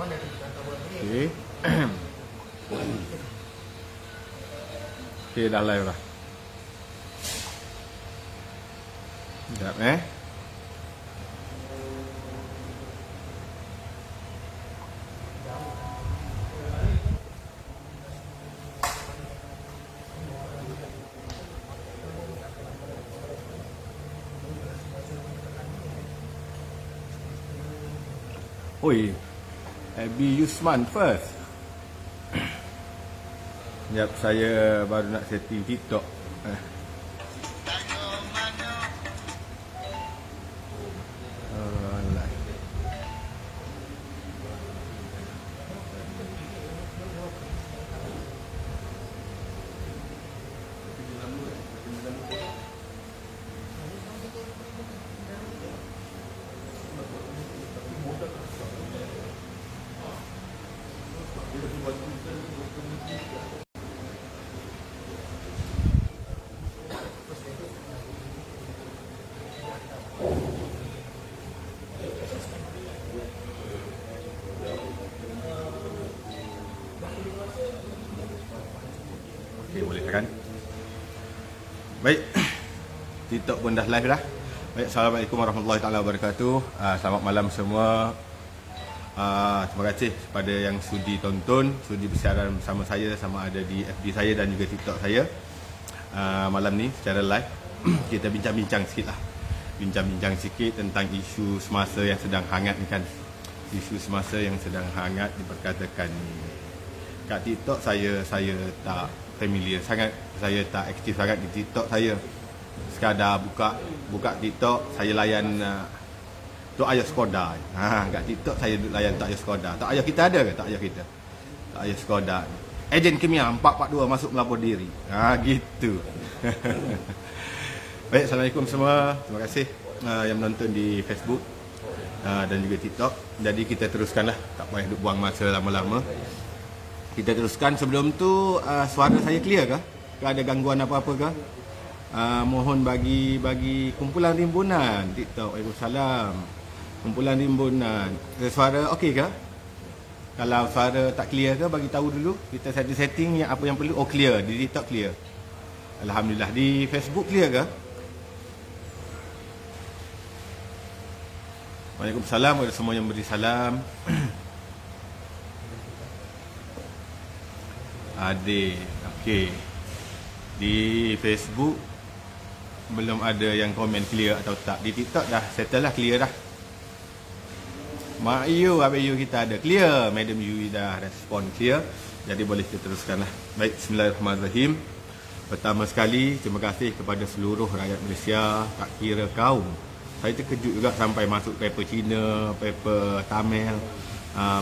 Okey. Okey, dah live dah. Sekejap Oi, Abby Yusman first. Sekejap, saya baru nak setting TikTok. Okey, boleh kan? Baik. TikTok pun dah live dah. Baik, Assalamualaikum warahmatullahi taala wabarakatuh. Selamat malam semua. Terima kasih kepada yang sudi tonton, sudi bersiaran bersama saya, sama ada di FB saya dan juga TikTok saya. Malam ni secara live kita bincang-bincang sikit lah. Bincang-bincang sikit tentang isu semasa yang sedang hangat ni kan. Isu semasa yang sedang hangat diperkatakan ni. Kat TikTok saya tak familiar sangat, saya tak aktif sangat di TikTok saya. Sekadar buka TikTok, saya layan Tok Ayah Skoda. Kat TikTok saya layan Tok Ayah Skoda. Tok Ayah kita ada ke? Tok Ayah kita. Tok Ayah Skoda. Ejen Kimia 442 masuk melapor diri. Gitu. Baik, Assalamualaikum semua. Terima kasih yang menonton di Facebook dan juga TikTok. Jadi kita teruskanlah, tak payah duk buang masa lama-lama. Kita teruskan. Sebelum tu suara saya clear ke? Ke ada gangguan apa-apa ke? Mohon bagi kumpulan rimbunan TikTok. Waalaikumsalam. Kumpulan rimbunan. Suara okey ke? Kalau suara tak clear ke, bagi tahu dulu. Kita setting yang apa yang perlu. Oh, clear. Di TikTok clear. Alhamdulillah. Di Facebook clear ke? Waalaikumsalam kepada semua yang beri salam. Adik. Okey. Di Facebook belum ada yang komen clear atau tak. Di TikTok dah settle lah, clear dah. Mak Yu, Abang Yu kita ada clear. Madam Yu dah respon clear. Jadi boleh kita teruskan lah. Baik, bismillahirrahmanirrahim. Pertama sekali, terima kasih kepada seluruh rakyat Malaysia. Tak kira kaum. Saya terkejut juga sampai masuk paper Cina, paper Tamil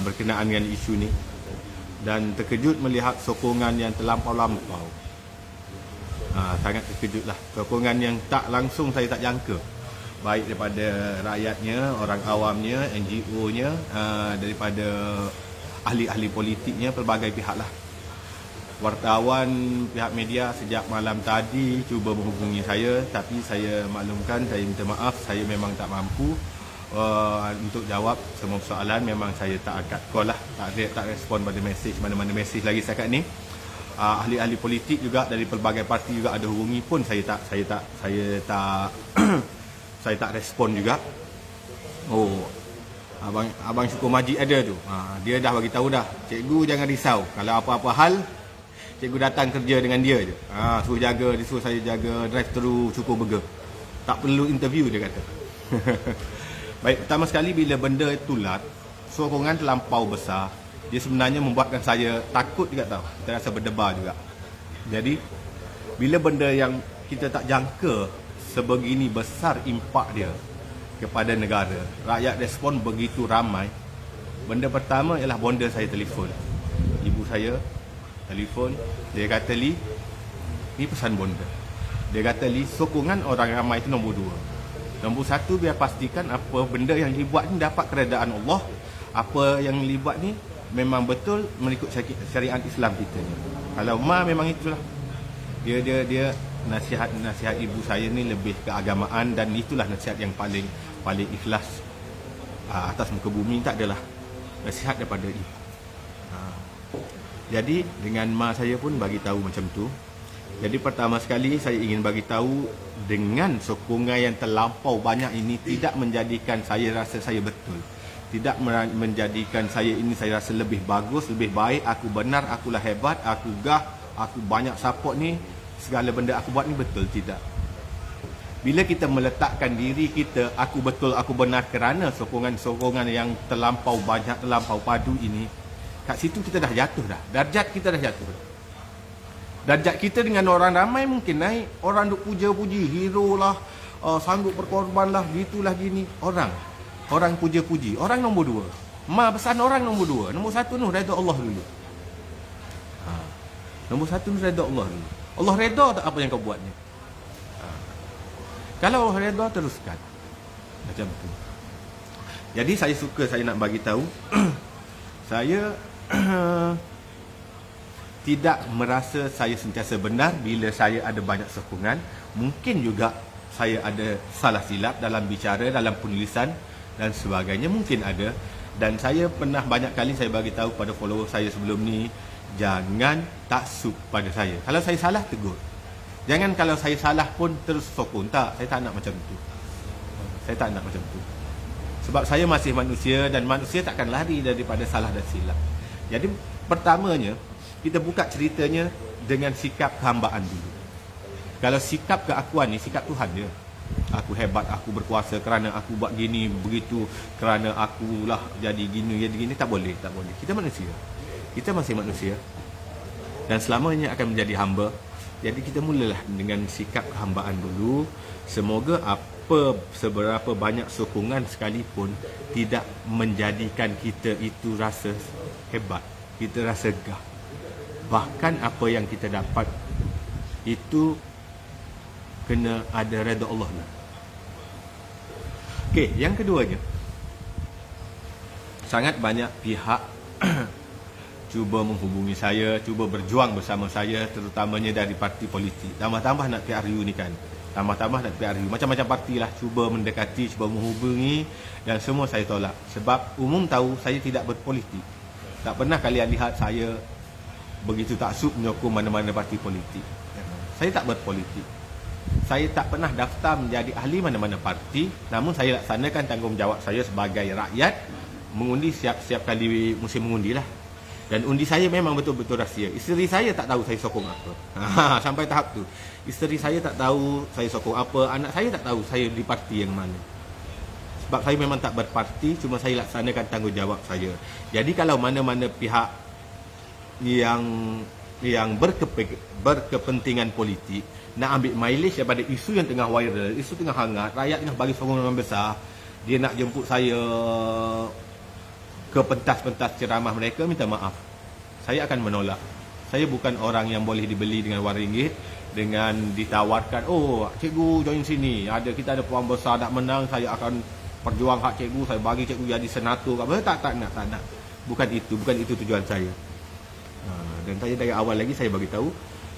berkenaan dengan isu ni. Dan terkejut melihat sokongan yang terlampau-lampau. Sangat terkejut lah. Sokongan yang tak langsung saya tak jangka. Baik daripada rakyatnya, orang awamnya, NGO-nya, daripada ahli-ahli politiknya, pelbagai pihak lah. Wartawan, pihak media sejak malam tadi cuba menghubungi saya, tapi saya maklumkan, saya minta maaf, saya memang tak mampu untuk jawab semua soalan. Memang saya tak angkat call lah, tak respon pada mesej, mana-mana mesej lagi setakat ni. Ahli-ahli politik juga dari pelbagai parti juga ada hubungi pun saya tak saya tak respon juga. Oh, abang Syukur Majid ada tu. Dia dah bagi tahu dah. Cikgu jangan risau. Kalau apa-apa hal, cikgu datang kerja dengan dia je. Dia suruh saya jaga drive-thru Syukur Burger. Tak perlu interview, dia kata. Baik, pertama sekali bila benda tulat, sokongan terlampau besar, dia sebenarnya membuatkan saya takut juga tau. Kita rasa berdebar juga. Jadi, bila benda yang kita tak jangka sebegini besar impak dia kepada negara, rakyat respon begitu ramai. Benda pertama ialah bonda saya telefon. Ibu saya telefon, dia kata, Li, ni pesan bonda. Dia kata, Li, sokongan orang ramai itu nombor 2. Nombor 1, biar pastikan apa benda yang dibuat ni dapat keredaan Allah. Apa yang dibuat ni memang betul mengikut syariat Islam kita ni. Kalau memang itulah. Dia nasihat ibu saya ni lebih keagamaan, dan itulah nasihat yang paling ikhlas atas muka bumi. Tak adalah nasihat daripada ibu. Jadi dengan mak saya pun bagi tahu macam tu. Jadi pertama sekali saya ingin bagi tahu, dengan sokongan yang terlampau banyak ini tidak menjadikan saya rasa saya betul. Tidak menjadikan saya ini saya rasa lebih bagus, lebih baik, aku benar, akulah hebat, aku gah, aku banyak support ni, segala benda aku buat ni betul, tidak. Bila kita meletakkan diri kita, aku betul, aku benar kerana sokongan-sokongan yang terlampau banyak, terlampau padu ini, kat situ kita dah jatuh dah. Darjat kita dah jatuh dah. Darjat kita dengan orang ramai mungkin naik. Orang duk puja-puji, hero lah, sanggup berkorban lah, gitulah gini. Orang puja-puji. Orang nombor 2. Ma pesan orang nombor 2. Nombor 1 tu redha Allah dulu. Nombor 1 tu redha Allah dulu. Allah redha tak apa yang kau buat ni? Kalau Allah redha, teruskan. Macam tu. Jadi saya nak bagi tahu saya tidak merasa saya sentiasa benar bila saya ada banyak sokongan. Mungkin juga saya ada salah silap dalam bicara, dalam penulisan dan sebagainya, mungkin ada. Dan saya pernah banyak kali saya bagi tahu pada follower saya sebelum ni, jangan taksub pada saya. Kalau saya salah, tegur. Jangan kalau saya salah pun terus sokong. Tak, saya tak nak macam tu. Saya tak nak macam tu. Sebab saya masih manusia dan manusia takkan lari daripada salah dan silap. Jadi pertamanya, kita buka ceritanya dengan sikap kehambaan dulu. Kalau sikap keakuan ni, sikap Tuhan dia. Aku hebat, aku berkuasa kerana aku buat gini, begitu, kerana akulah jadi gini, tak boleh, tak boleh. Kita manusia. Kita masih manusia. Dan selamanya akan menjadi hamba. Jadi kita mulalah dengan sikap kehambaan dulu. Semoga seberapa banyak sokongan sekalipun tidak menjadikan kita itu rasa hebat, kita rasa gah. Bahkan apa yang kita dapat itu kena ada redha Allah lah. Okey, yang keduanya, sangat banyak pihak cuba menghubungi saya, cuba berjuang bersama saya, terutamanya dari parti politik. Tambah-tambah nak PRU ni kan. Tambah-tambah nak PRU. Macam-macam parti lah cuba mendekati, cuba menghubungi, dan semua saya tolak. Sebab umum tahu saya tidak berpolitik. Tak pernah kalian lihat saya begitu taksub menyokong mana-mana parti politik. Saya tak berpolitik. Saya tak pernah daftar menjadi ahli mana-mana parti. Namun saya laksanakan tanggungjawab saya sebagai rakyat, mengundi setiap kali musim mengundi lah. Dan undi saya memang betul-betul rahsia. Isteri saya tak tahu saya sokong apa. Sampai tahap tu. Isteri saya tak tahu saya sokong apa. Anak saya tak tahu saya di parti yang mana. Sebab saya memang tak berparti, cuma saya laksanakan tanggungjawab saya. Jadi kalau mana-mana pihak yang berkepentingan politik nak ambil mileage daripada isu yang tengah viral, isu tengah hangat, rakyat tengah bagi sokongan besar, dia nak jemput saya ke pentas-pentas ceramah mereka, minta maaf, saya akan menolak. Saya bukan orang yang boleh dibeli dengan RM1, dengan ditawarkan, oh cikgu join sini, kita ada peluang besar nak menang, saya akan perjuang hak cikgu, saya bagi cikgu jadi senator apa. Tak nak. Bukan itu tujuan saya. Dan saya dari awal lagi saya bagi tahu,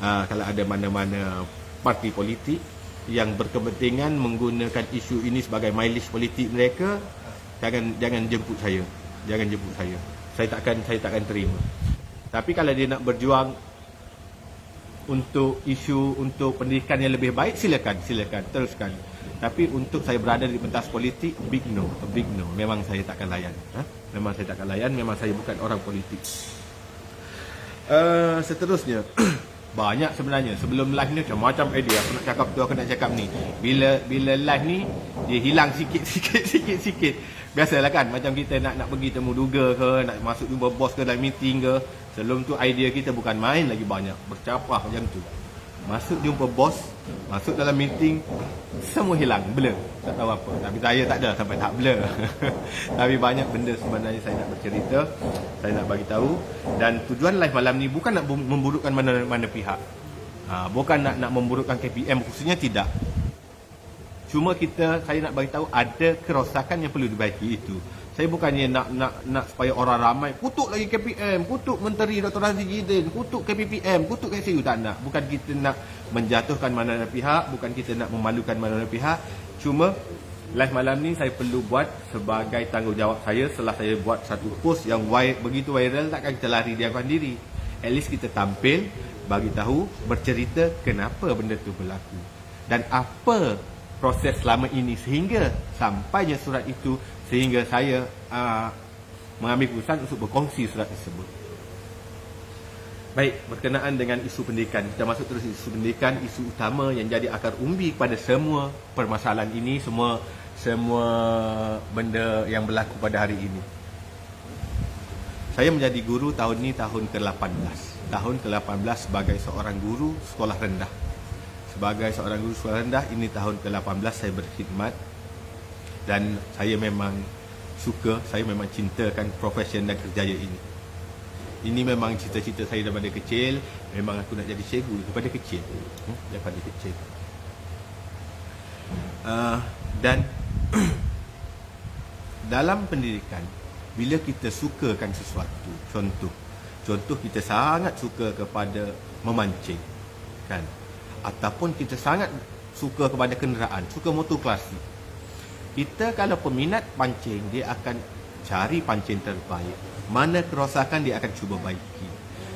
kalau ada mana-mana parti politik yang berkepentingan menggunakan isu ini sebagai mileage politik mereka, jangan jemput saya. Jangan jemput saya. Saya takkan terima. Tapi kalau dia nak berjuang untuk isu, untuk pendidikan yang lebih baik, silakan, teruskan. Tapi untuk saya berada di pentas politik, big no. Memang saya takkan layan. Memang saya bukan orang politik. Seterusnya, banyak sebenarnya. Sebelum live ni macam-macam idea. Aku nak cakap tu, aku nak cakap ni. Bila live ni, dia hilang sikit. Biasalah kan, macam kita nak pergi temu duga ke, nak masuk jumpa bos ke dalam meeting ke. Sebelum tu idea kita bukan main lagi banyak. Bercapah macam tu. Masuk jumpa bos, masuk dalam meeting, semua hilang, blur. Tak tahu apa. Tapi saya tak ada sampai tahap blur. Tapi banyak benda sebenarnya saya nak bercerita, saya nak bagi tahu. Dan tujuan live malam ni bukan nak memburukkan mana-mana pihak. Bukan nak memburukkan KPM khususnya, tidak. Cuma saya nak bagi tahu ada kerosakan yang perlu dibaiki itu. Saya bukannya nak supaya orang ramai kutuk lagi KPM, kutuk Menteri Dr. Razi Jidin, kutuk KPPM, kutuk KCU, tak nak. Bukan kita nak menjatuhkan mana-mana pihak, bukan kita nak memalukan mana-mana pihak. Cuma Live malam ni saya perlu buat sebagai tanggungjawab saya setelah saya buat satu post yang begitu viral, takkan kita lari diamkan diri. At least kita tampil, bagi tahu, bercerita kenapa benda tu berlaku. Dan apa proses selama ini sehingga sampainya surat itu, sehingga saya mengambil keputusan untuk berkongsi surat tersebut. Baik, berkenaan dengan isu pendidikan, kita masuk terus isu pendidikan, isu utama yang jadi akar umbi pada semua permasalahan ini, semua benda yang berlaku pada hari ini. Saya menjadi guru tahun ini tahun ke-18. Tahun ke-18 sebagai seorang guru sekolah rendah. Sebagai seorang guru sekolah rendah, ini tahun ke-18 saya berkhidmat. Dan saya memang suka, saya memang cintakan profesi dan kerjaya ini. Ini memang cita-cita saya daripada kecil. Memang aku nak jadi cikgu daripada kecil. Daripada kecil. Dan dalam pendidikan, bila kita sukakan sesuatu, contoh kita sangat suka kepada memancing, kan, ataupun kita sangat suka kepada kenderaan, suka motor klasik, kita kalau peminat pancing, dia akan cari pancing terbaik, mana kerosakan dia akan cuba baiki.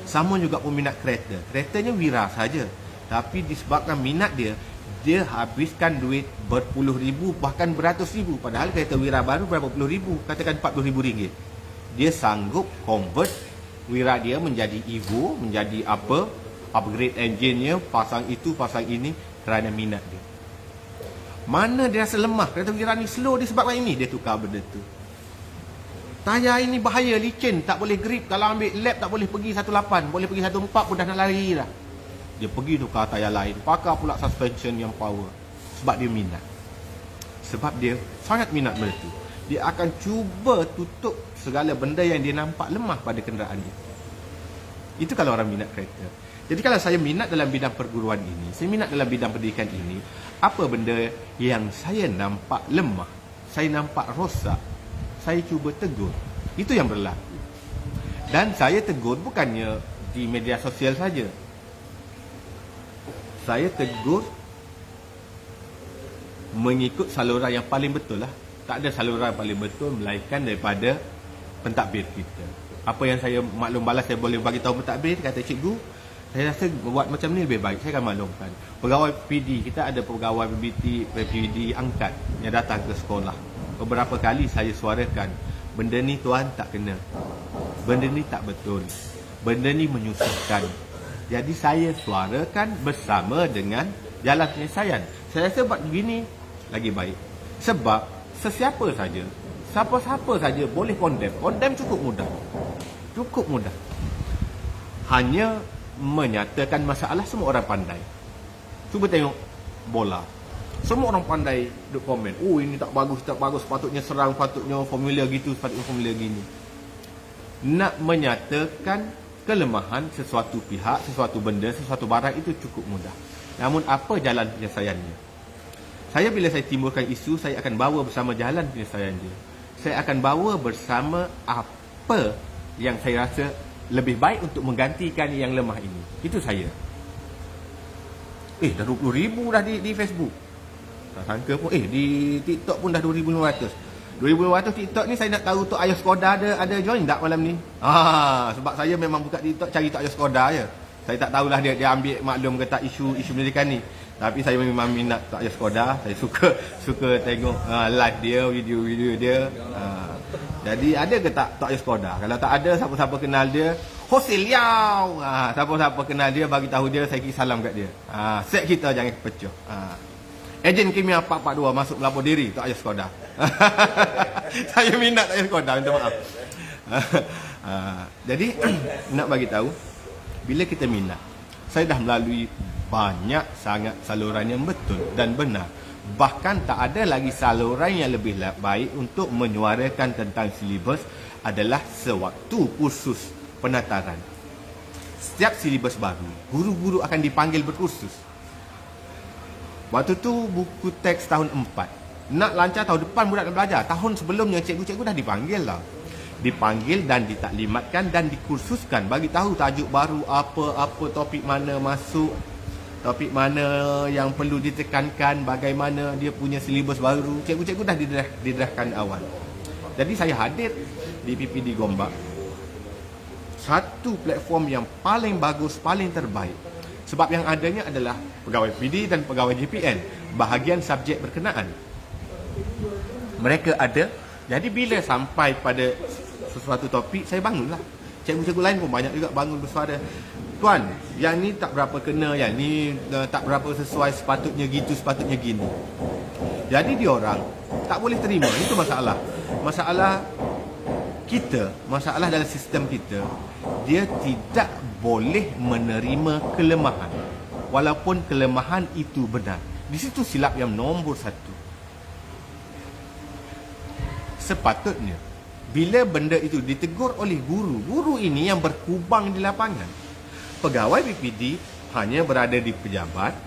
Sama juga peminat keretanya wira saja, tapi disebabkan minat dia habiskan duit berpuluh ribu, bahkan beratus ribu. Padahal kereta wira baru berapa puluh ribu, katakan 40 ribu ringgit. Dia sanggup convert wira dia menjadi Evo, menjadi apa, upgrade engine-nya, pasang itu, pasang ini, kerana minat dia. Mana dia rasa lemah, kereta wira ni slow disebabkan ini, dia tukar benda tu. Tayar ini bahaya, licin, tak boleh grip, kalau ambil lap tak boleh pergi 18, boleh pergi 14 pun dah nak lari dah. Dia pergi tukar tayar lain, pakai pula suspension yang power. Sebab dia minat. Sebab dia sangat minat benda tu. Dia akan cuba tutup segala benda yang dia nampak lemah pada kenderaan dia. Itu kalau orang minat kereta. Jadi kalau saya minat dalam bidang perguruan ini, saya minat dalam bidang pendidikan ini, apa benda yang saya nampak lemah, saya nampak rosak, saya cuba tegur. Itu yang berlaku. Dan saya tegur bukannya di media sosial saja. Saya tegur mengikut saluran yang paling betul lah. Tak ada saluran paling betul melainkan daripada pentadbir kita. Apa yang saya maklum balas, saya boleh bagi tahu pentadbir, kata cikgu, saya rasa buat macam ni lebih baik, saya akan maklumkan. Pegawai PD, kita ada pegawai PD angkat yang datang ke sekolah. Beberapa kali saya suarakan, benda ni tuan tak kena, benda ni tak betul, benda ni menyusahkan. Jadi saya suarakan bersama dengan jalan penyelesaian. Saya rasa buat begini lagi baik. Sebab sesiapa saja, siapa-siapa saja boleh condemn. Condemn cukup mudah. Cukup mudah. Hanya menyatakan masalah, semua orang pandai. Cuba tengok bola. Semua orang pandai duk komen. Oh, ini tak bagus, patutnya serang, patutnya formula gitu, patutnya formula gini. Nak menyatakan kelemahan sesuatu pihak, sesuatu benda, sesuatu barang itu cukup mudah. Namun apa jalan penyelesaiannya? Saya bila saya timbulkan isu, saya akan bawa bersama jalan penyelesaian dia. Saya akan bawa bersama apa yang saya rasa lebih baik untuk menggantikan yang lemah ini. Itu saya. Dah 20,000 dah di Facebook. Tak sangka pun, di TikTok pun dah 2,500. 2,500 TikTok ni saya nak tahu Tok Ayah Skoda ada join tak malam ni? Sebab saya memang buka TikTok cari Tok Ayah Skoda je. Saya tak tahulah dia ambil maklum ke tak isu pendidikan ni. Tapi saya memang minat Tok Ayah Skoda. Saya suka tengok live dia, video-video dia. Jadi ada ke tak Tok Ayah Skoda? Kalau tak ada, siapa-siapa kenal dia, Hosil Liao. Siapa-siapa kenal dia, bagi tahu dia, saya kisah salam kat dia. Set kita jangan pecah. Ejen Kimia 442 masuk melapor diri Tok Ayah Skoda. Saya minat Tok Ayah Skoda, minta maaf. Jadi nak bagi tahu, bila kita minat, saya dah melalui banyak sangat saluran yang betul dan benar. Bahkan tak ada lagi saluran yang lebih baik untuk menyuarakan tentang silibus adalah sewaktu kursus penataran. Setiap silibus baru, guru-guru akan dipanggil berkursus. Waktu tu buku teks tahun 4. Nak lancar tahun depan budak nak belajar. Tahun sebelumnya cikgu-cikgu dah dipanggil lah. Dipanggil dan ditaklimatkan dan dikursuskan. Bagi tahu tajuk baru apa topik mana masuk. topik mana yang perlu ditekankan, bagaimana dia punya silibus baru. Cikgu-cikgu dah diderahkan awal. Jadi saya hadir di PPD Gombak, satu platform yang paling bagus, paling terbaik. Sebab yang adanya adalah pegawai PD dan pegawai JPN, bahagian subjek berkenaan. Mereka ada. Jadi bila sampai pada sesuatu topik, saya bangunlah. Cikgu-cikgu lain pun banyak juga bangun bersuara. Tuan, yang ni tak berapa kena, yang ni tak berapa sesuai, sepatutnya gitu, sepatutnya gini. Jadi diorang tak boleh terima. Itu masalah. Masalah kita, masalah dalam sistem kita, dia tidak boleh menerima kelemahan. Walaupun kelemahan itu benar. Di situ silap yang nombor satu. Sepatutnya bila benda itu ditegur oleh guru ini yang berkubang di lapangan. Pegawai BPD hanya berada di pejabat,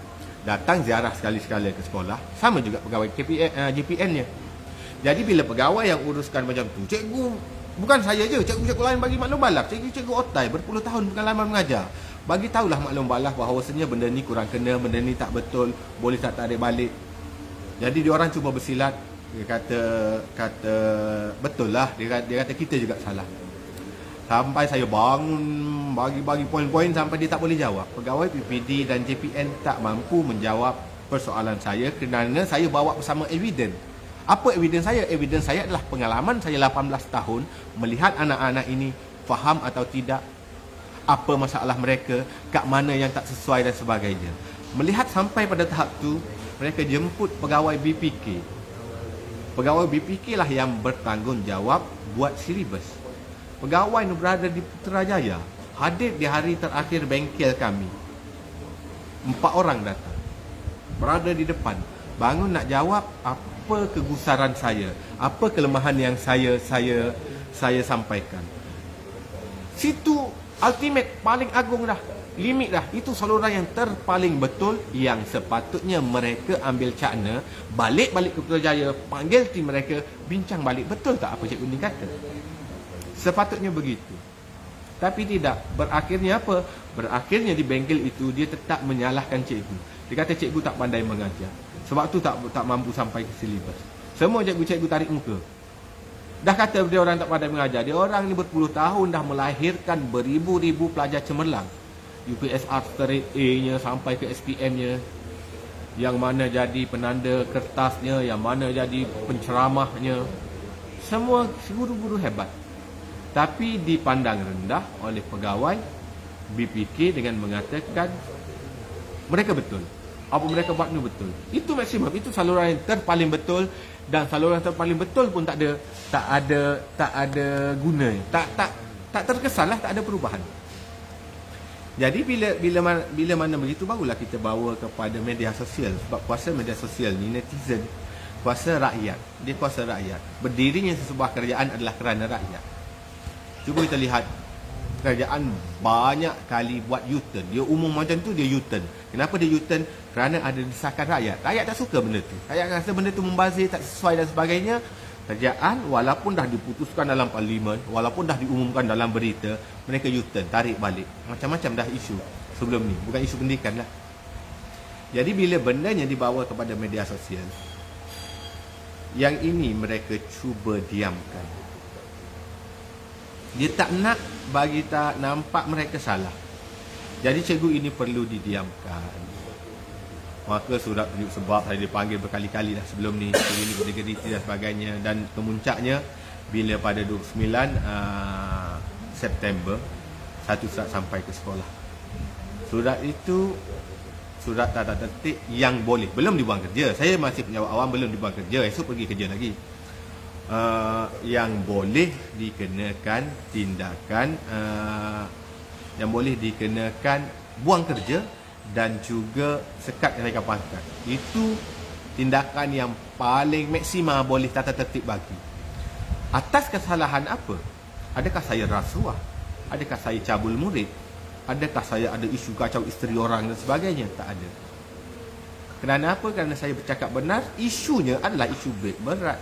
datang ziarah sekali-sekala ke sekolah. Sama juga pegawai JPN-nya. Jadi bila pegawai yang uruskan macam tu, cikgu, bukan saya je, cikgu-cikgu lain bagi maklum balaf. Cikgu-cikgu otai berpuluh tahun pengalaman mengajar, bagi tahulah maklum balaf bahawasanya benda ni kurang kena, benda ni tak betul, boleh tak tarik balik. Jadi diorang cuba bersilat. Dia kata betul lah, dia kata kita juga salah. Sampai saya bangun bagi poin-poin sampai dia tak boleh jawab. Pegawai PPD dan JPN tak mampu menjawab persoalan saya kerana saya bawa bersama evidence. Apa evidence saya? Evidence saya adalah pengalaman saya 18 tahun melihat anak-anak ini faham atau tidak, apa masalah mereka, kat mana yang tak sesuai dan sebagainya. Melihat sampai pada tahap tu, mereka jemput pegawai BPK. Pegawai BPK lah yang bertanggungjawab buat silibus. Pegawai yang berada di Putrajaya hadir di hari terakhir bengkel kami. 4 orang datang, berada di depan, bangun nak jawab apa kegusaran saya, apa kelemahan yang saya sampaikan. Situ ultimate paling agung dah, limit dah. Itu saluran yang terpaling betul yang sepatutnya mereka ambil cakna, balik ke Putrajaya, panggil tim mereka, bincang balik, betul tak apa cikgu ni kata. Sepatutnya begitu. Tapi tidak. Berakhirnya apa? Berakhirnya di bengkel itu dia tetap menyalahkan cikgu. Dia kata cikgu tak pandai mengajar, sebab tu tak mampu sampai ke silibus. Semua cikgu-cikgu tarik muka. Dah kata dia orang tak pandai mengajar. Dia orang ni berpuluh tahun dah melahirkan beribu-ribu pelajar cemerlang. UPSR straight A-nya sampai ke SPM-nya, yang mana jadi penanda kertasnya, yang mana jadi penceramahnya. Semua guru-guru hebat. Tapi dipandang rendah oleh pegawai BPK dengan mengatakan mereka betul. Apa mereka buat ni betul. Itu maksimum, itu saluran yang terpaling betul, dan saluran yang terpaling betul pun tak ada gunanya. Tak terkesan lah, tak ada perubahan. Jadi bila mana begitu, barulah kita bawa kepada media sosial. Sebab kuasa media sosial ni netizen, kuasa rakyat. Dia kuasa rakyat. Berdirinya sebuah kerajaan adalah kerana rakyat. Cuba kita lihat, kerajaan banyak kali buat U-turn. Dia umum macam tu, dia U-turn. Kenapa dia U-turn? Kerana ada desakan rakyat. Rakyat tak suka benda tu. Rakyat rasa benda tu membazir, tak sesuai dan sebagainya. Kerajaan walaupun dah diputuskan dalam parlimen, walaupun dah diumumkan dalam berita, mereka U-turn, tarik balik. Macam-macam dah isu sebelum ni. Bukan isu pendidikan lah. Jadi bila bendanya dibawa kepada media sosial, yang ini mereka cuba diamkan. Dia tak nak bagi tak nampak mereka salah. Jadi cikgu ini perlu didiamkan. Maka surat tunjuk sebab saya dipanggil berkali-kali dah sebelum ni, ini bergeriti dan sebagainya. Dan kemuncaknya bila pada 29 September satu surat sampai ke sekolah. Surat itu surat tata tertib yang boleh, belum dibuang kerja. Saya masih penjawat awam, belum dibuang kerja, esok pergi kerja lagi. Yang boleh dikenakan tindakan, yang boleh dikenakan buang kerja dan juga sekat kenaikan pangkat. Itu tindakan yang paling maksima boleh tata tertib bagi. Atas kesalahan apa? Adakah saya rasuah? Adakah saya cabul murid? Adakah saya ada isu kacau isteri orang dan sebagainya? Tak ada. Kerana apa? Kerana saya bercakap benar. Isunya adalah isu berat.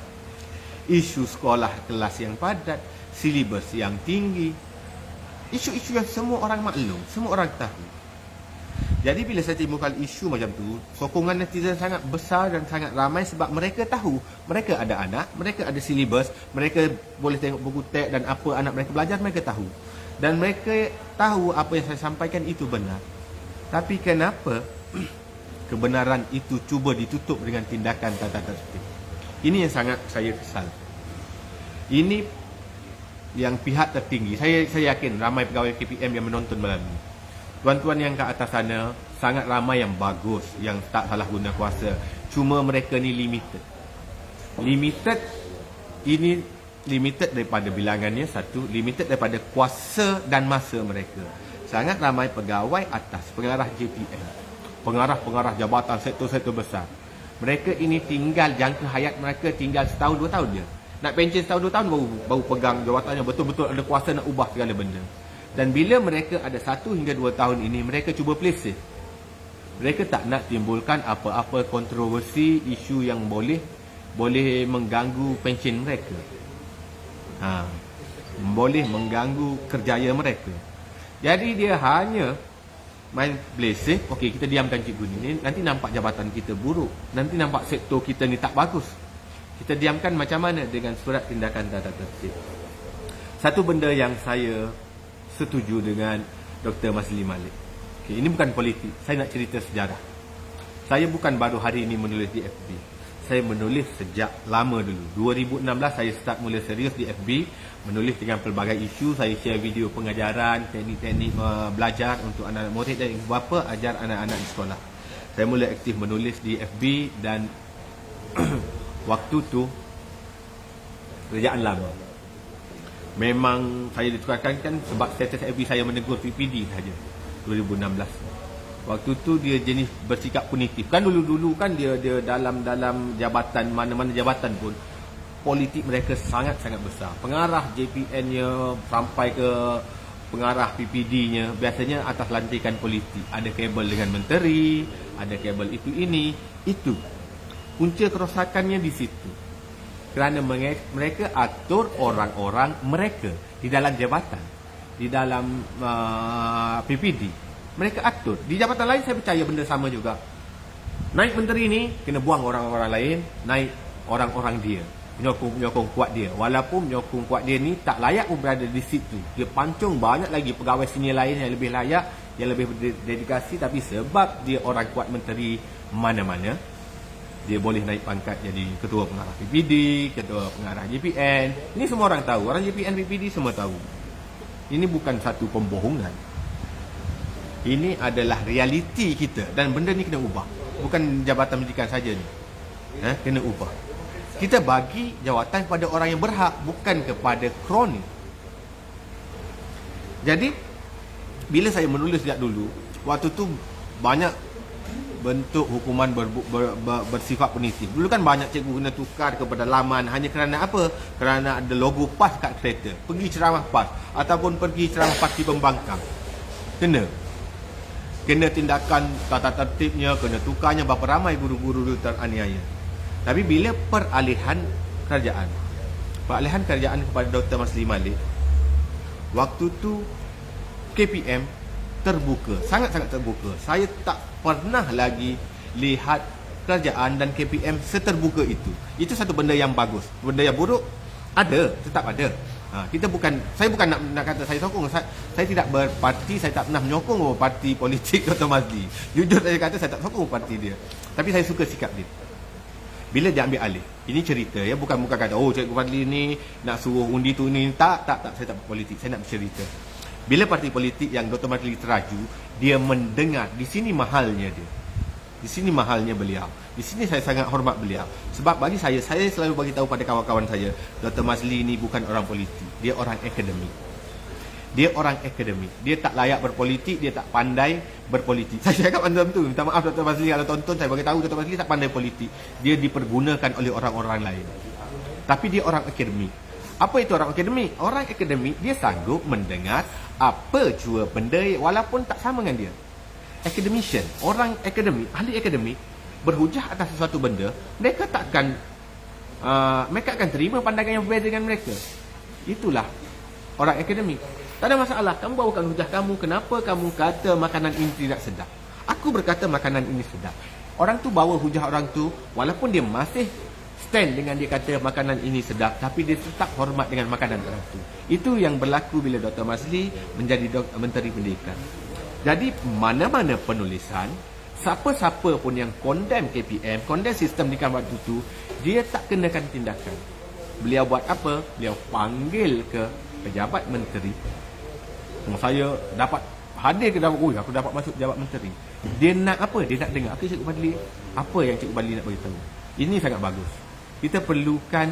Isu sekolah kelas yang padat, silibus yang tinggi. Isu-isu yang semua orang maklum, semua orang tahu. Jadi bila saya timbulkan isu macam tu, sokongan netizen sangat besar dan sangat ramai sebab mereka tahu, mereka ada anak, mereka ada silibus, mereka boleh tengok buku teks dan apa anak mereka belajar, mereka tahu. Dan mereka tahu apa yang saya sampaikan itu benar. Tapi kenapa kebenaran itu cuba ditutup dengan tindakan tata tertib? Ini yang sangat saya kesal. Ini yang pihak tertinggi, saya yakin ramai pegawai KPM yang menonton malam ini. Tuan-tuan yang ke atas sana, sangat ramai yang bagus, yang tak salah guna kuasa. Cuma mereka ni limited. Ini limited daripada bilangannya, satu. Limited daripada kuasa dan masa mereka. Sangat ramai pegawai atas, pengarah JPM, pengarah-pengarah jabatan sektor-sektor besar. Mereka ini tinggal, jangka hayat mereka tinggal setahun, 2 tahun je. Nak pencen setahun, 2 tahun baru pegang jawatannya, betul-betul ada kuasa nak ubah segala benda. Dan bila mereka ada 1 hingga 2 tahun ini, mereka cuba play safe. Mereka tak nak timbulkan apa-apa kontroversi, isu yang boleh mengganggu pencen mereka. Boleh mengganggu kerjaya mereka. Jadi dia hanya main play safe. Okey, kita diamkan cikgu ni, nanti nampak jabatan kita buruk, nanti nampak sektor kita ni tak bagus. Kita diamkan macam mana dengan surat tindakan tata tertib. Satu benda yang saya setuju dengan Dr. Masli Malik. Okay, ini bukan politik. Saya nak cerita sejarah. Saya bukan baru hari ini menulis di FB. Saya menulis sejak lama dulu. 2016 saya start mula serius di FB. Menulis dengan pelbagai isu. Saya share video pengajaran, teknik-teknik belajar untuk anak-anak murid dan ibu bapa ajar anak-anak di sekolah. Saya mula aktif menulis di FB dan waktu tu kerajaan lama. Memang saya ditukarkan kan sebab status FB saya menegur PPD saja 2016. Waktu tu dia jenis bersikap punitif. Kan dulu-dulu kan dia dalam jabatan, mana-mana jabatan pun politik mereka sangat-sangat besar. Pengarah JPN-nya sampai ke pengarah PPD-nya biasanya atas lantikan politik. Ada kabel dengan menteri, ada kabel itu ini, itu. Punca kerosakannya di situ. Kerana mereka atur orang-orang mereka di dalam jabatan, di dalam PPD. Mereka atur. Di jabatan lain saya percaya benda sama juga. Naik menteri ni, kena buang orang-orang lain, naik orang-orang dia. Penyokong kuat dia. Walaupun penyokong kuat dia ni tak layak pun berada di situ. Dia pancung banyak lagi pegawai senior lain yang lebih layak, yang lebih berdedikasi. Tapi sebab dia orang kuat menteri mana-mana, dia boleh naik pangkat jadi ketua pengarah PPD, ketua pengarah JPN. Ini semua orang tahu. Orang JPN, PPD semua tahu. Ini bukan satu pembohongan. Ini adalah realiti kita. Dan benda ni kena ubah. Bukan jabatan pendidikan saja ni. Kena ubah. Kita bagi jawatan kepada orang yang berhak, bukan kepada kroni. Jadi, bila saya menulis sejak dulu, waktu tu banyak bentuk hukuman bersifat punitif. Dulu kan banyak cikgu kena tukar kepada laman hanya kerana apa? Kerana ada logo PAS kat kereta. Pergi ceramah PAS ataupun pergi ceramah parti pembangkang. Kena tindakan tata tertibnya, kena tukarnya. Berapa ramai guru-guru dulu teraniaya. Tapi bila peralihan kerajaan kepada Dr. Masli Malik, waktu tu KPM terbuka, sangat-sangat terbuka. Saya tak pernah lagi lihat kerajaan dan KPM seterbuka itu. Itu satu benda yang bagus. Benda yang buruk ada, tetap ada. Saya bukan nak kata saya sokong. Saya tidak berparti, saya tak pernah menyokong parti politik Dr. Masli. Jujur saya kata saya tak sokong parti dia. Tapi saya suka sikap dia. Bila dia ambil alih, ini cerita ya, bukan kata Cikgu Fadli ni nak suruh undi tu ni. Tak, saya tak berpolitik, saya nak bercerita. Bila parti politik yang Dr. Masli teraju, dia mendengar. Di sini mahalnya dia. Di sini mahalnya beliau. Di sini saya sangat hormat beliau. Sebab bagi saya selalu bagi tahu pada kawan-kawan saya, Dr. Masli ni bukan orang politik. Dia orang akademik. Dia orang akademik. Dia tak layak berpolitik, dia tak pandai berpolitik. Saya cakap macam tu. Minta maaf Dr. Masli kalau tonton, saya bagi tahu Dr. Masli tak pandai politik. Dia dipergunakan oleh orang-orang lain. Tapi dia orang akademik. Apa itu orang akademik? Orang akademik dia sanggup mendengar apa jua benda walaupun tak sama dengan dia. Academician, orang akademik, ahli akademik berhujah atas sesuatu benda, mereka akan terima pandangan yang berbeza dengan mereka. Itulah orang akademik. Tak ada masalah. Kamu bawakan hujah kamu. Kenapa kamu kata makanan ini tidak sedap? Aku berkata makanan ini sedap. Orang tu bawa hujah orang tu, walaupun dia masih stand dengan dia kata makanan ini sedap, tapi dia tetap hormat dengan makanan orang tu. Itu yang berlaku bila Dr. Mazli menjadi Menteri Pendidikan. Jadi mana-mana penulisan, siapa-siapa pun yang condemn KPM, condemn sistem pendidikan waktu tu, dia tak kenakan tindakan. Beliau buat apa? Beliau panggil ke pejabat menteri. Saya dapat hadir ke dalam, aku dapat masuk pejabat menteri. Dia nak apa? Dia nak dengar, Cikgu Badli, apa yang Cikgu Badli nak beritahu. Ini sangat bagus. Kita perlukan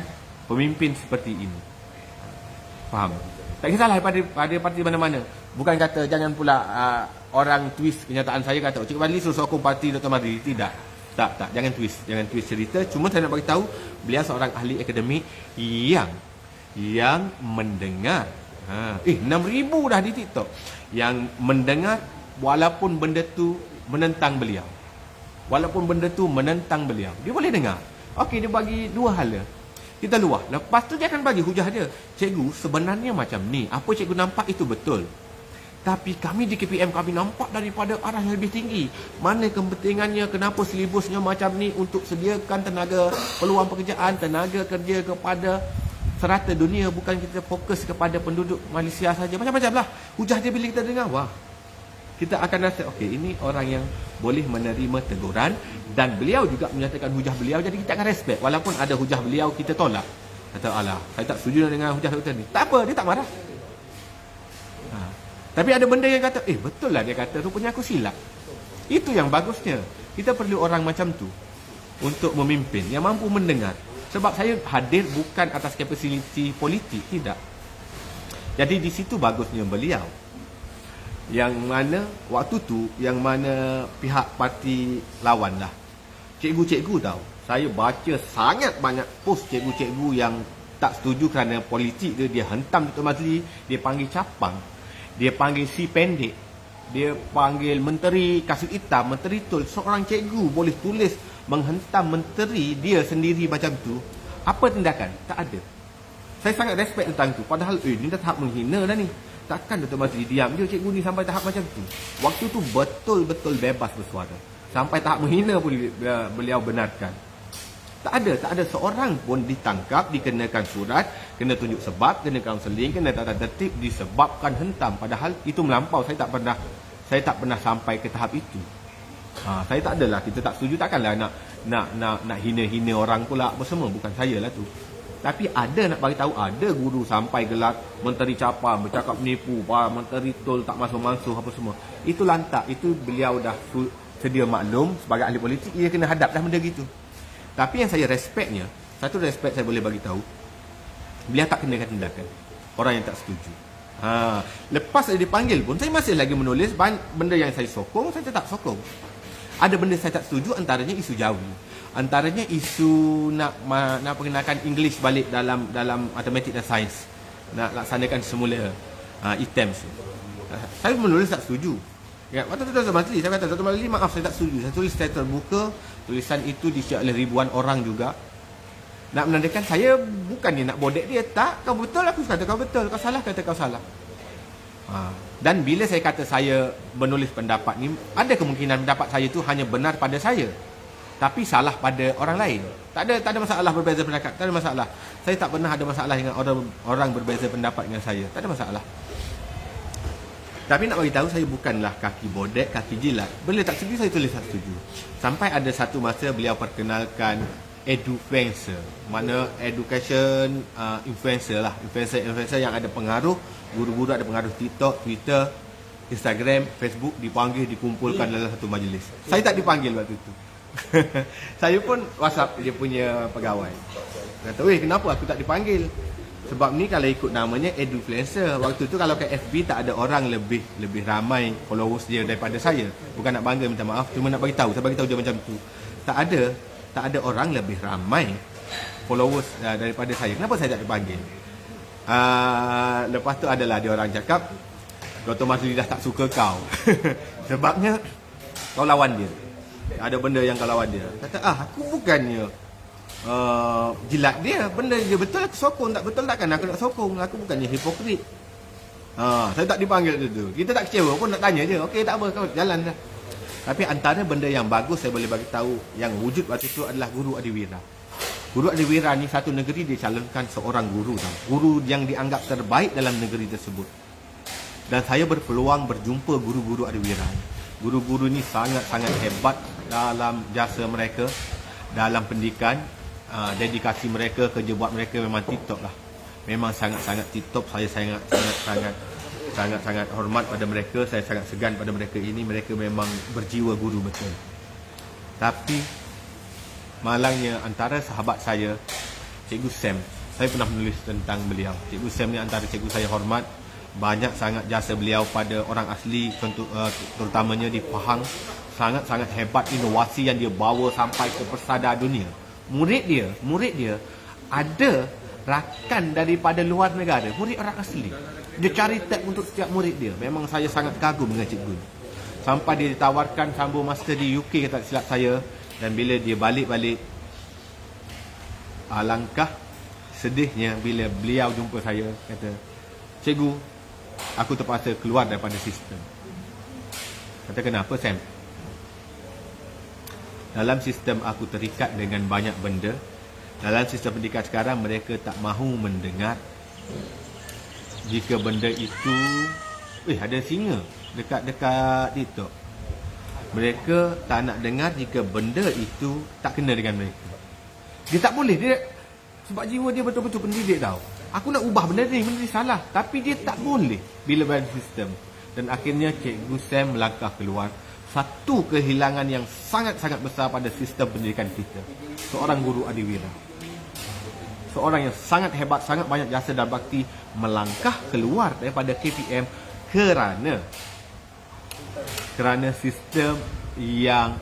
pemimpin seperti ini. Faham? Tak kisahlah pada parti mana-mana. Bukan kata jangan pula orang twist kenyataan saya kata Cikgu Badli suruh sokong parti Dr. Mazli. Tidak. Tak, jangan twist cerita. Cuma saya nak beritahu, beliau seorang ahli akademik yang mendengar. 6,000 dah di TikTok yang mendengar, walaupun benda tu menentang beliau. Dia boleh dengar. Okey, dia bagi dua hala. Kita luah. Lepas tu dia akan bagi hujah dia. Cikgu, sebenarnya macam ni. Apa cikgu nampak itu betul. Tapi kami di KPM, kami nampak daripada arah yang lebih tinggi. Mana kepentingannya, kenapa silibusnya macam ni untuk sediakan tenaga peluang pekerjaan, tenaga kerja kepada serata dunia, bukan kita fokus kepada penduduk Malaysia saja. Macam-macam lah hujah dia bila kita dengar. Wah, kita akan rasa okey, ini orang yang boleh menerima teguran, dan beliau juga menyatakan hujah beliau, jadi kita akan respect. Walaupun ada hujah beliau kita tolak, kata alah, saya tak setuju dengan hujah doktor ni. Tak apa, dia tak marah. Tapi ada benda yang kata, betul lah dia kata, rupanya aku silap. Itu yang bagusnya. Kita perlu orang macam tu untuk memimpin, yang mampu mendengar. Sebab saya hadir bukan atas kapasiti politik, tidak. Jadi di situ bagusnya beliau. Yang mana waktu tu, yang mana pihak parti lawan lah, cikgu-cikgu tahu, saya baca sangat banyak post cikgu-cikgu yang tak setuju kerana politik dia hentam Dr. Mazli, dia panggil capang, dia panggil si pendek, dia panggil menteri kasut hitam, menteri tul. Seorang cikgu boleh tulis menghentam menteri dia sendiri macam tu. Apa tindakan? Tak ada. Saya sangat respect tentang tu. Padahal ni dah tahap menghina dah ni. Takkan Dr. Mazli diam je cikgu ni sampai tahap macam tu. Waktu tu betul-betul bebas bersuara. Sampai tahap menghina pun beliau benarkan. Tak ada seorang pun ditangkap, dikenakan surat, kena tunjuk sebab, kena kaunseling, kena tata tertib disebabkan hentam. Padahal itu melampau. Saya tak pernah sampai ke tahap itu. Saya tak adalah, kita tak setuju, takkanlah nak hina-hina orang pula apa semua, bukan saya lah tu. Tapi ada nak bagi tahu, ada guru sampai gelar menteri capang, bercakap menipu, menteri tol tak masuk-masuk apa semua. Itu lantak, itu beliau dah sedia maklum sebagai ahli politik, ia kena hadap dah benda gitu. Tapi yang saya respectnya, satu respect saya boleh bagi tahu, beliau tak kenakan tindakan orang yang tak setuju. Lepas saya dipanggil pun, saya masih lagi menulis benda yang saya sokong, saya tetap sokong. Ada benda saya tak setuju, antaranya isu Jawi, antaranya isu nak perkenalkan English balik dalam matematik dan sains, nak laksanakan semula e-terms. Saya menulis tak setuju. Ya, waktu tu Dr. Mazli, saya kata, Dr. Mazli, maaf saya tak setuju. Saya tulis secara terbuka, tulisan itu di-share oleh ribuan orang juga. Nak menandakan saya bukannya nak bodek dia. Tak, kau betul, aku kata kau betul. Kau salah, kata kau salah. Dan bila saya kata saya menulis pendapat ni, ada kemungkinan pendapat saya tu hanya benar pada saya, tapi salah pada orang lain. Tak ada masalah berbeza pendapat, tak ada masalah. Saya tak pernah ada masalah dengan orang berbeza pendapat dengan saya. Tak ada masalah. Tapi nak bagi tahu, saya bukanlah kaki bodek, kaki jilat. Benda tak setuju, saya tulis tak setuju. Sampai ada satu masa beliau perkenalkan edufluencer. Mana education influencer lah. Influencer yang ada pengaruh. Guru-guru ada pengaruh TikTok, Twitter, Instagram, Facebook, dipanggil, dikumpulkan dalam satu majlis. Saya tak dipanggil waktu itu. Saya pun WhatsApp dia punya pegawai. Kata, kenapa aku tak dipanggil? Sebab ni kalau ikut namanya edufluencer. Waktu tu kalau ke FB tak ada orang lebih ramai followers dia daripada saya. Bukan nak bangga, minta maaf, cuma nak bagi tahu. Saya bagi tahu dia macam tu. Tak ada orang lebih ramai followers daripada saya. Kenapa saya tak dipanggil? Lepas tu adalah dia orang cakap, Dr. Mazli dah tak suka kau. Sebabnya kau lawan dia. Ada benda yang kau lawan dia. Kata, aku bukannya jilat dia, benda dia betul aku sokong, tak betul takkan aku nak sokong. Aku bukannya hipokrit. Saya tak dipanggil tu. Kita tak kecewa pun, nak tanya je. Okey, tak apa, kau jalan dah. Tapi antara benda yang bagus saya boleh bagi tahu yang wujud waktu itu adalah guru adiwira. Guru adiwira ni satu negeri dia calonkan seorang guru tau. Guru yang dianggap terbaik dalam negeri tersebut. Dan saya berpeluang berjumpa guru-guru adiwira. Guru-guru ni sangat-sangat hebat dalam jasa mereka, dalam pendidikan, dedikasi mereka, kerja buat mereka memang tip-top lah. Memang sangat-sangat tip-top. Saya sangat-sangat hormat pada mereka. Saya sangat segan pada mereka ini. Mereka memang berjiwa guru betul. Tapi malangnya antara sahabat saya, Cikgu Sam, saya pernah menulis tentang beliau. Cikgu Sam ni antara cikgu saya hormat. Banyak sangat jasa beliau pada orang asli, terutamanya di Pahang. Sangat-sangat hebat inovasi yang dia bawa sampai ke persada dunia. Murid dia ada rakan daripada luar negara, murid orang asli. Dia cari tab untuk setiap murid dia. Memang saya sangat kagum dengan cikgu ni. Sampai dia ditawarkan sambung master di UK, tak silap saya. Dan bila dia balik, alangkah sedihnya bila beliau jumpa saya, kata, "Cikgu, aku terpaksa keluar daripada sistem." Kata, "Kenapa, Sam?" "Dalam sistem aku terikat dengan banyak benda. Dalam sistem pendidikan sekarang mereka tak mahu mendengar jika benda itu ada singa dekat itu. Mereka tak nak dengar jika benda itu tak kena dengan mereka." Dia tak boleh, dia sebab jiwa dia betul-betul pendidik tau. Aku nak ubah benda ni salah, tapi dia tak boleh bila berada sistem. Dan akhirnya Cikgu Sam melangkah keluar. Satu kehilangan yang sangat-sangat besar pada sistem pendidikan kita. Seorang guru adiwira. Seorang yang sangat hebat, sangat banyak jasa dan bakti, melangkah keluar daripada KPM kerana sistem yang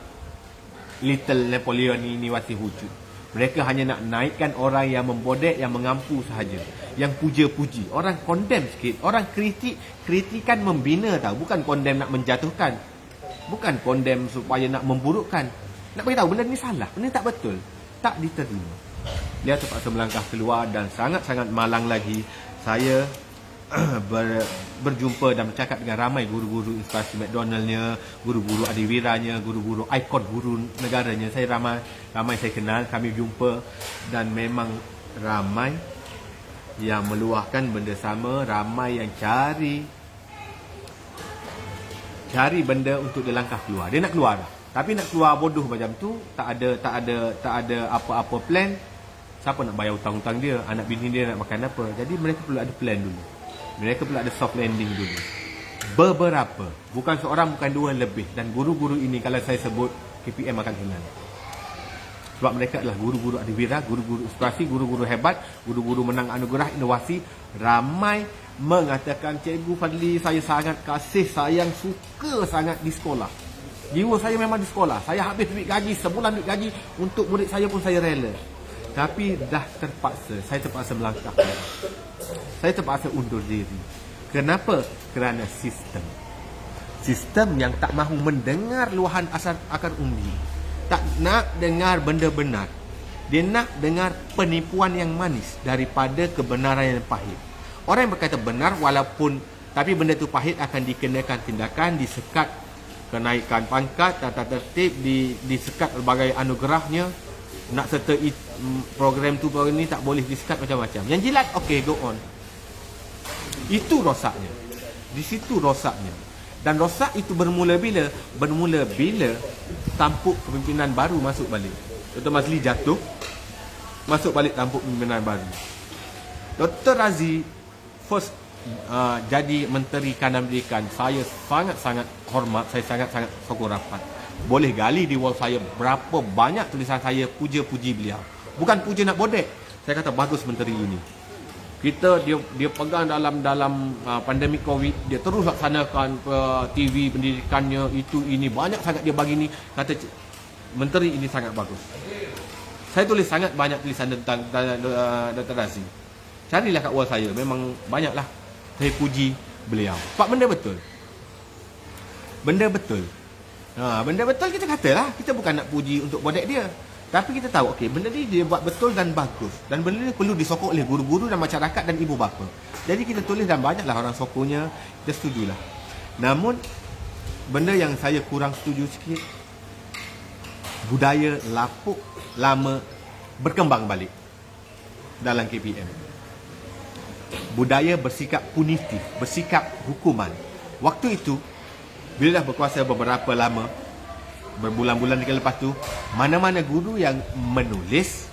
Little Napoleon ini masih wujud. Mereka hanya nak naikkan orang yang membodek, yang mengampu sahaja, yang puja-puji. Orang condemn sikit, orang kritikan membina tau, bukan condemn nak menjatuhkan, bukan condemn supaya nak memburukkan. Nak beritahu benda ni salah, benda ni tak betul, tak diterima. Dia terpaksa melangkah keluar. Dan sangat-sangat malang lagi, saya berjumpa dan bercakap dengan ramai guru-guru inspirasi McDonald'nya, guru-guru adiwiranya, guru-guru ikon guru negaranya. Saya ramai saya kenal, kami jumpa. Dan memang ramai yang meluahkan benda sama, ramai yang cari benda untuk dia langkah keluar. Dia nak keluar dah, tapi nak keluar bodoh macam tu, tak ada apa-apa plan. Siapa nak bayar hutang-hutang dia, anak bini dia nak makan apa. Jadi mereka perlu ada plan dulu. Mereka perlu ada soft landing dulu. Beberapa, bukan seorang, bukan dua, lebih. Dan guru-guru ini kalau saya sebut, KPM akan kenal. Sebab mereka adalah guru-guru adiwira, guru-guru inspirasi, guru-guru hebat, guru-guru menang anugerah inovasi. Ramai mengatakan, "Cikgu Fadli, saya sangat kasih sayang, suka sangat di sekolah. Jiwa saya memang di sekolah. Saya habis duit gaji, sebulan duit gaji untuk murid saya pun saya rela. Tapi dah saya terpaksa melangkah keluar. Saya terpaksa undur diri." Kenapa? Kerana sistem. Sistem yang tak mahu mendengar luahan akar umbi. Tak nak dengar benda benar. Dia nak dengar penipuan yang manis daripada kebenaran yang pahit. Orang yang berkata benar tapi benda tu pahit akan dikenakan tindakan, disekat kenaikan pangkat, tata tertib, disekat berbagai anugerahnya. Nak serta program tu program ni tak boleh disekat macam-macam. Yang jilat, okay, go on. Itu rosaknya. Di situ rosaknya. Dan rosak itu bermula bila? Bermula bila tampuk kepimpinan baru masuk balik. Dr. Mazli jatuh, masuk balik tampuk kepimpinan baru. Dr. Razi first jadi Menteri Kanan Pendidikan. Saya sangat-sangat hormat, saya sangat-sangat sokong rapat. Boleh gali di wall saya berapa banyak tulisan saya puja-puji beliau. Bukan puja nak bodek. Saya kata bagus menteri ini. Dia pegang dalam pandemik Covid, dia terus laksanakan TV pendidikannya, itu ini banyak sangat dia bagi ni. Kata menteri ini sangat bagus. Saya tulis sangat banyak tulisan tentang Dr. Razi. Carilah kat wall saya, memang banyaklah saya puji beliau. Sebab benda betul. Benda betul. Benda betul kita katalah. Kita bukan nak puji untuk bodek dia, tapi kita tahu okey, benda ni dia buat betul dan bagus. Dan benda ni perlu disokong oleh guru-guru dan masyarakat dan ibu bapa. Jadi kita tulis dan banyaklah orang sokongnya, kita setujulah. Namun benda yang saya kurang setuju sikit, budaya lapuk lama berkembang balik dalam KPM. Budaya bersikap punitif, bersikap hukuman. Waktu itu, bila dah berkuasa beberapa lama, berbulan-bulan lepas tu, mana-mana guru yang menulis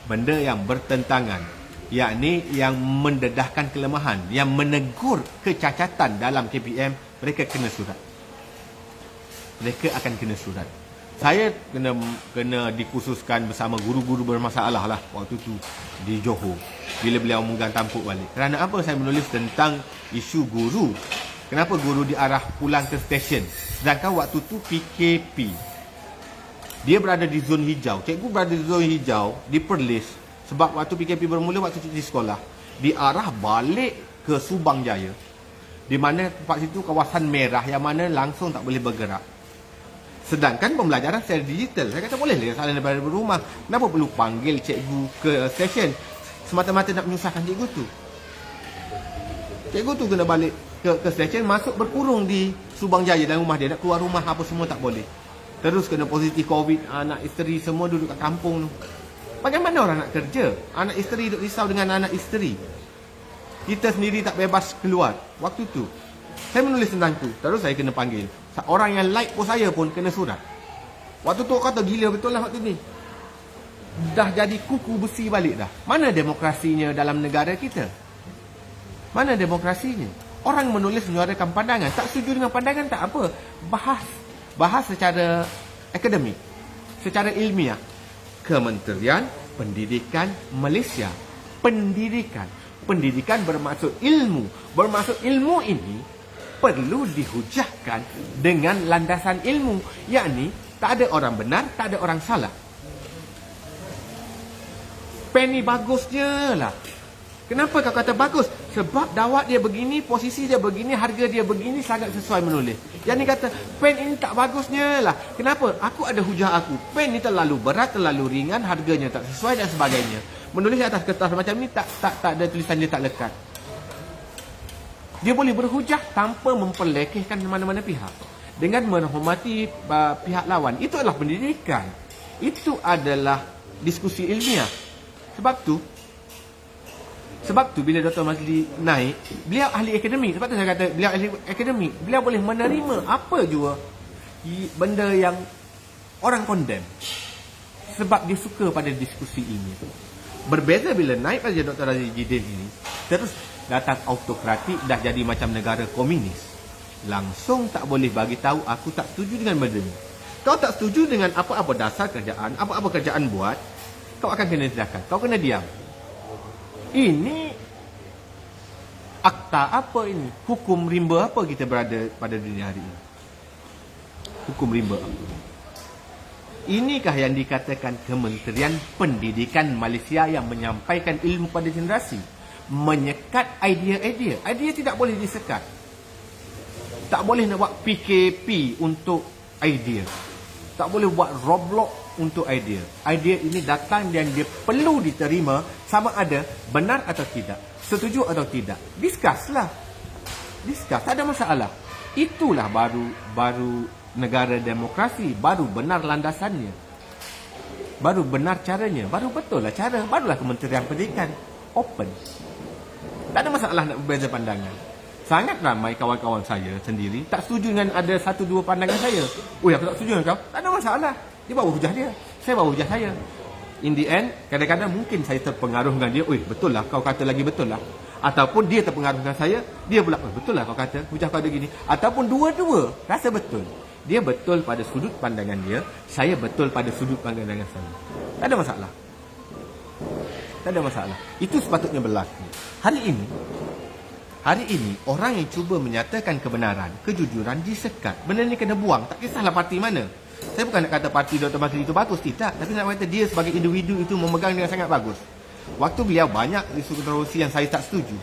benda yang bertentangan, yakni yang mendedahkan kelemahan, yang menegur kecacatan dalam KPM, mereka kena surat. Mereka akan kena surat. Saya kena dikhususkan bersama guru-guru bermasalah lah waktu tu di Johor, bila beliau memegang tampuk balik. Kerana apa saya menulis tentang isu guru? Kenapa guru diarah pulang ke stesen? Sedangkan waktu tu PKP, dia berada di zon hijau. Cikgu berada di zon hijau di Perlis. Sebab waktu PKP bermula, waktu cuti sekolah, diarah balik ke Subang Jaya, di mana tempat situ kawasan merah yang mana langsung tak boleh bergerak. Sedangkan pembelajaran secara digital, saya kata boleh lah salah daripada rumah. Kenapa perlu panggil cikgu ke stesen? Semata-mata nak menyusahkan cikgu tu. Cikgu tu kena balik ke stesen, masuk berkurung di Subang Jaya dalam rumah dia. Nak keluar rumah apa semua tak boleh. Terus kena positif COVID, anak isteri semua duduk kat kampung tu. Bagaimana orang nak kerja? Anak isteri duduk risau dengan anak isteri. Kita sendiri tak bebas keluar. Waktu tu saya menulis tentang tu. Terus saya kena panggil. Orang yang like post saya pun kena surat. Waktu tu kata gila betul lah waktu ni. Dah jadi kuku besi balik dah. Mana demokrasinya dalam negara kita? Mana demokrasinya? Orang menulis menyuarakan pandangan. Tak setuju dengan pandangan tak apa. Bahas secara akademik, secara ilmiah. Kementerian Pendidikan Malaysia. Pendidikan bermaksud ilmu. Bermaksud ilmu ini perlu dihujahkan dengan landasan ilmu, yakni tak ada orang benar, tak ada orang salah. Pen ni bagusnya lah. Kenapa kau kata bagus? Sebab dawat dia begini, posisi dia begini, harga dia begini, sangat sesuai menulis. Yang ni kata pen ini tak bagusnya lah. Kenapa? Aku ada hujah aku. Pen ni terlalu berat, terlalu ringan, harganya tak sesuai dan sebagainya. Menulis atas kertas macam ni tak ada tulisan dia tak lekat. Dia boleh berhujah tanpa memperlekehkan mana-mana pihak, dengan menghormati pihak lawan. Itu adalah pendidikan. Itu adalah diskusi ilmiah. Sebab tu bila Dr. Mazli naik, beliau ahli akademik. Sebab tu saya kata beliau ahli akademik. Beliau boleh menerima apa jua benda yang orang condemn, sebab dia suka pada diskusi ilmiah. Berbeza bila naik pada Dr. Aziz Jidin ini, terus datang autokratik, dah jadi macam negara komunis. Langsung tak boleh bagi tahu aku tak setuju dengan benda ni. Kau tak setuju dengan apa-apa dasar kerjaan, apa-apa kerjaan buat, kau akan kena tindakan. Kau kena diam. Ini akta apa ini? Hukum rimba apa kita berada pada dunia hari ini? Hukum rimba apa? Inikah yang dikatakan Kementerian Pendidikan Malaysia yang menyampaikan ilmu pada generasi? Menyekat idea-idea. Idea tidak boleh disekat. Tak boleh nak buat PKP untuk idea. Tak boleh buat Roblox untuk idea. Idea ini datang dan dia perlu diterima sama ada benar atau tidak, setuju atau tidak. Discuss lah. Discuss, tak ada masalah. Itulah baru negara demokrasi, baru benar landasannya, baru benar caranya, baru betul lah cara, barulah Kementerian Pendidikan open. Tak ada masalah nak berbeza pandangan. Sangat ramai kawan-kawan saya sendiri tak setuju dengan ada satu dua pandangan saya. Oh, aku tak setuju dengan kau. Tak ada masalah. Dia bawa hujah dia, saya bawa hujah saya. In the end, kadang-kadang mungkin saya terpengaruh dengan dia. Oi, betul lah kau kata lagi, betul lah. Ataupun dia terpengaruh dengan saya, dia pula, betul lah kau kata, hujah kau ada gini. Ataupun dua-dua rasa betul. Dia betul pada sudut pandangan dia, saya betul pada sudut pandangan saya. Tak ada masalah. Tak ada masalah. Itu sepatutnya berlaku. Hari ini orang yang cuba menyatakan kebenaran, kejujuran disekat. Benda ni kena buang. Tak kisahlah parti mana. Saya bukan nak kata parti Dr. Mazli itu bagus, tidak. Tapi nak kata dia sebagai individu itu memegang dengan sangat bagus. Waktu beliau banyak isu kontroversi yang saya tak setuju.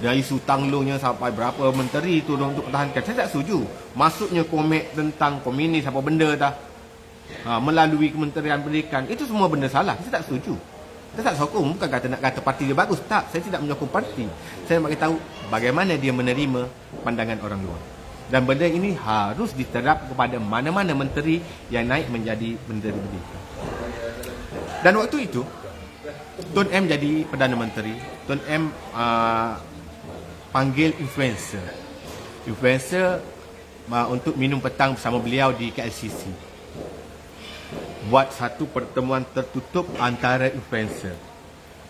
Dan isu tanglungnya sampai berapa menteri turun untuk pertahankan, saya tak setuju. Masuknya komik tentang komunis apa benda dah, melalui Kementerian Pendidikan, itu semua benda salah. Saya tak setuju. Saya tak sokong. Bukan kata nak kata parti dia bagus, tak. Saya tidak menyokong parti. Saya nak beritahu bagaimana dia menerima pandangan orang luar. Dan benda ini harus diterap kepada mana-mana menteri yang naik menjadi menteri. Dan waktu itu Tun M jadi Perdana Menteri. Tun M panggil influencer untuk minum petang bersama beliau di KLCC. Buat satu pertemuan tertutup antara influencer.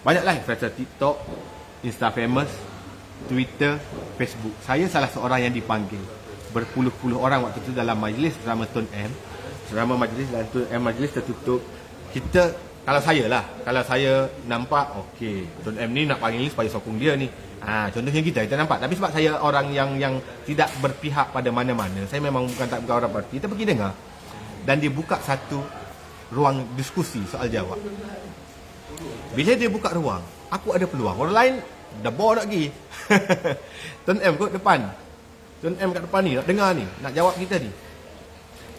Banyaklah influencer TikTok, Instafamous, Twitter, Facebook. Saya salah seorang yang dipanggil. Berpuluh-puluh orang waktu itu dalam majlis bersama Tun M. Selama majlis dan Tun M majlis tertutup. Kita, kalau saya nampak, okey, Tun M ni nak panggil ni supaya sokong dia ni. Contohnya kita nampak. Tapi sebab saya orang yang tidak berpihak pada mana-mana, saya memang bukan orang parti, kita pergi dengar. Dan dia buka satu ruang diskusi soal jawab. Bila dia buka ruang, aku ada peluang. Orang lain dah bawa nak pergi. Tun M kat depan. Tun M kat depan ni nak dengar ni, nak jawab kita ni.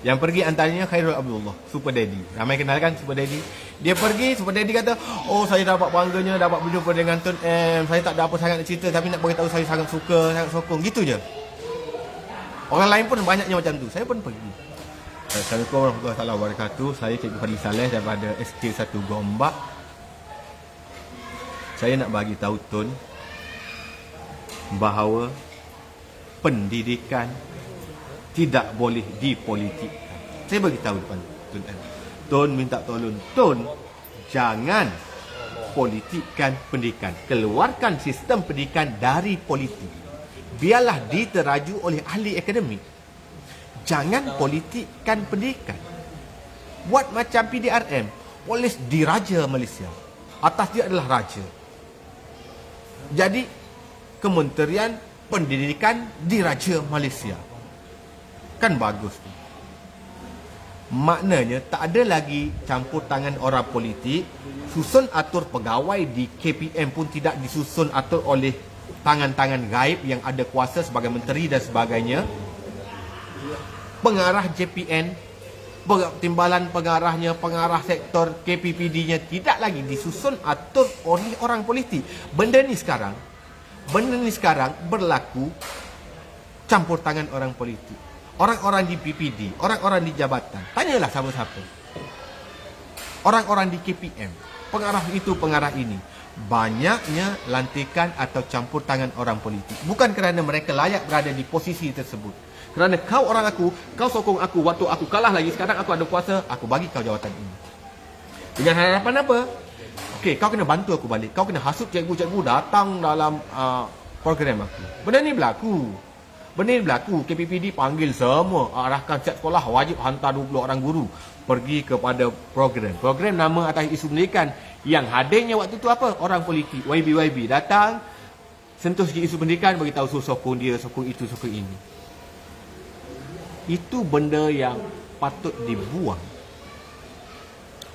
Yang pergi antaranya Khairul Abdullah, Super Daddy. Ramai kenal kan Super Daddy? Dia pergi, Super Daddy kata, "Oh, saya dapat bangganya dapat berjumpa dengan Tun M. Saya tak ada apa sangat nak cerita, tapi nak beritahu saya sangat suka, sangat sokong." Gitu je. Orang lain pun banyaknya macam tu. Saya pun pergi. Assalamualaikum warahmatullahi wabarakatuh. Saya Cikgu Fadli Saleh daripada SK1 Gombak. Saya nak bagi tahu Tun bahawa pendidikan tidak boleh dipolitikkan. Saya bagi tahu depan Tun M. Tun minta tolong, Tun jangan politikkan pendidikan. Keluarkan sistem pendidikan dari politik. Biarlah diteraju oleh ahli akademik. Jangan politikkan pendidikan. Buat macam PDRM, polis diraja Malaysia. Atas dia adalah raja. Jadi Kementerian Pendidikan diraja Malaysia. Kan bagus tu. Maknanya tak ada lagi campur tangan orang politik. Susun atur pegawai di KPM pun tidak disusun atur oleh tangan-tangan gaib yang ada kuasa sebagai menteri dan sebagainya. Pengarah JPN, timbalan pengarahnya, pengarah sektor KPPD-nya tidak lagi disusun atur oleh orang politik. Benda ni sekarang berlaku campur tangan orang politik. Orang-orang di PPD, orang-orang di jabatan, tanyalah siapa-siapa. Orang-orang di KPM, pengarah itu, pengarah ini. Banyaknya lantikan atau campur tangan orang politik. Bukan kerana mereka layak berada di posisi tersebut. Kerana kau orang aku, kau sokong aku waktu aku kalah lagi, sekarang aku ada kuasa, aku bagi kau jawatan ini. Dengan harapan apa? Okey, kau kena bantu aku balik. Kau kena hasut cikgu-cikgu datang dalam program aku. Benda ni berlaku. KPPD panggil semua, arahkan setiap sekolah wajib hantar 20 orang guru pergi kepada program. Program nama atas isu pendidikan. Yang hadirnya waktu tu apa? Orang politik, YB datang, sentuh sikit isu pendidikan, bagi tahu sokong dia, sokong itu, sokong ini. Itu benda yang patut dibuang.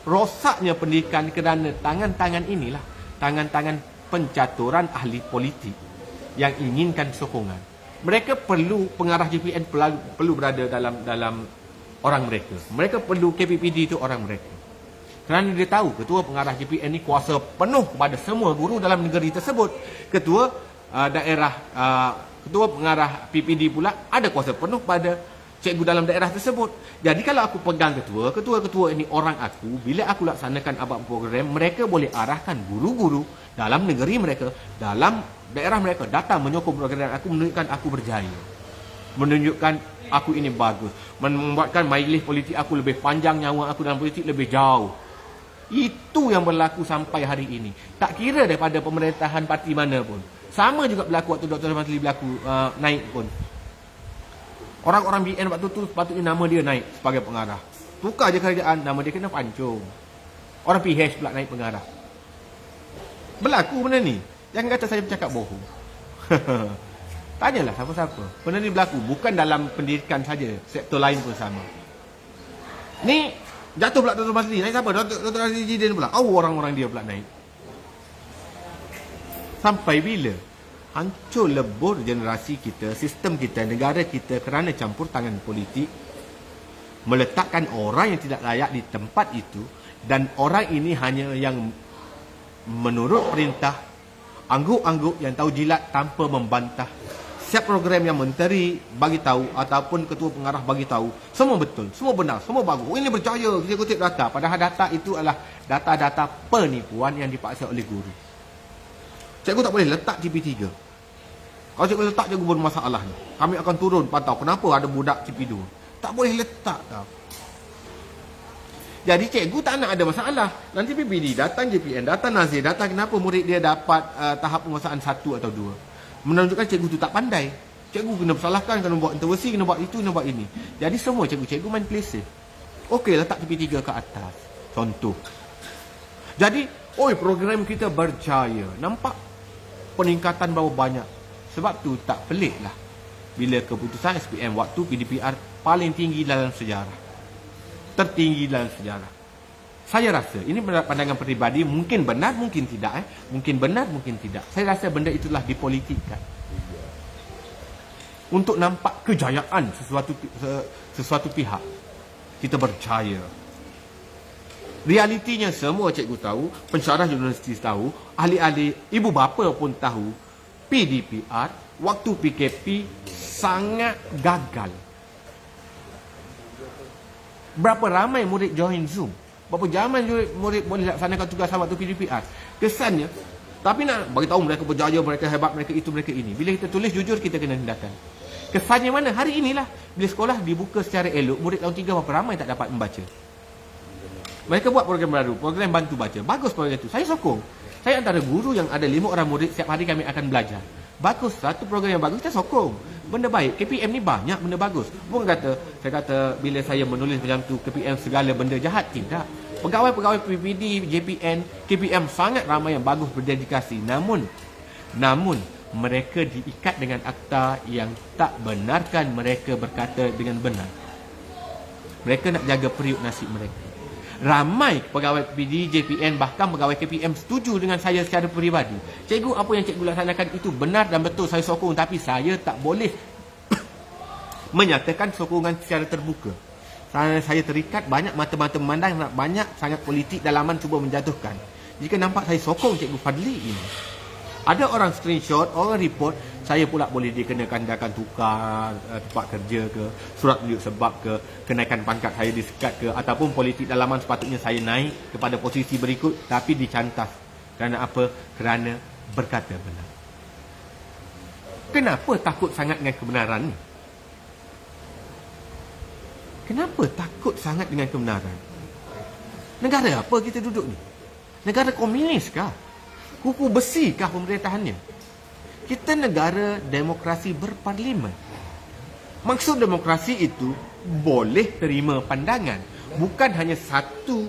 Rosaknya pendidikan kerana tangan-tangan inilah, tangan-tangan pencaturan ahli politik yang inginkan sokongan. Mereka perlu, pengarah JPN perlu berada dalam orang mereka. Mereka perlu KPPD itu orang mereka. Kerana dia tahu ketua pengarah JPN ni kuasa penuh kepada semua guru dalam negeri tersebut. Ketua ketua pengarah PPD pula ada kuasa penuh pada cikgu dalam daerah tersebut. Jadi kalau aku pegang ketua-ketua ini orang aku, bila aku laksanakan abang program, mereka boleh arahkan guru-guru dalam negeri mereka, dalam daerah mereka datang menyokong program aku, menunjukkan aku berjaya, menunjukkan aku ini bagus, membuatkan majlis politik aku lebih panjang, nyawa aku dalam politik lebih jauh. Itu yang berlaku sampai hari ini. Tak kira daripada pemerintahan parti mana pun. Sama juga berlaku waktu Dr. Razli berlaku naik pun. Orang-orang BN waktu tu sepatutnya nama dia naik sebagai pengarah. Tukar je kerajaan, nama dia kena pancung. Orang PH pula naik pengarah. Berlaku benda ni. Jangan kata saya bercakap bohong. Tanyalah siapa-siapa. Benda ni berlaku. Bukan dalam pendidikan saja. Sektor lain pun sama. Ni jatuh pula Dr. Razli. Naik siapa? Dr. Razli Jidin pula. Orang-orang dia pula naik. Sampai bila? Hancur lebur generasi kita, sistem kita, negara kita kerana campur tangan politik. Meletakkan orang yang tidak layak di tempat itu. Dan orang ini hanya yang menurut perintah, angguk-angguk yang tahu jilat tanpa membantah setiap program yang menteri bagi tahu ataupun ketua pengarah bagi tahu, semua betul, semua benar, semua bagus. Ini berjaya, kita kutip data. Padahal data itu adalah data-data penipuan yang dipaksa oleh guru. Cikgu tak boleh letak GP3. Kalau cikgu letak, cikgu bermasalah ni. Kami akan turun pantau. Kenapa ada budak GP2? Tak boleh letak tau. Jadi cikgu tak nak ada masalah. Nanti PPD datang JPN, datang Nazir, datang kenapa murid dia dapat tahap penguasaan 1 atau 2. Menunjukkan cikgu tu tak pandai. Cikgu kena bersalahkan, kena buat intervensi, kena buat itu, kena buat ini. Jadi semua cikgu main play safe. Okey, letak GP3 ke atas. Contoh. Jadi, program kita berjaya. Nampak peningkatan berapa banyak. Sebab tu tak pelik lah bila keputusan SPM waktu PDPR paling tinggi dalam sejarah. Tertinggi dalam sejarah. Saya rasa, ini pandangan peribadi, mungkin benar, mungkin tidak. Mungkin benar, mungkin tidak. Saya rasa benda itulah dipolitikkan. Untuk nampak kejayaan sesuatu pihak. Kita berjaya. Realitinya semua cikgu tahu, pensyarah universiti tahu, ahli-ahli ibu bapa pun tahu, PDPR waktu PKP sangat gagal. Berapa ramai murid join Zoom? Berapa zaman murid boleh laksanakan tugas waktu PDPR? Kesannya, tapi nak bagi tahu mereka berjaya, mereka hebat, mereka itu, mereka ini. Bila kita tulis jujur, kita kena tindakan. Kesannya mana? Hari inilah, bila sekolah dibuka secara elok, murid tahun 3 berapa ramai tak dapat membaca. Mereka buat program baru, program bantu baca. Bagus program itu, saya sokong. Saya antara guru yang ada 5 orang murid, setiap hari kami akan belajar. Bagus, satu program yang bagus, kita sokong. Benda baik, KPM ni banyak benda bagus. Bukan saya kata bila saya menulis macam tu, KPM segala benda jahat. Tidak. Pegawai-pegawai PPD, JPN, KPM sangat ramai yang bagus berdedikasi. Namun, mereka diikat dengan akta yang tak benarkan mereka berkata dengan benar. Mereka nak jaga periuk nasib mereka. Ramai pegawai PPD, JPN, bahkan pegawai KPM setuju dengan saya secara peribadi. Cikgu, apa yang cikgu laksanakan itu benar dan betul, saya sokong. Tapi saya tak boleh menyatakan sokongan secara terbuka. Saya terikat, banyak mata-mata memandang, banyak sangat politik dalaman cuba menjatuhkan. Jika nampak saya sokong Cikgu Fadli ini, ada orang screenshot, orang report, saya pula boleh dikenakan tindakan tukar tempat kerja ke, surat tunjuk sebab ke, kenaikan pangkat saya disekat ke, ataupun politik dalaman sepatutnya saya naik kepada posisi berikut tapi dicantas. Kerana apa? Kerana berkata benar. Kenapa takut sangat dengan kebenaran ni? Kenapa takut sangat dengan kebenaran? Negara apa kita duduk ni? Negara komunis kah? Kuku besi kah pemerintahannya? Kita negara demokrasi berparlimen. Maksud demokrasi itu boleh terima pandangan, bukan hanya satu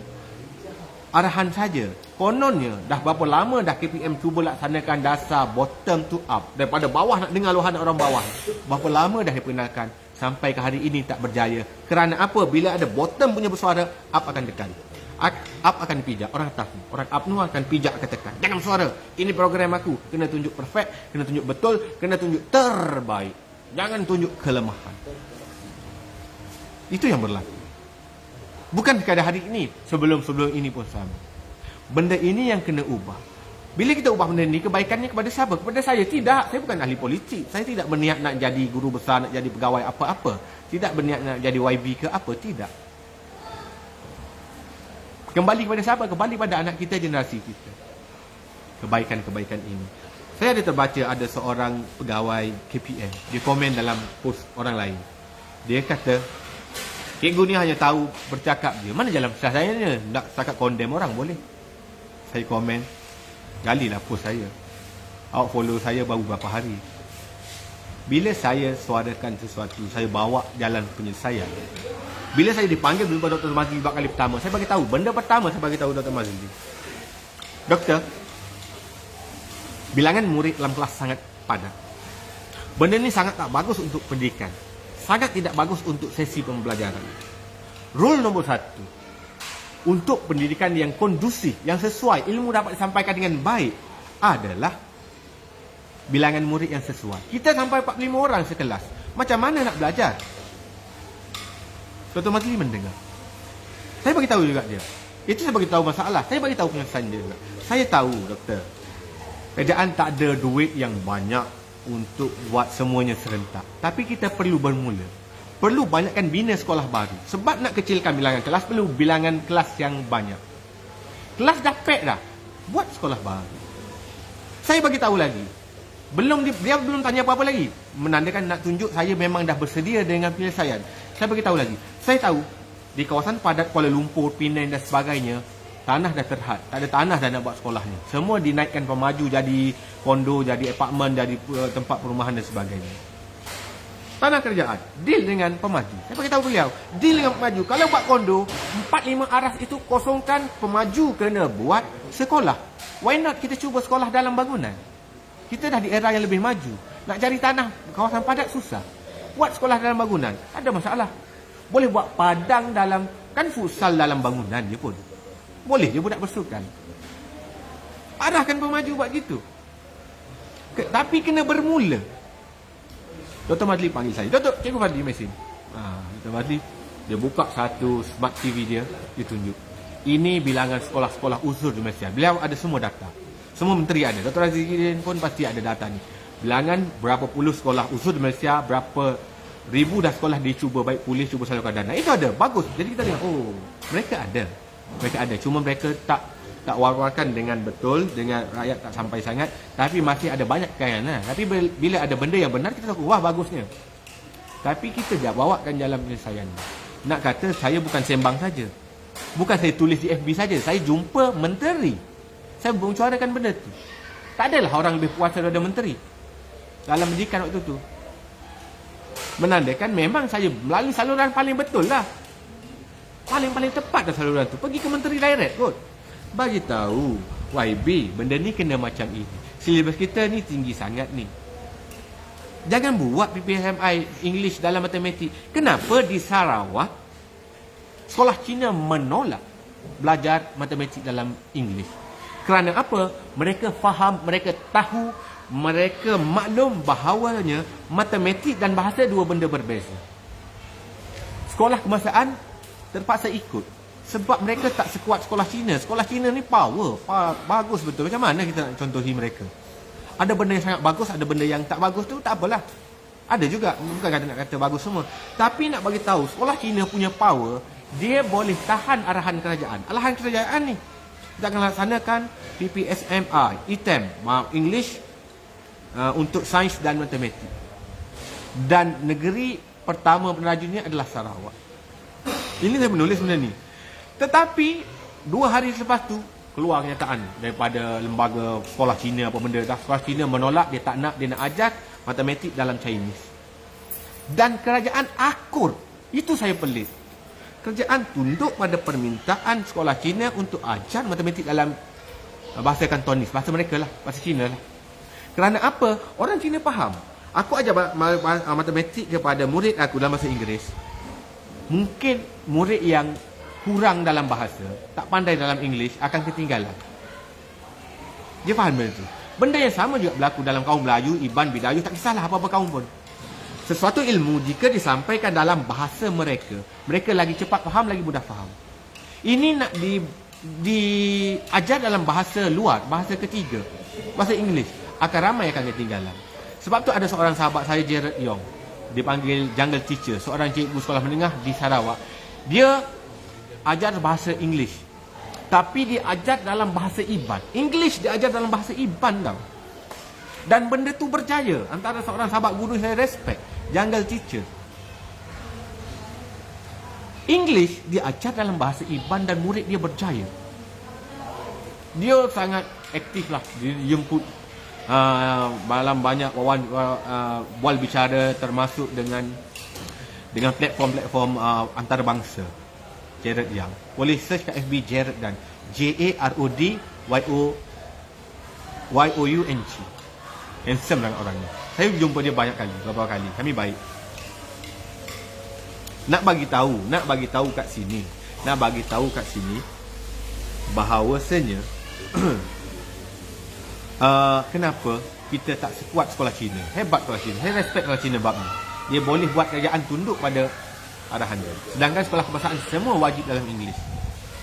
arahan saja. Kononnya dah berapa lama dah KPM cuba laksanakan dasar bottom to up, daripada bawah nak dengar luahan orang bawah. Berapa lama dah diperkenalkan, sampai ke hari ini tak berjaya. Kerana apa? Bila ada bottom punya bersuara, up akan tekan. Up akan dipijak. Orang atas ni, orang UMNO akan pijak, akan tekan. Jangan bersuara. Ini program aku. Kena tunjuk perfect, kena tunjuk betul, kena tunjuk terbaik. Jangan tunjuk kelemahan. Itu yang berlaku. Bukan sekadar hari ini, sebelum-sebelum ini pun sama. Benda ini yang kena ubah. Bila kita ubah benda ini, kebaikannya kepada siapa? Kepada saya. Tidak. Saya bukan ahli politik. Saya tidak berniat nak jadi guru besar, nak jadi pegawai apa-apa. Tidak berniat nak jadi YB ke apa. Tidak. Kembali kepada siapa? Kembali pada anak kita, generasi kita. Kebaikan-kebaikan ini. Saya ada terbaca ada seorang pegawai KPM. Dia komen dalam post orang lain. Dia kata, cikgu ni hanya tahu bercakap je. Mana jalan besar saya ni? Nak cakap condemn orang boleh. Saya komen, galilah post saya. Awak follow saya baru berapa hari. Bila saya suarakan sesuatu, saya bawa jalan penyelesaian. Bila saya dipanggil jumpa Dr. Mazli kali pertama, saya bagi tahu. Benda pertama saya bagi tahu Dr. Mazli. Doktor, bilangan murid dalam kelas sangat padat. Benda ni sangat tak bagus untuk pendidikan. Sangat tidak bagus untuk sesi pembelajaran. Rule nombor 1 untuk pendidikan yang kondusif, yang sesuai, ilmu dapat disampaikan dengan baik adalah bilangan murid yang sesuai. Kita sampai 45 orang sekelas. Macam mana nak belajar? Dr. Mazli mendengar. Saya bagi tahu juga dia. Itu saya bagi tahu masalah. Saya bagi tahu penyelesaian dia juga. Saya tahu, doktor, kerajaan tak ada duit yang banyak untuk buat semuanya serentak. Tapi kita perlu bermula. Perlu banyakkan bina sekolah baru. Sebab nak kecilkan bilangan kelas, perlu bilangan kelas yang banyak. Kelas dah pack dah. Buat sekolah baru. Saya bagi tahu lagi. Dia belum tanya apa-apa lagi. Menandakan nak tunjuk saya memang dah bersedia dengan penyelesaian. Saya bagi tahu lagi. Saya tahu di kawasan padat Kuala Lumpur, Penang dan sebagainya, tanah dah terhad. Tak ada tanah dah nak buat sekolahnya. Semua dinaikkan pemaju jadi kondo, jadi apartmen, jadi tempat perumahan dan sebagainya. Tanah kerajaan, deal dengan pemaju. Saya bagi tahu beliau, deal dengan pemaju. Kalau buat kondo, 4-5 aras itu kosongkan, pemaju kena buat sekolah. Why not kita cuba sekolah dalam bangunan? Kita dah di era yang lebih maju. Nak cari tanah kawasan padat susah. Buat sekolah dalam bangunan, ada masalah. Boleh buat padang dalam, kan futsal dalam bangunan je pun. Boleh je budak bersukan. Arahkan pemaju buat gitu. Tapi kena bermula. Dr. Madli panggil saya. Cikgu Fadli mesin. Dr. Madli, dia buka satu smart TV dia tunjuk. Ini bilangan sekolah-sekolah usul di Malaysia. Beliau ada semua data. Semua menteri ada. Dr. Azizudin pun pasti ada data ni. Bilangan berapa puluh sekolah usul di Malaysia, berapa ribu dah sekolah dicuba baik polis, cuba salurkan dana. Itu ada, bagus. Jadi kita tengok, mereka ada. Mereka ada. Cuma mereka tak war-warkan dengan betul, dengan rakyat tak sampai sangat. Tapi masih ada banyak kekayaan. Tapi bila ada benda yang benar, kita tahu, wah bagusnya. Tapi kita dah bawakan dalam penyelesaian. Nak kata, saya bukan sembang saja. Bukan saya tulis di FB saja. Saya jumpa menteri. Saya membicarakan benda tu. Tak adalah orang lebih puas daripada menteri dalam pendidikan waktu tu. Menandakan memang saya melalui saluran paling betul lah. Paling tepat dah saluran tu. Pergi ke menteri direct kot. Bagi tahu YB, benda ni kena macam ini. Silibus kita ni tinggi sangat ni. Jangan buat PPSMI English dalam matematik. Kenapa di Sarawak sekolah Cina menolak belajar matematik dalam English? Kerana apa? Mereka faham, mereka tahu, mereka maklum bahawanya matematik dan bahasa dua benda berbeza. Sekolah kebangsaan terpaksa ikut. Sebab mereka tak sekuat sekolah Cina. Sekolah Cina ni power, bagus betul. Macam mana kita nak contohi mereka? Ada benda yang sangat bagus, ada benda yang tak bagus tu, tak apalah. Ada juga, bukan kata nak kata bagus semua. Tapi nak bagi tahu, sekolah Cina punya power, dia boleh tahan arahan kerajaan. Arahan kerajaan ni, kita akan laksanakan PPSMI, ITEM, English untuk sains dan matematik. Dan negeri pertama penerajunnya adalah Sarawak. Ini saya menulis benda ni. Tetapi 2 hari selepas tu keluar kenyataan daripada lembaga sekolah Cina apa benda dah. Sekolah Cina menolak, dia tak nak, dia nak ajar matematik dalam Chinese. Dan kerajaan akur. Itu saya pelik. Kerajaan tunduk pada permintaan sekolah Cina untuk ajar matematik dalam bahasa Kantonis, bahasa mereka lah, bahasa Cina lah. Kerana apa? Orang Cina faham. Aku ajar matematik kepada murid aku dalam bahasa Inggeris. Mungkin murid yang kurang dalam bahasa, tak pandai dalam English, akan ketinggalan. Dia faham benda tu. Benda yang sama juga berlaku dalam kaum Melayu, Iban, Bidayuh, tak kisahlah apa-apa kaum pun. Sesuatu ilmu jika disampaikan dalam bahasa mereka, mereka lagi cepat faham, lagi mudah faham. Ini nak diajar dalam bahasa luar, bahasa ketiga, bahasa English, akan ramai akan ketinggalan. Sebab tu ada seorang sahabat saya, Jared Yong, dipanggil jungle teacher, seorang cikgu sekolah menengah di Sarawak. Dia ajar bahasa English, tapi dia ajar dalam bahasa Iban. English dia ajar dalam bahasa Iban tau. Dan benda tu berjaya. Antara seorang sahabat guru saya respect, jungle teacher. English dia ajar dalam bahasa Iban dan murid dia berjaya. Dia sangat aktif lah. Dia jemput dalam banyak wal bicara, termasuk dengan platform-platform antarabangsa. Jared Young. Boleh search kat FB Jared dan JARODYOUNG. Handsome lah orang ni. Saya jumpa dia banyak kali, beberapa kali. Kami baik. Nak bagi tahu kat sini bahawasanya kenapa kita tak sekuat sekolah Cina. Hebat sekolah Cina. Saya respect sekolah Cina bab ni. Dia boleh buat kerajaan tunduk pada arahan dia. Sedangkan sekolah kebangsaan semua wajib dalam English.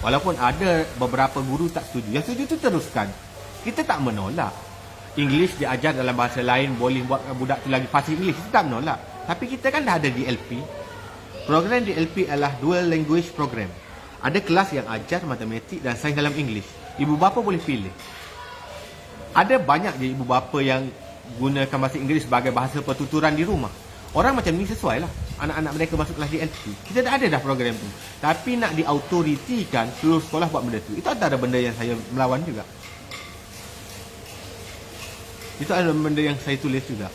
Walaupun ada beberapa guru tak setuju. Yang setuju tu teruskan. Kita tak menolak. English diajar dalam bahasa lain, boleh buat budak tu lagi fasih English, kita tak menolak. Tapi kita kan dah ada DLP. Program DLP adalah Dual Language Program. Ada kelas yang ajar matematik dan sains dalam English. Ibu bapa boleh pilih. Ada banyak je ibu bapa yang gunakan bahasa Inggeris sebagai bahasa pertuturan di rumah. Orang macam ni sesuai lah anak-anak mereka masuk kelas DLP. Kita dah ada dah program tu. Tapi nak diautoritikan seluruh sekolah buat benda tu, itu antara benda yang saya melawan juga. Itu adalah benda yang saya tulis juga.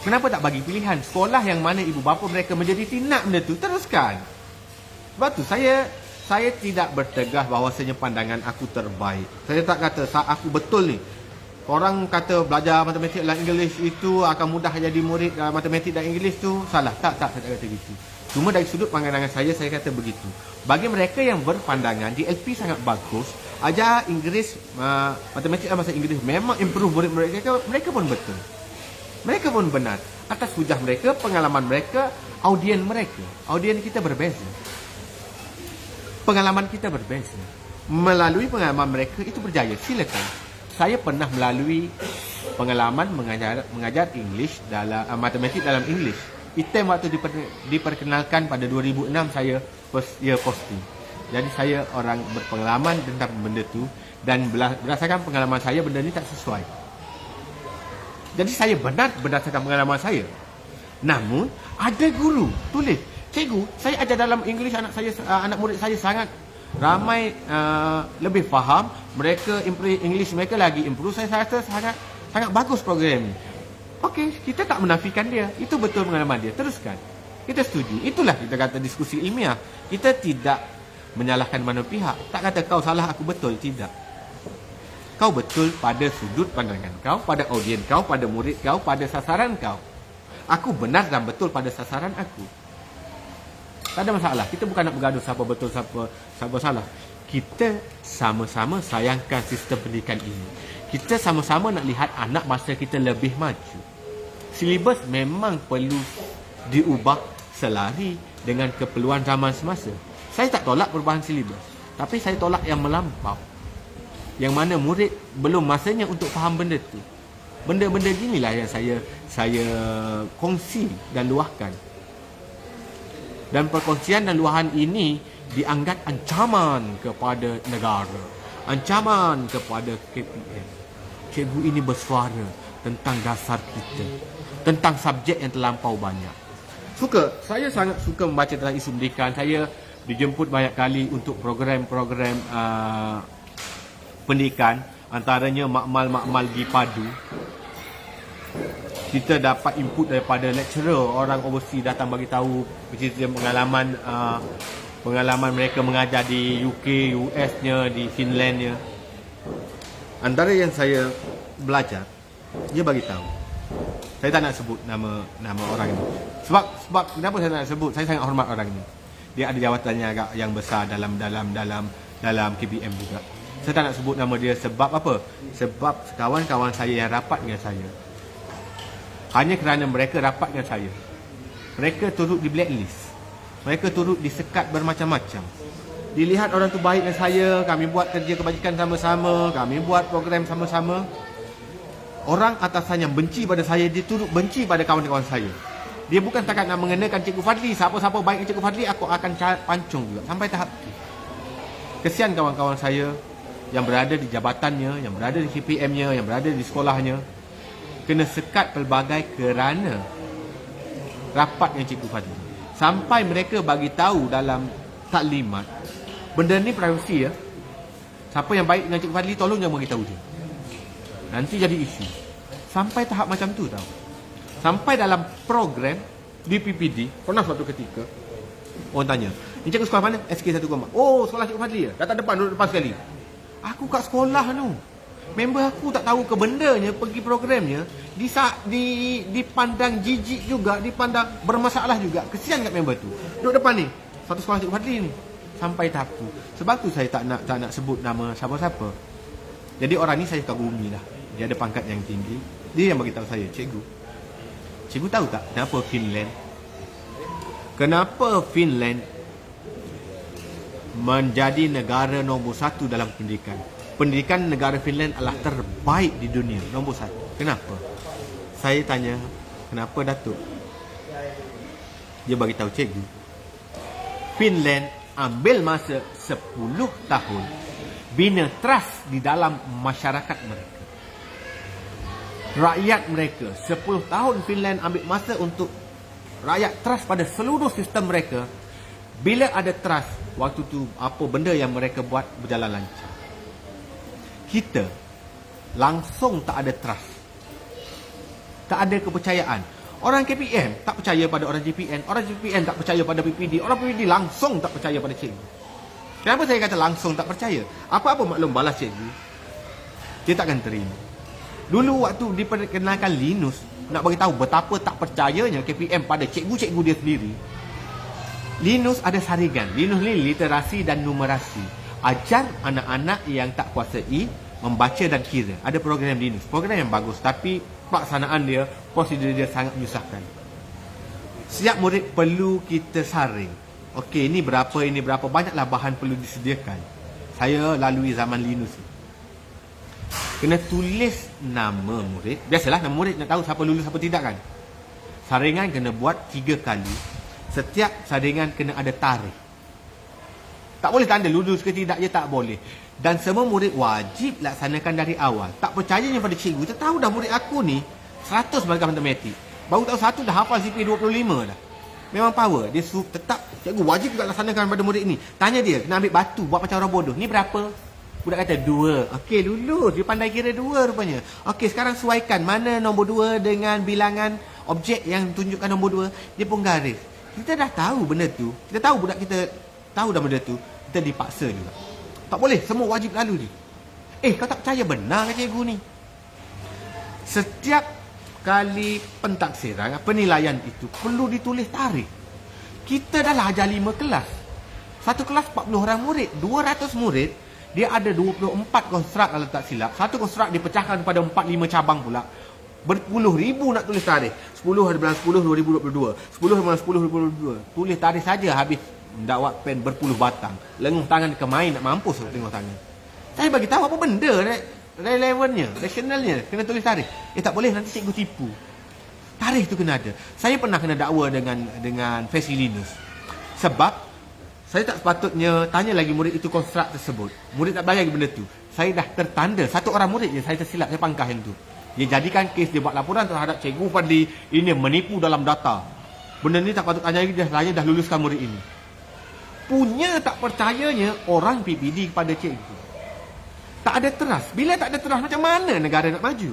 Kenapa tak bagi pilihan? Sekolah yang mana ibu bapa mereka menjadi nak benda tu, teruskan. Sebab tu saya tidak bertegah bahawasanya pandangan aku terbaik. Saya tak kata aku betul ni. Orang kata belajar matematik dalam English itu akan mudah jadi murid dalam matematik dan English tu salah. Tak, saya tak kata gitu. Cuma dari sudut pandangan saya kata begitu. Bagi mereka yang berpandangan DLP sangat bagus, ajar Inggeris, matematik dan bahasa Inggeris memang improve murid-murid mereka pun betul. Mereka pun benar. Atas hujah mereka, pengalaman mereka, audien mereka. Audien kita berbeza. Pengalaman kita berbeza. Melalui pengalaman mereka itu berjaya. Silakan. Saya pernah melalui pengalaman mengajar English dalam matematik dalam English. ITEM waktu diperkenalkan pada 2006 saya first year posting. Jadi saya orang berpengalaman tentang benda tu dan berdasarkan pengalaman saya benda ni tak sesuai. Jadi saya benar berdasarkan pengalaman saya. Namun ada guru tulis, cikgu, saya ajar dalam English anak murid saya sangat ramai lebih faham, mereka improve English mereka lagi improve. Saya rasa sangat bagus program ni. Okey, kita tak menafikan dia. Itu betul pengalaman dia. Teruskan. Kita setuju. Itulah kita kata diskusi ilmiah. Kita tidak menyalahkan mana pihak. Tak kata kau salah, aku betul. Tidak. Kau betul pada sudut pandangan kau, pada audien kau, pada murid kau, pada sasaran kau. Aku benar dan betul pada sasaran aku. Tak ada masalah. Kita bukan nak bergaduh siapa betul, siapa salah. Kita sama-sama sayangkan sistem pendidikan ini. Kita sama-sama nak lihat anak masa kita lebih maju. Silibus memang perlu diubah selari dengan keperluan zaman semasa. Saya tak tolak perubahan silibus, tapi saya tolak yang melampau. Yang mana murid belum masanya untuk faham benda tu. Benda-benda ginilah yang saya kongsi dan luahkan. Dan perkongsian dan luahan ini dianggap ancaman kepada negara, ancaman kepada KPM. Cikgu ini bersuara tentang dasar kita, tentang subjek yang terlampau banyak. Saya sangat suka membaca tentang isu pendidikan. Saya dijemput banyak kali untuk program-program pendidikan, antaranya makmal Gipadu. Kita dapat input daripada lecturer, orang overseas datang bagi tahu cerita pengalaman mereka mengajar di UK, US-nya, di Finland-nya. Antara yang saya belajar, dia bagi tahu. Saya tak nak sebut nama orang ini. Sebab kenapa saya tak nak sebut? Saya sangat hormat orang ini. Dia ada jawatannya agak yang besar dalam KPM juga. Saya tak nak sebut nama dia sebab apa? Sebab kawan-kawan saya yang rapat dengan saya, hanya kerana mereka rapat dengan saya, mereka turut di blacklist, mereka turut disekat bermacam-macam. Dilihat orang tu baik dengan saya, kami buat kerja kebajikan sama-sama, kami buat program sama-sama. Orang atasan yang benci pada saya, dia turut benci pada kawan-kawan saya. Dia bukan takat nak mengenakan Cikgu Fadli. Siapa-siapa baik dengan Cikgu Fadli, aku akan pancung juga. Sampai tahap itu. Kesian kawan-kawan saya yang berada di jabatannya, yang berada di CPM-nya, yang berada di sekolahnya, kena sekat pelbagai kerana rapat dengan Cikgu Fadli. Sampai mereka bagi tahu dalam taklimat, benda ni privasi ya. Siapa yang baik dengan Cikgu Fadli, tolong jangan beritahu dia. Nanti jadi isu. Sampai tahap macam tu tau. Sampai dalam program di PPD, pernah suatu ketika orang tanya, ni cikgu sekolah mana? SK1 Gombak. Oh, sekolah Cikgu Fadli ya? Datang depan, duduk depan sekali. Aku kat sekolah tu. Member aku tak tahu ke bendanya, pergi programnya, dipandang jijik juga, dipandang bermasalah juga. Kesian kat member tu. Duduk depan ni, satu sekolah Cikgu Fadli ni. Sampai tahap tu. Sebab tu saya tak nak sebut nama siapa-siapa. Jadi orang ni saya kagumi lah. Dia ada pangkat yang tinggi. Dia yang beritahu saya, Cikgu tahu tak kenapa Finland menjadi negara nombor 1 dalam pendidikan? pendidikan negara Finland adalah terbaik di dunia, nombor 1. Kenapa? Saya tanya, kenapa Datuk? Dia bagi tahu cikgu, Finland ambil masa 10 tahun bina trust di dalam masyarakat mereka. Rakyat mereka, 10 tahun Finland ambil masa untuk rakyat trust pada seluruh sistem mereka. Bila ada trust, waktu tu apa benda yang mereka buat berjalan lancar. Kita langsung tak ada trust, tak ada kepercayaan. Orang KPM tak percaya pada orang JPN, orang JPN tak percaya pada PPD, orang PPD langsung tak percaya pada cikgu. Kenapa saya kata langsung tak percaya? Apa-apa maklum balas cikgu, dia takkan terima. Dulu waktu diperkenalkan Linus, nak bagi tahu betapa tak percayanya KPM pada cikgu-cikgu dia sendiri. Linus ada saringan. Linus ni literasi dan numerasi. Ajar anak-anak yang tak kuasai membaca dan kira. Ada program Linus. Program yang bagus, tapi pelaksanaan dia, prosedur dia sangat menyusahkan. Setiap murid perlu kita saring. Okey, ini berapa, ini berapa. Banyaklah bahan perlu disediakan. Saya lalui zaman Linus. Kena tulis nama murid. Biasalah nama murid nak tahu siapa lulus, siapa tidak kan. Saringan kena buat 3 kali. Setiap saringan kena ada tarikh. Tak boleh tanda lulus ke tidak, je tak boleh. Dan semua murid wajib laksanakan dari awal. Tak percayanya pada cikgu. Kita tahu dah murid aku ni 100 belakang matematik. Baru tahu satu dah hafal CP 25 dah. Memang power. Dia tetap, cikgu wajib juga laksanakan pada murid ni. Tanya dia, kena ambil batu, buat macam orang bodoh. Ni berapa? Budak kata 2. Okey, lulus. Dia pandai kira 2 rupanya. Okey, sekarang sesuaikan mana nombor 2 dengan bilangan objek yang tunjukkan nombor 2. Dia pun garis. Kita dah tahu benda tu. Kita tahu budak kita tahu dah benda tu. Kita dipaksa juga. Tak boleh, semua wajib lalu ni. Kau tak percaya benar ke cikgu ni? Setiap kali pentaksiran, penilaian itu perlu ditulis tarikh. Kita dah lah ajar 5 kelas. Satu kelas 40 orang murid, 200 murid. Dia ada 24 konstrak kalau tak silap. Satu konstrak dipecahkan pada 4-5 cabang pula. Berpuluh ribu nak tulis tarikh. 10 bulan 10 2022, 10 bulan 10 2022. Tulis tarikh saja habis dakwat pen berpuluh batang. Lenguh tangan ke main nak mampus lenguh tangan. Saya bagi tahu apa benda relevannya, rasionalnya kena tulis tarikh. Tak boleh, nanti cikgu tipu. Tarikh tu kena ada. Saya pernah kena dakwa dengan Fesi Linus. Sebab saya tak sepatutnya tanya lagi murid itu konstrak tersebut. Murid tak belajar lagi benda tu. Saya dah tertanda, satu orang murid je saya tersilap, saya pangkah yang tu. Dia jadikan kes, dia buat laporan terhadap cikgu Fadli, ini menipu dalam data. Benda ni tak patut tanya lagi, saya dah luluskan murid ini. Punya tak percayanya orang PPD kepada cikgu. Tak ada trust. Bila tak ada trust, macam mana negara nak maju?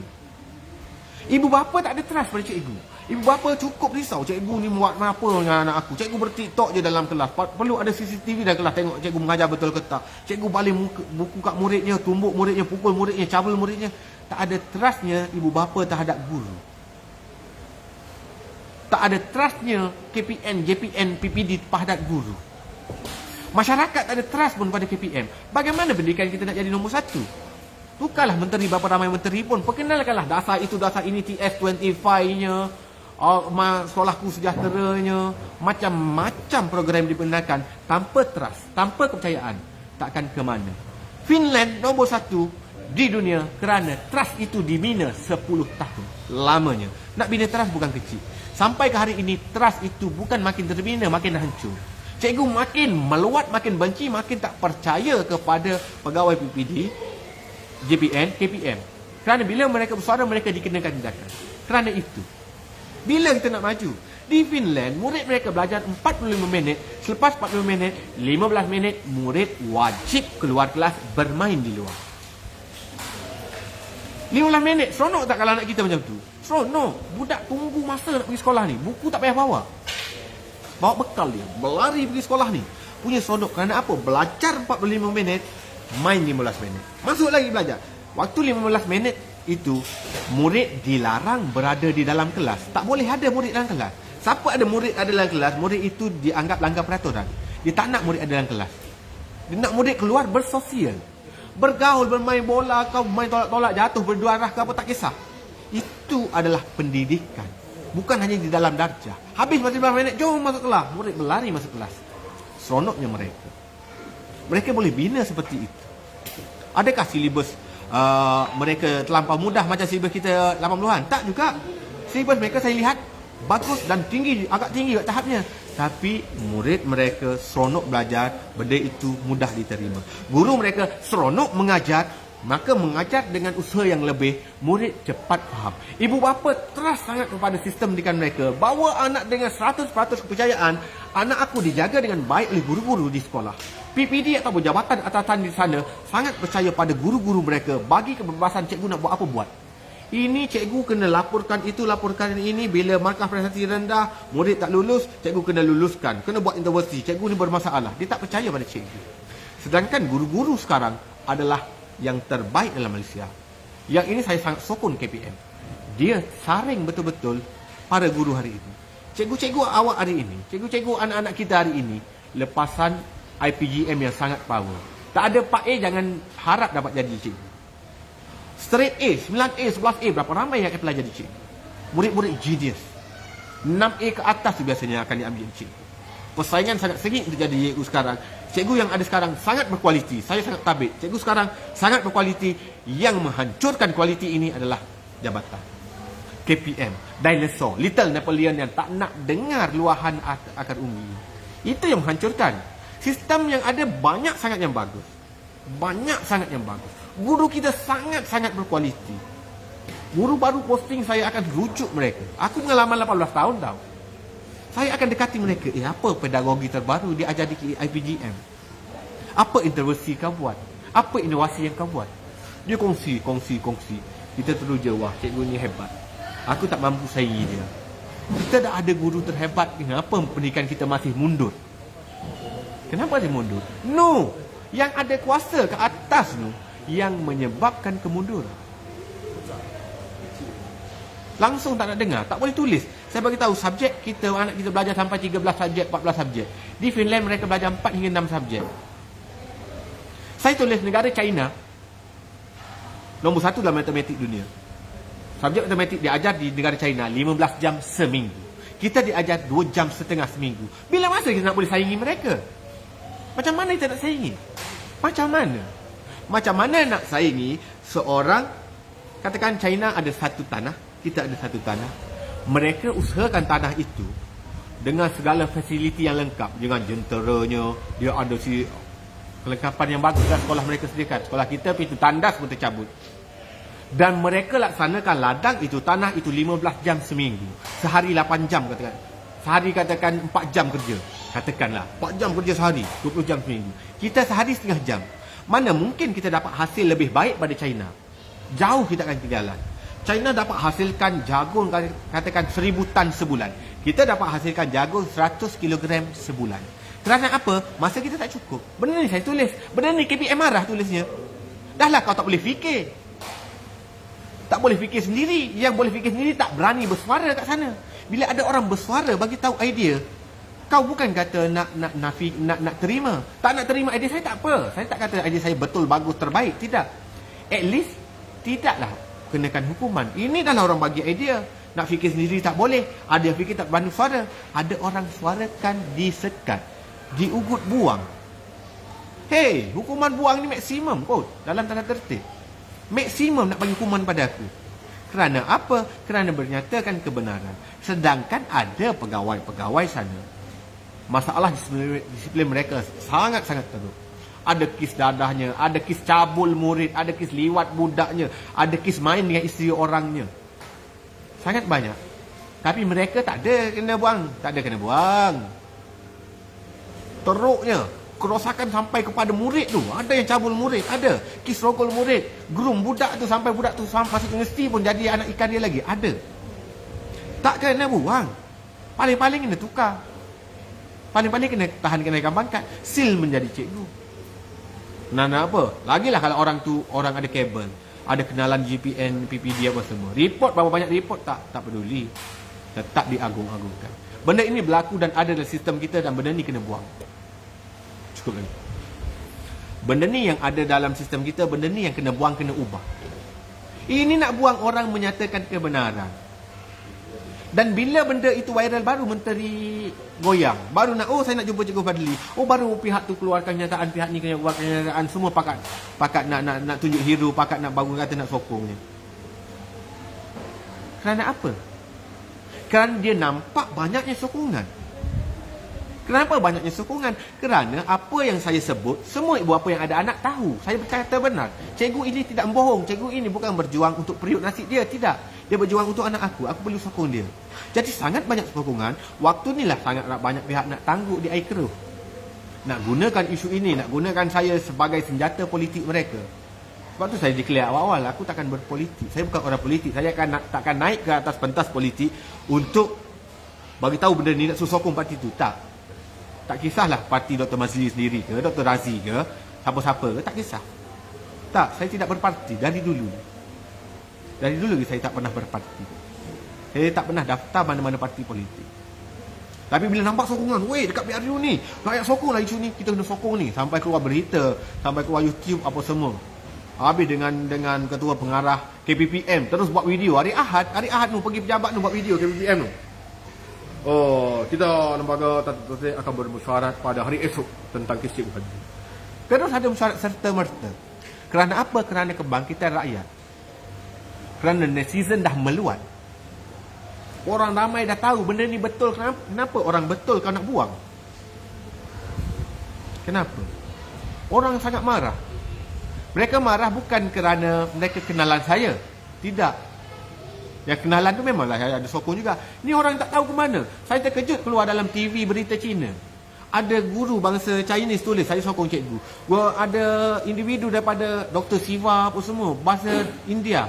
Ibu bapa tak ada trust pada cikgu. Ibu bapa cukup risau, cikgu ni buat apa dengan anak aku. Cikgu bertiktok je dalam kelas. Perlu ada CCTV dalam kelas, tengok cikgu mengajar betul ke tak. Cikgu balik buku kat muridnya, tumbuk muridnya, pukul muridnya, cabul muridnya. Tak ada trustnya ibu bapa terhadap guru. Tak ada trustnya KPN, JPN, PPD terhadap guru. Masyarakat tak ada trust pun pada KPM. Bagaimana pendidikan kita nak jadi nombor 1? Tukarlah menteri, berapa ramai menteri pun. Perkenalkanlah dasar itu, dasar ini, TS25-nya, sekolahku sejahteranya. Macam-macam program dibenarkan. Tanpa trust, tanpa kepercayaan, takkan ke mana. Finland nombor 1 di dunia kerana trust itu dibina 10 tahun lamanya. Nak bina trust bukan kecil. Sampai ke hari ini trust itu bukan makin terbina, makin hancur. Cikgu makin meluat, makin benci, makin tak percaya kepada pegawai PPD, JPN, KPM. Kerana bila mereka bersuara, mereka dikenakan tindakan. Kerana itu, bila kita nak maju, di Finland murid mereka belajar 45 minit. Selepas 45 minit, 15 minit murid wajib keluar kelas bermain di luar. 15 minit, seronok tak kalau anak kita macam tu? Seronok. Budak tunggu masa nak pergi sekolah ni. Buku tak payah bawa. Bawa bekal dia, berlari pergi sekolah ni. Punya seronok. Kerana apa? Belajar 45 minit, main 15 minit. Masuk lagi belajar. Waktu 15 minit itu, murid dilarang berada di dalam kelas. Tak boleh ada murid dalam kelas. Siapa ada murid ada dalam kelas, murid itu dianggap langgar peraturan. Dia tak nak murid ada dalam kelas. Dia nak murid keluar bersosial. Bergaul, bermain bola, kau main tolak-tolak, jatuh, berdarah ke apa, tak kisah. Itu adalah pendidikan. Bukan hanya di dalam darjah. Habis masa 15 minit, jom masuk kelas. Murid berlari masuk kelas. Seronoknya mereka. Mereka boleh bina seperti itu. Adakah silibus mereka terlampau mudah macam silibus kita 80-an? Tak juga. Silibus mereka saya lihat bagus dan tinggi, agak tinggi tahapnya. Tapi murid mereka seronok belajar, benda itu mudah diterima. Guru mereka seronok mengajar, maka mengajar dengan usaha yang lebih, murid cepat faham. Ibu bapa trust sangat kepada sistem pendidikan mereka. Bawa anak dengan 100% kepercayaan, anak aku dijaga dengan baik oleh guru-guru di sekolah. PPD atau jabatan atasan di sana sangat percaya pada guru-guru mereka. Bagi kebebasan cikgu nak buat apa buat. Ini cikgu kena laporkan itu, laporkan ini. Bila markah prestasi rendah, murid tak lulus, cikgu kena luluskan. Kena buat intervensi. Cikgu ni bermasalah. Dia tak percaya pada cikgu. Sedangkan guru-guru sekarang adalah yang terbaik dalam Malaysia. Yang ini saya sangat sokong KPM. Dia saring betul-betul para guru hari ini. Cikgu-cikgu awak hari ini, cikgu-cikgu anak-anak kita hari ini, lepasan IPGM yang sangat power. Tak ada Pak A, jangan harap dapat jadi cikgu. Straight A, 9A, 11A, berapa ramai yang apply jadi cikgu. Murid-murid genius. 6A ke atas tu biasanya akan diambil cikgu. Persaingan sangat sengit untuk jadi cikgu sekarang. Cikgu yang ada sekarang sangat berkualiti. Saya sangat tabik. Cikgu sekarang sangat berkualiti. Yang menghancurkan kualiti ini adalah jabatan. KPM, dinosaur, Little Napoleon yang tak nak dengar luahan akar umbi. Itu yang menghancurkan. Sistem yang ada banyak sangat yang bagus. Banyak sangat yang bagus. Guru kita sangat-sangat berkualiti. Guru baru posting, saya akan rujuk mereka. Aku pengalaman 18 tahun tau. Saya akan dekati mereka. Apa pedagogi terbaru dia ajar di IPGM? Apa intervensi kau buat? Apa inovasi yang kau buat? Dia kongsi. Kita terus je, wah cikgu ni hebat. Aku tak mampu saingi dia. Kita dah ada guru terhebat. Kenapa pendidikan kita masih mundur? Kenapa dia mundur? No! Yang ada kuasa ke atas tu yang menyebabkan kemunduran. Langsung tak nak dengar, tak boleh tulis. Saya bagi tahu subjek kita, anak kita belajar sampai 13 subjek, 14 subjek. Di Finland mereka belajar 4 hingga 6 subjek. Saya tulis negara China nombor 1 dalam matematik dunia. Subjek matematik diajar di negara China 15 jam seminggu. Kita diajar 2 jam setengah seminggu. Bila masa kita nak boleh saingi mereka? Macam mana kita nak saingi? Macam mana? Macam mana nak saingi seorang, katakan China ada satu tanah, kita ada satu tanah. Mereka usahakan tanah itu dengan segala fasiliti yang lengkap. Dengan jenteranya, dia ada kelengkapan yang bagus. Dan sekolah mereka sediakan. Sekolah kita pintu tandas pun tercabut. Dan mereka laksanakan ladang itu, tanah itu 15 jam seminggu. Sehari 8 jam katakan. Sehari katakan 4 jam kerja. Katakanlah 4 jam kerja sehari, 20 jam seminggu. Kita sehari setengah jam. Mana mungkin kita dapat hasil lebih baik pada China? Jauh kita akan ketinggalan. China dapat hasilkan jagung katakan 1000 tan sebulan. Kita dapat hasilkan jagung 100 kg sebulan. Kerana apa? Masa kita tak cukup. Benda ni saya tulis. Benda ni KPM marah tulisnya. Dahlah kau tak boleh fikir. Tak boleh fikir sendiri. Yang boleh fikir sendiri tak berani bersuara kat sana. Bila ada orang bersuara bagi tahu idea, kau bukan kata nak terima. Tak nak terima idea saya tak apa. Saya tak kata idea saya betul, bagus, terbaik. Tidak. At least tidaklah kenakan hukuman. Ini adalah orang bagi idea. Nak fikir sendiri tak boleh. Ada yang fikir tak berani suara. Ada orang suarakan disekat, diugut buang. Hey, hukuman buang ni maksimum kot dalam tanda tertib. Maksimum nak bagi hukuman pada aku. Kerana apa? Kerana bernyatakan kebenaran. Sedangkan ada pegawai-pegawai sana, masalah disiplin mereka sangat-sangat teruk. Ada kes dadahnya, ada kes cabul murid, ada kes liwat budaknya, ada kes main dengan isteri orangnya. Sangat banyak. Tapi mereka tak ada kena buang. Tak ada kena buang. Teruknya, kerosakan sampai kepada murid tu. Ada yang cabul murid, ada. Kes rogol murid, groom budak tu sampai budak tu masuk universiti pun jadi anak ikan dia lagi. Ada. Tak kena buang. Paling-paling kena tukar. Paling-paling kena tahan kenaikan pangkat. Sil menjadi cikgu. Nak apa? Lagilah kalau orang tu orang ada kabel, ada kenalan GPN, PPD apa semua. Report berapa banyak report tak peduli. Tetap diagung-agungkan. Benda ini berlaku dan ada dalam sistem kita dan benda ni kena buang. Cukup lagi. Benda ni yang ada dalam sistem kita, benda ni yang kena buang, kena ubah. Ini nak buang orang menyatakan kebenaran. Dan bila benda itu viral, baru menteri goyang. Baru nak, saya nak jumpa Cikgu Fadli. Baru pihak tu keluarkan kenyataan, pihak ni keluarkan kenyataan. Semua pakat nak tunjuk hero, pakat nak bangun kata nak sokongnya. Kerana apa? Kerana dia nampak banyaknya sokongan. Kenapa banyaknya sokongan? Kerana apa yang saya sebut, semua ibu bapa yang ada anak tahu. Saya berkata benar. Cikgu ini tidak membohong. Cikgu ini bukan berjuang untuk periuk nasi dia. Tidak. Dia berjuang untuk anak aku. Aku perlu sokong dia. Jadi sangat banyak sokongan. Waktu inilah sangat banyak pihak nak tangguk di air keruh. Nak gunakan isu ini. Nak gunakan saya sebagai senjata politik mereka. Sebab tu saya declare awal-awal. Aku takkan berpolitik. Saya bukan orang politik. Saya takkan naik ke atas pentas politik untuk bagi tahu benda ni nak sokong parti tu. Tak kisahlah parti Dr. Mazli sendiri ke, Dr. Razi ke, siapa-siapa ke, tak kisah. Tak, saya tidak berparti dari dulu. Dari dulu saya tak pernah berparti. Saya tak pernah daftar mana-mana parti politik. Tapi bila nampak sokongan, weh dekat PRU ni, rakyat sokonglah isu ni, kita kena sokong ni. Sampai keluar berita, sampai keluar YouTube apa semua. Habis dengan ketua pengarah KPPM, terus buat video. Hari Ahad tu pergi pejabat tu buat video KPPM tu. Kita lembaga tertentu akan bermusyawarah pada hari esok tentang kes Cikgu Fadli. Terus ada musyawarah serta-merta. Kerana apa? Kerana kebangkitan rakyat. Kerana netizen dah meluat. Orang ramai dah tahu benda ni betul. Kenapa orang betul kau nak buang? Kenapa? Orang sangat marah. Mereka marah bukan kerana mereka kenalan saya. Tidak. Yang kenalan tu memanglah ada sokong juga. Ni orang tak tahu ke mana. Saya terkejut keluar dalam TV berita Cina. Ada guru bangsa Chinese tulis, saya sokong cikgu. Ada individu daripada Dr. Siva apa semua, bahasa India.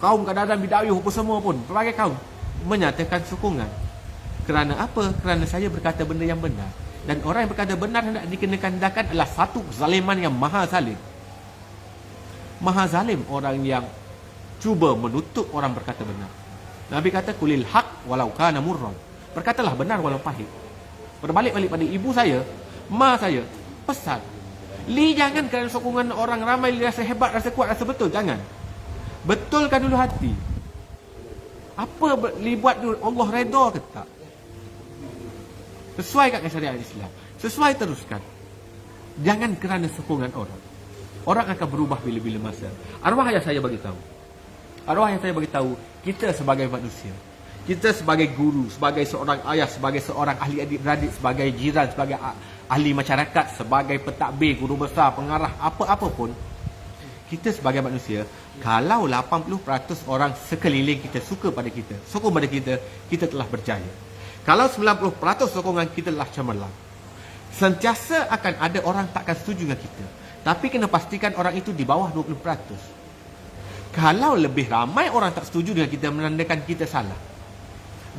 Kaum kadang-kadang Bidayuh apa semua pun, pelbagai kaum menyatakan sokongan. Kerana apa? Kerana saya berkata benda yang benar. Dan orang yang berkata benar hendak dikenakan tindakan adalah satu kezaliman yang maha zalim. Maha zalim orang yang cuba menutup orang berkata benar. Nabi kata kulil haq walau kana murran. Berkatalah benar walau pahit. Berbalik-balik pada ibu saya, ma saya, pesan. Li jangan kerana sokongan orang ramai li rasa hebat, rasa kuat, rasa betul. Jangan. Betulkan dulu hati. Apa li buat dulu, Allah redha ke tak? Sesuai kat syariat Islam. Sesuai teruskan. Jangan kerana sokongan orang. Orang akan berubah bila-bila masa. Arwah ayah saya bagi tahu. Arwah yang saya beritahu, kita sebagai manusia, kita sebagai guru, sebagai seorang ayah, sebagai seorang ahli adik-beradik, sebagai jiran, sebagai ahli masyarakat, sebagai pentadbir, guru besar, pengarah, apa-apa pun, kita sebagai manusia, kalau 80% orang sekeliling kita suka pada kita, sokong pada kita, kita telah berjaya. Kalau 90% sokongan kita telah cemerlang. Sentiasa akan ada orang takkan setuju dengan kita. Tapi kena pastikan orang itu di bawah 20%. Kalau lebih ramai orang tak setuju dengan kita, menandakan kita salah.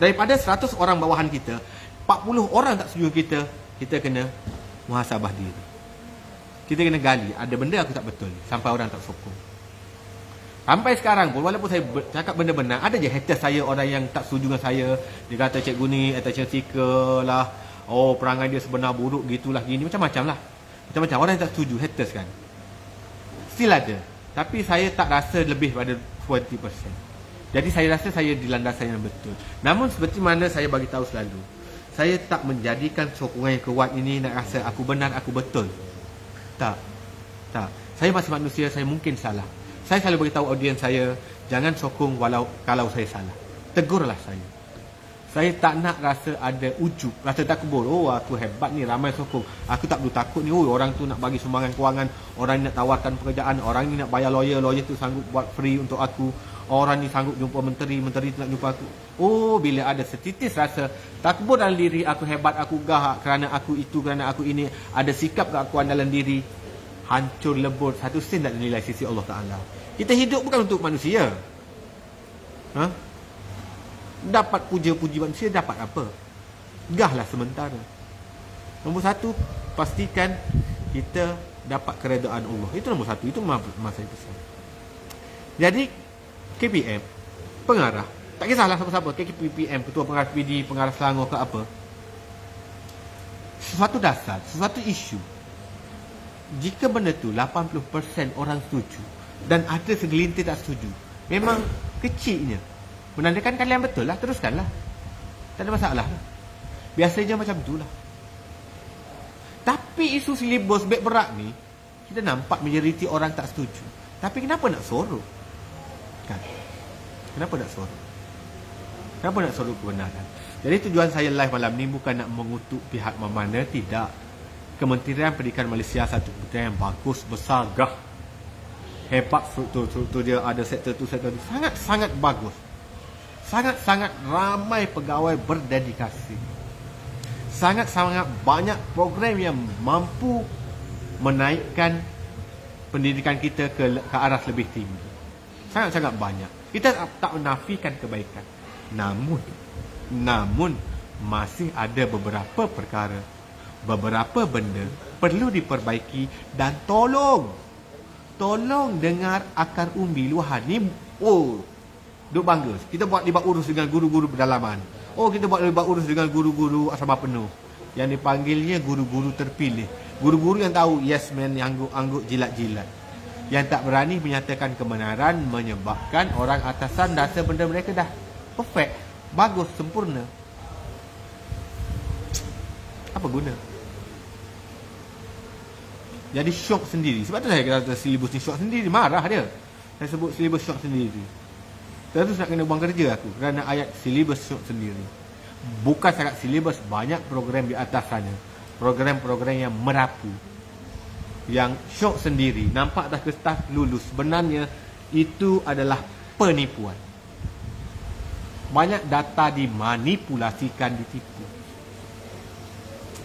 Daripada 100 orang bawahan kita, 40 orang tak setuju dengan kita kena muhasabah diri. Kita kena gali, ada benda aku tak betul, sampai orang tak sokong. Sampai sekarang pun, walaupun saya cakap benda benar, ada je haters saya, orang yang tak setuju dengan saya. Dia kata cikgu ni attention seeker lah, perangai dia sebenar buruk, gitulah, gini, macam-macam lah. Macam-macam, orang yang tak setuju, haters kan. Still ada. Tapi saya tak rasa lebih pada 20%. Jadi saya rasa saya di landasan yang betul. Namun seperti mana saya bagi tahu selalu, saya tak menjadikan sokongan yang kuat ini nak rasa aku benar, aku betul. Tak. Saya masih manusia, saya mungkin salah. Saya selalu beritahu audiens saya, jangan sokong kalau saya salah. Tegurlah saya. Saya tak nak rasa ada ujub, rasa takbur. Aku hebat ni, ramai sokong. Aku tak perlu takut ni. Orang tu nak bagi sumbangan kewangan, orang ni nak tawarkan pekerjaan, orang ni nak bayar lawyer tu sanggup buat free untuk aku. Orang ni sanggup jumpa menteri tu nak jumpa aku. Bila ada setitis rasa takbur dalam diri, aku hebat, aku gah kerana aku itu, kerana aku ini, ada sikap keakuan dalam diri, hancur lebur, satu sen tak nilai sisi Allah Ta'ala. Kita hidup bukan untuk manusia. Dapat puja-puji manusia, dapat apa? Gahlah sementara. Nombor satu, pastikan kita dapat keredaan Allah. Itu nombor satu. Itu masa yang besar. Jadi KPM, pengarah, tak kisahlah siapa-siapa, KPM, Ketua Pengarah PD, Pengarah Selangor ke apa, sesuatu dasar, sesuatu isu, jika benda tu 80% orang setuju dan ada segelintir tak setuju, memang kecilnya, menandakan kalian betul lah, teruskanlah. Tak ada masalah. Biasanya macam itulah. Tapi isu silibus beg berat ni, kita nampak majoriti orang tak setuju. Tapi kenapa nak sorok? Kan? Kenapa nak sorok? Kenapa nak sorok kebenaran? Jadi tujuan saya live malam ni bukan nak mengutuk pihak mana-mana, tidak. Kementerian Pendidikan Malaysia satu kementerian yang bagus, besar, gah. Hebat struktur dia, ada sektor tu, sektor tu. Sangat-sangat bagus. Sangat-sangat ramai pegawai berdedikasi. Sangat-sangat banyak program yang mampu menaikkan pendidikan kita ke arah lebih tinggi. Sangat-sangat banyak. Kita tak menafikan kebaikan. Namun masih ada beberapa perkara, beberapa benda perlu diperbaiki dan tolong dengar akar umbi luahan ni. Duk bangga. Kita buat libat urus dengan guru-guru pedalaman. Kita buat libat urus dengan guru-guru asrama penuh. Yang dipanggilnya guru-guru terpilih. Guru-guru yang tahu yes man, yang angguk jilat-jilat. Yang tak berani menyatakan kebenaran, menyebabkan orang atasan rasa benda mereka dah perfect, bagus, sempurna. Apa guna? Jadi syok sendiri. Sebab tu saya kata silibus ni syok sendiri. Marah dia. Saya sebut silibus syok sendiri. Terus nak kena buang kerja aku kerana ayat silibus syok sendiri. Bukan sangat silibus, banyak program di atas sana. Program-program yang merapu, yang syok sendiri. Nampak dah kertas lulus. Sebenarnya itu adalah penipuan. Banyak data dimanipulasikan, ditipu.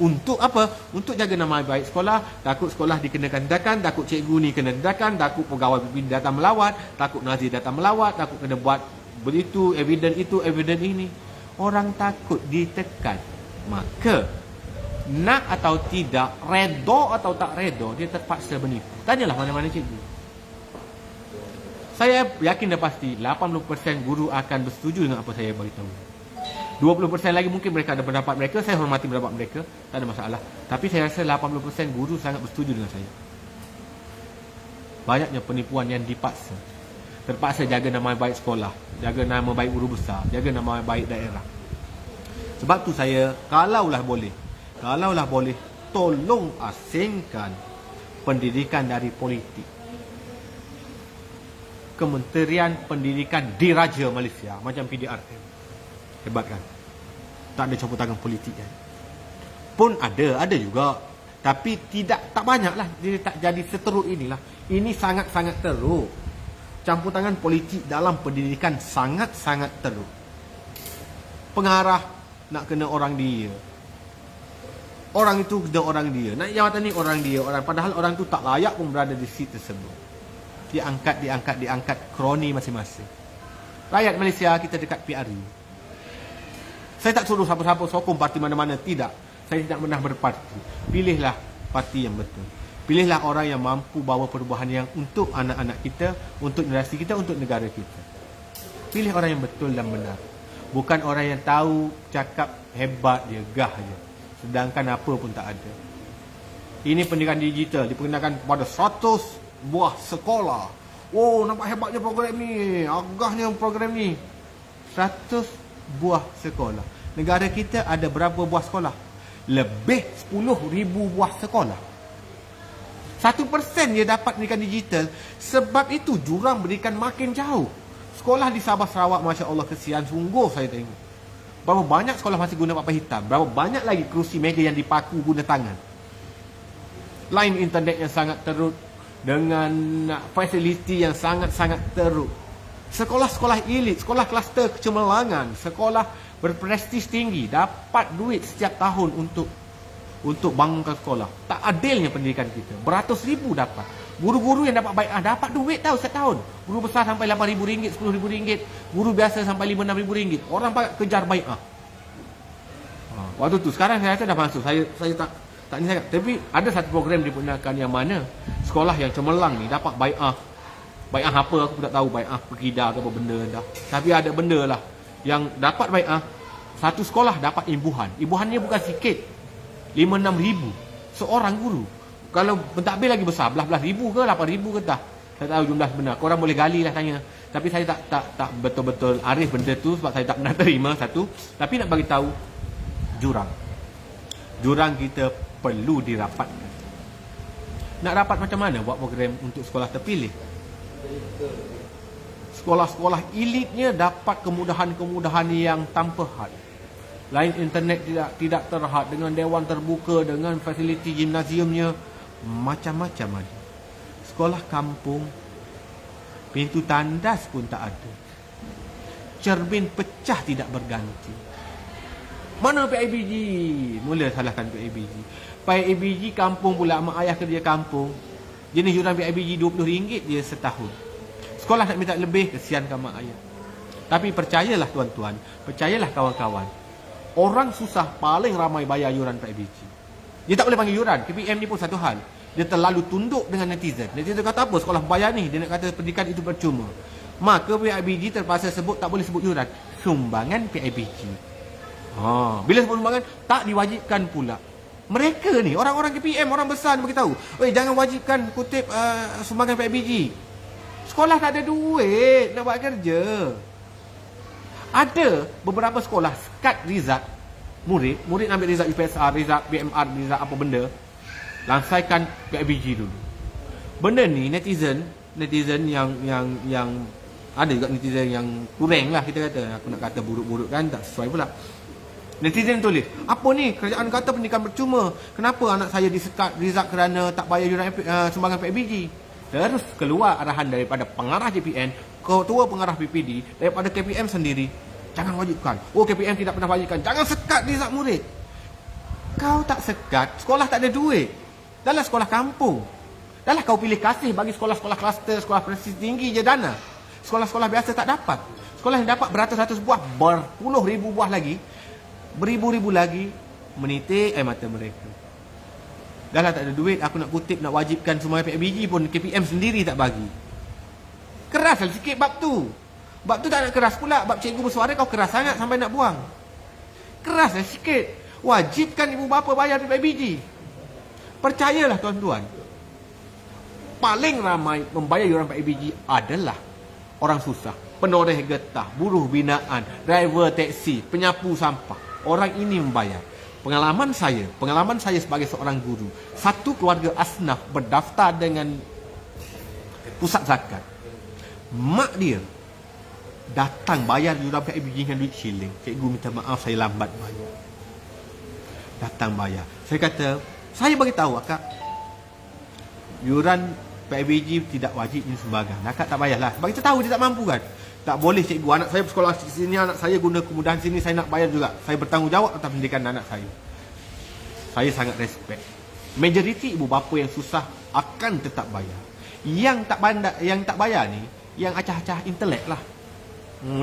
Untuk apa? Untuk jaga nama baik sekolah. Takut sekolah dikenakan tindakan, takut cikgu ni kena tindakan, takut pegawai pimpin datang melawat, takut nazir datang melawat, takut kena buat begitu, evidence itu, evidence ini. Orang takut ditekan. Maka nak atau tidak, redha atau tak redha, dia terpaksa menipu. Tanyalah mana-mana cikgu. Saya yakin dah pasti 80% guru akan bersetuju dengan apa saya beritahu. 20% lagi mungkin mereka ada pendapat mereka, saya hormati pendapat mereka, tak ada masalah. Tapi saya rasa 80% guru sangat bersetuju dengan saya. Banyaknya penipuan yang dipaksa. Terpaksa jaga nama baik sekolah, jaga nama baik guru besar, jaga nama baik daerah. Sebab tu saya, kalaulah boleh, tolong asingkan pendidikan dari politik. Kementerian Pendidikan Diraja Malaysia macam PDRM. Hebat kan? Tak ada campur tangan politik kan? Pun ada juga. Tapi tak banyak lah. Dia tak jadi seteruk inilah. Ini sangat-sangat teruk. Campur tangan politik dalam pendidikan sangat-sangat teruk. Pengarah nak kena orang dia. Orang itu kena orang dia. Nak jawatan ni orang dia. Padahal orang tu tak layak pun berada di seat tersebut. Diangkat kroni masing-masing. Rakyat Malaysia, kita dekat PRU. Saya tak suruh siapa-siapa sokong parti mana-mana. Tidak. Saya tidak pernah berparti. Pilihlah parti yang betul. Pilihlah orang yang mampu bawa perubahan yang untuk anak-anak kita, untuk generasi kita, untuk negara kita. Pilih orang yang betul dan benar. Bukan orang yang tahu, cakap hebat je, gah je. Sedangkan apa pun tak ada. Ini pendidikan digital diperkenalkan kepada 100 buah sekolah. Nampak hebatnya program ni. Agahnya program ni. 100 buah sekolah. Negara kita ada berapa buah sekolah? Lebih 10,000 buah sekolah. 1% dia dapat pendidikan digital. Sebab itu jurang pendidikan makin jauh. Sekolah di Sabah Sarawak, Masya Allah, kesian sungguh saya tengok. Berapa banyak sekolah masih guna papan hitam. Berapa banyak lagi kerusi meja yang dipaku guna tangan. Line internet yang sangat teruk, dengan fasiliti yang sangat-sangat teruk. Sekolah-sekolah elit, sekolah kluster kecemerlangan, sekolah berprestij tinggi dapat duit setiap tahun untuk bangunkan sekolah. Tak adilnya pendidikan kita. Beratus ribu dapat. Guru-guru yang dapat bai'ah dapat duit tahu setiap tahun. Guru besar sampai RM8,000, RM10,000. Guru biasa sampai RM5,000-6,000. Orang kejar bai'ah. Waktu tu, sekarang saya rasa dah masuk. Saya tak ni sangat. Tapi ada satu program dipergunakan yang mana sekolah yang cemerlang ni dapat bai'ah. Bai'ah apa aku pun tak tahu, bai'ah perkida ke apa benda dah. Tapi ada benda lah yang dapat bai'ah. Satu sekolah dapat imbuhan. Imbuhannya bukan sikit. 5-6 ribu seorang guru. Kalau pentadbir lagi besar, belas-belas ribu ke 8 ribu ke tak. Saya tahu jumlah sebenar. Korang boleh gali lah tanya Tapi saya tak betul-betul arif benda tu sebab saya tak pernah terima satu. Tapi nak bagi tahu jurang kita perlu dirapatkan. Nak rapat macam mana buat program untuk sekolah terpilih? Sekolah-sekolah elitnya dapat kemudahan-kemudahan yang tanpa had. Lain internet tidak terhad, dengan dewan terbuka, dengan fasiliti gimnasiumnya, macam-macam ada. Sekolah kampung, pintu tandas pun tak ada. Cermin pecah tidak berganti. Mana PIBG? Mula salahkan PIBG. PIBG kampung pula, mak ayah kerja kampung. Jenis yuran PIBG RM20 je setahun. Sekolah nak minta lebih, kesiankan mak ayah. Tapi percayalah tuan-tuan, percayalah kawan-kawan, orang susah paling ramai bayar yuran PIBG. Dia tak boleh panggil yuran. KPM ni pun satu hal, dia terlalu tunduk dengan netizen. Netizen kata apa? Sekolah bayar ni, dia nak kata pendidikan itu percuma. Maka PIBG terpaksa sebut, tak boleh sebut yuran, sumbangan PIBG. Bila sebut sumbangan, tak diwajibkan pula. Mereka ni, orang-orang KPM, orang besar ni beritahu, jangan wajibkan kutip sumbangan PIBG. Sekolah tak ada duit nak buat kerja. Ada beberapa sekolah sekat result murid ambil result UPSR, result BMR, result apa benda, lansaikan PIBG dulu. Benda ni netizen yang ada juga netizen yang kurang lah, kita kata. Aku nak kata buruk-buruk kan, tak sesuai pula. Netizen tulis, apa ni, kerajaan kata pendidikan percuma, kenapa anak saya disekat result kerana tak bayar yuran sumbangan PIBG? Terus keluar arahan daripada pengarah JPN, ketua pengarah PPD, daripada KPM sendiri, jangan wajibkan. KPM tidak pernah wajibkan, jangan sekat result murid. Kau tak sekat, sekolah tak ada duit. Dahlah sekolah kampung, dahlah kau pilih kasih bagi sekolah-sekolah kluster, sekolah prestisi tinggi je dana. Sekolah-sekolah biasa tak dapat. Sekolah yang dapat beratus-ratus buah, berpuluh ribu buah lagi, beribu-ribu lagi, menitik air mata mereka. Dahlah tak ada duit, aku nak kutip, nak wajibkan sumbangan PIBG pun KPM sendiri tak bagi. Keraslah sikit bab tu. Bab tu tak nak keras pula. Bab cikgu bersuara kau keras sangat sampai nak buang. Keraslah sikit. Wajibkan ibu bapa bayar PIBG. Percayalah tuan-tuan, paling ramai membayar yuran PIBG adalah orang susah, penoreh getah, buruh binaan, driver teksi, penyapu sampah. Orang ini membayar. Pengalaman saya sebagai seorang guru, satu keluarga asnaf berdaftar dengan pusat zakat. Mak dia datang bayar yuran PIBG dengan duit shilling. Cikgu minta maaf, saya lambat bayar. Datang bayar. Saya kata, saya bagi tahu akak, yuran PIBG tidak wajib ini sumbangan. Akak tak bayarlah. Sebab kita tahu dia tak mampu kan. Tak boleh cikgu, anak saya bersekolah di sini, anak saya guna kemudahan sini, saya nak bayar juga. Saya bertanggungjawab atas pendidikan anak saya. Saya sangat respect. Majoriti ibu bapa yang susah akan tetap bayar. Yang tak bayar ni, yang acah-acah intelek lah.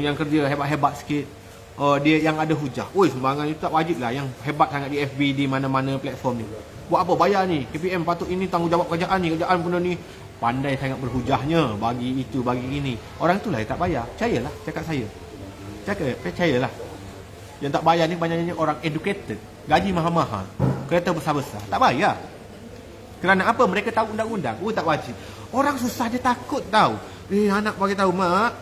Yang kerja hebat-hebat sikit. Dia yang ada hujah. Sumbangan itu tak wajib lah. Yang hebat sangat di FB, di mana-mana platform ni. Buat apa bayar ni? KPM patut ini tanggungjawab kerajaan ni. Kerajaan benda ni pandai sangat berhujahnya, bagi itu, bagi ini. Orang tu lah yang tak bayar. Percayalah cakap saya. Percayalah. Yang tak bayar ni banyaknya orang educated, gaji mahal-mahal, kereta besar-besar, tak bayar. Kerana apa? Mereka tahu undang-undang. Tak wajib. Orang susah dia takut tahu. Anak bagi tahu, mak,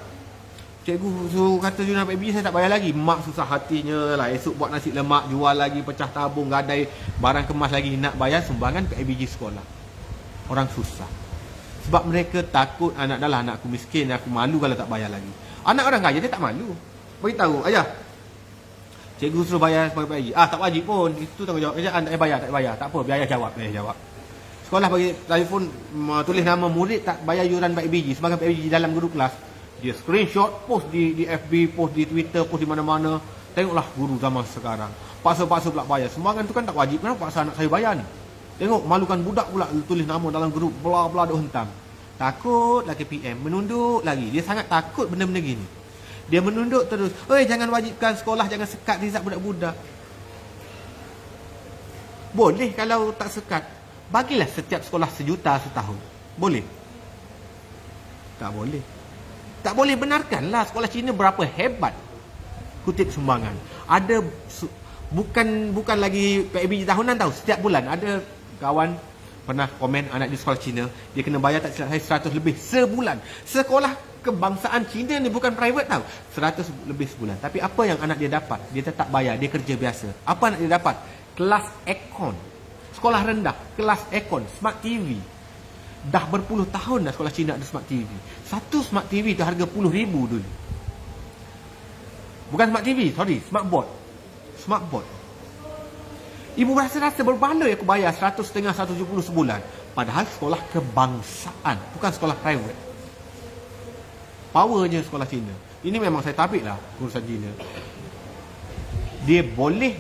cikgu suruh kata yuran PIBG saya tak bayar lagi. Mak susah hatinya lah. Esok buat nasi lemak, jual lagi, pecah tabung, gadai barang kemas lagi, nak bayar sumbangan PIBG sekolah. Orang susah. Sebab mereka takut anak dah lah, anak aku miskin, aku malu kalau tak bayar lagi. Anak orang kaya dia tak malu. Beritahu, ayah, cikgu suruh bayar sebagai PIBG. Tak wajib pun. Itu tanggungjawab kerajaan. Tak bayar. Tak apa, biar ayah jawab. Sekolah bagi telefon, tulis nama murid tak bayar yuran PIBG, sebagai PIBG dalam grup kelas. Dia screenshot, post di FB, post di Twitter, post di mana-mana. Tengoklah guru zaman sekarang. Paksa-paksa pula bayar. Sumbangan tu kan tak wajib. Kenapa paksa anak saya bayar ni? Tengok, malukan budak pula tulis nama dalam grup, bla-bla duk hentam. Takutlah KPM, menunduk lagi. Dia sangat takut benda-benda gini. Dia menunduk terus. Jangan wajibkan sekolah, jangan sekat result budak-budak. Boleh kalau tak sekat. Bagilah setiap sekolah RM1 setahun. Boleh? Tak boleh. Tak boleh, benarkanlah sekolah Cina berapa hebat kutip sumbangan. Ada bukan lagi PIBG tahunan tahu. Setiap bulan ada kawan pernah komen anak di sekolah Cina, dia kena bayar tak silap saya 100 lebih sebulan. Sekolah kebangsaan Cina ni bukan private tau. 100 lebih sebulan. Tapi apa yang anak dia dapat? Dia tetap bayar, dia kerja biasa. Apa anak dia dapat? Kelas Aircon. Sekolah rendah, kelas Aircon, Smart TV. Dah berpuluh tahun dah sekolah Cina ada Smart TV. Satu Smart TV tu harga RM10,000 dulu. Bukan Smart TV, sorry, Smart Board. Smart Board. Ibu rasa-rasa berbaloi aku bayar 150, 170 sebulan. Padahal sekolah kebangsaan, bukan sekolah private. Power je sekolah Cina. Ini memang saya tabik lah urusan Cina. Dia boleh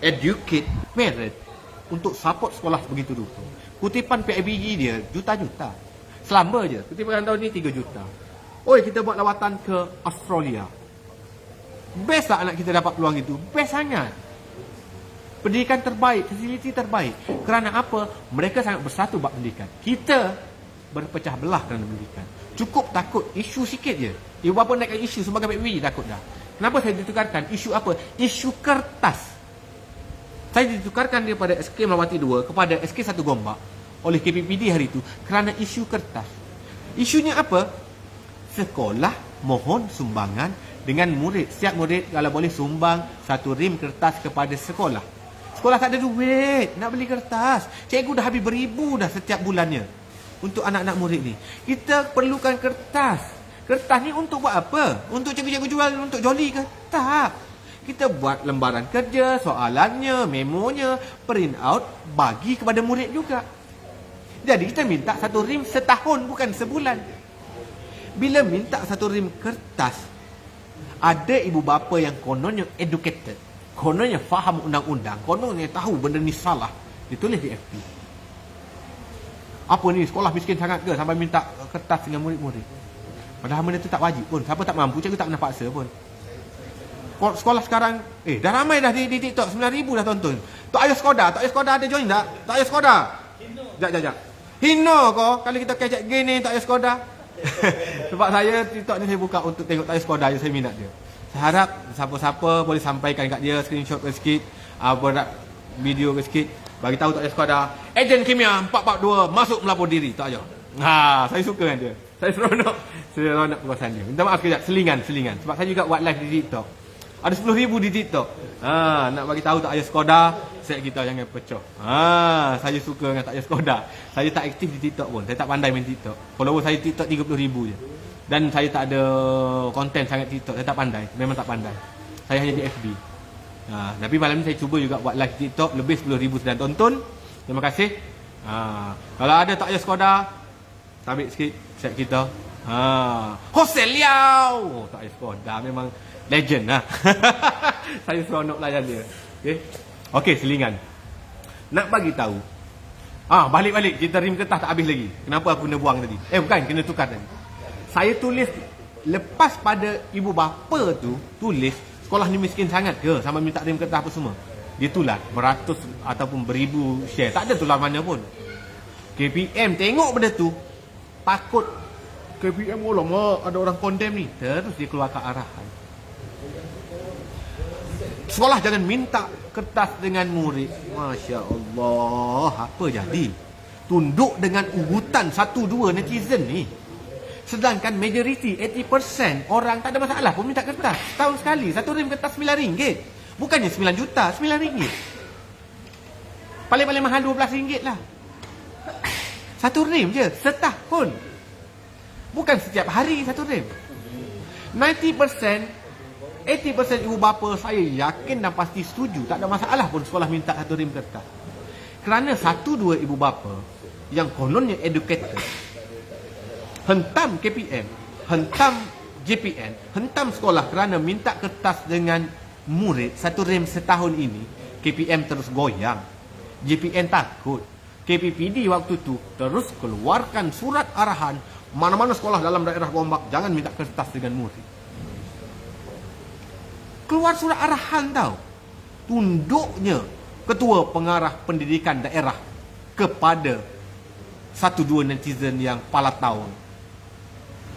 educate parent untuk support sekolah begitu rupa. Kutipan PIBG dia juta-juta. Selamba je. Kutipan tahun ni 3 juta. Oi, kita buat lawatan ke Australia. Best tak anak kita dapat peluang itu? Best sangat. Pendidikan terbaik, fasiliti terbaik. Kerana apa? Mereka sangat bersatu buat pendidikan. Kita berpecah belah kerana pendidikan. Cukup takut isu sikit je. Ibu bapa naikkan isu sebagai PBB takut dah. Kenapa saya ditukarkan? Isu apa? Isu kertas. Saya ditukarkan daripada SK Melawati 2 kepada SK 1 Gombak oleh KPPD hari itu kerana isu kertas. Isunya apa? Sekolah mohon sumbangan dengan murid. Setiap murid kalau boleh sumbang 1 rim kertas kepada sekolah. Sekolah tak ada duit nak beli kertas. Cikgu dah habis beribu dah setiap bulannya untuk anak-anak murid ni. Kita perlukan kertas. Kertas ni untuk buat apa? Untuk cikgu-cikgu jual untuk joli ke? Tak. Kita buat lembaran kerja, soalannya, memonya, print out, bagi kepada murid juga. Jadi kita minta 1 rim setahun, bukan sebulan. Bila minta 1 rim kertas, ada ibu bapa yang kononnya educated, kononnya faham undang-undang, kononnya tahu benda ni salah, ditulis di FB. Apa ni, sekolah miskin sangat ke sampai minta kertas dengan murid-murid? Padahal benda tu tak wajib pun. Siapa tak mampu, cikgu tak pernah paksa pun. Sekolah sekarang, dah ramai dah di TikTok, 9,000 dah tonton. Tok Ayah Skoda, Tok Ayah Skoda ada join tak? Tok Ayah Skoda? Sekejap. Hino kau, kalau kita kecek gini Tok Ayah Skoda. Sebab saya, TikTok ni saya buka untuk tengok Tok Ayah Skoda je, saya minat dia. Saya harap siapa-siapa boleh sampaikan kat dia, screenshot ke sikit, buat video ke sikit, bagi tahu Tok Ayah Skoda, ejen kimia 442 masuk melapor diri, Tok Ayah. Saya suka dengan dia. Saya seronok perkongsian dia. Minta maaf kejap, selingan. Sebab saya juga buat live di TikTok. Ada 10,000 di TikTok. Nak bagi tahu Tok Ayah Skoda, set kita jangan pecah. Saya suka dengan Tok Ayah Skoda. Saya tak aktif di TikTok pun. Saya tak pandai main TikTok. Follower saya TikTok 30,000 je. Dan saya tak ada konten sangat TikTok. Saya tak pandai. Memang tak pandai. Saya hanya di FB. Tapi malam ni saya cuba juga buat live TikTok. Lebih 10,000 sedang tonton. Terima kasih. Kalau ada Tok Ayah Skoda, tabik sikit set kita. Hosel Liao. Tok Ayah Skoda memang legend lah. Saya seronok layan dia. Okey, selingan. Nak bagi tahu. Balik-balik kita rim kertas tak habis lagi. Kenapa aku kena buang tadi? Bukan, kena tukar tadi. Saya tulis lepas pada ibu bapa tu tulis sekolah ni miskin sangat ke sampai minta rim kertas apa semua. Dia tular beratus ataupun beribu share. Tak ada tular mana pun. KPM tengok benda tu, takut KPM lama ada orang condemn ni. Terus dia keluarkan arahan. Sekolah jangan minta kertas dengan murid. Masya Allah. Apa jadi? Tunduk dengan urutan 1-2 netizen ni. Sedangkan majoriti 80% orang tak ada masalah pun minta kertas. Tahun sekali 1 rim kertas RM9. Bukannya 9 juta, RM9. Paling-paling mahal RM12 lah. 1 rim je setahun. Bukan setiap hari 1 rim. 80% ibu bapa saya yakin dan pasti setuju. Tak ada masalah pun sekolah minta 1 rim kertas. Kerana 1-2 ibu bapa yang kononnya educated hentam KPM, hentam JPN, hentam sekolah kerana minta kertas dengan murid 1 rim setahun ini. KPM terus goyang, JPN takut. KPPD waktu tu terus keluarkan surat arahan, mana-mana sekolah dalam daerah Gombak jangan minta kertas dengan murid. Keluar surat arahan tau. Tunduknya Ketua Pengarah Pendidikan Daerah kepada 1-2 netizen yang pala tahun.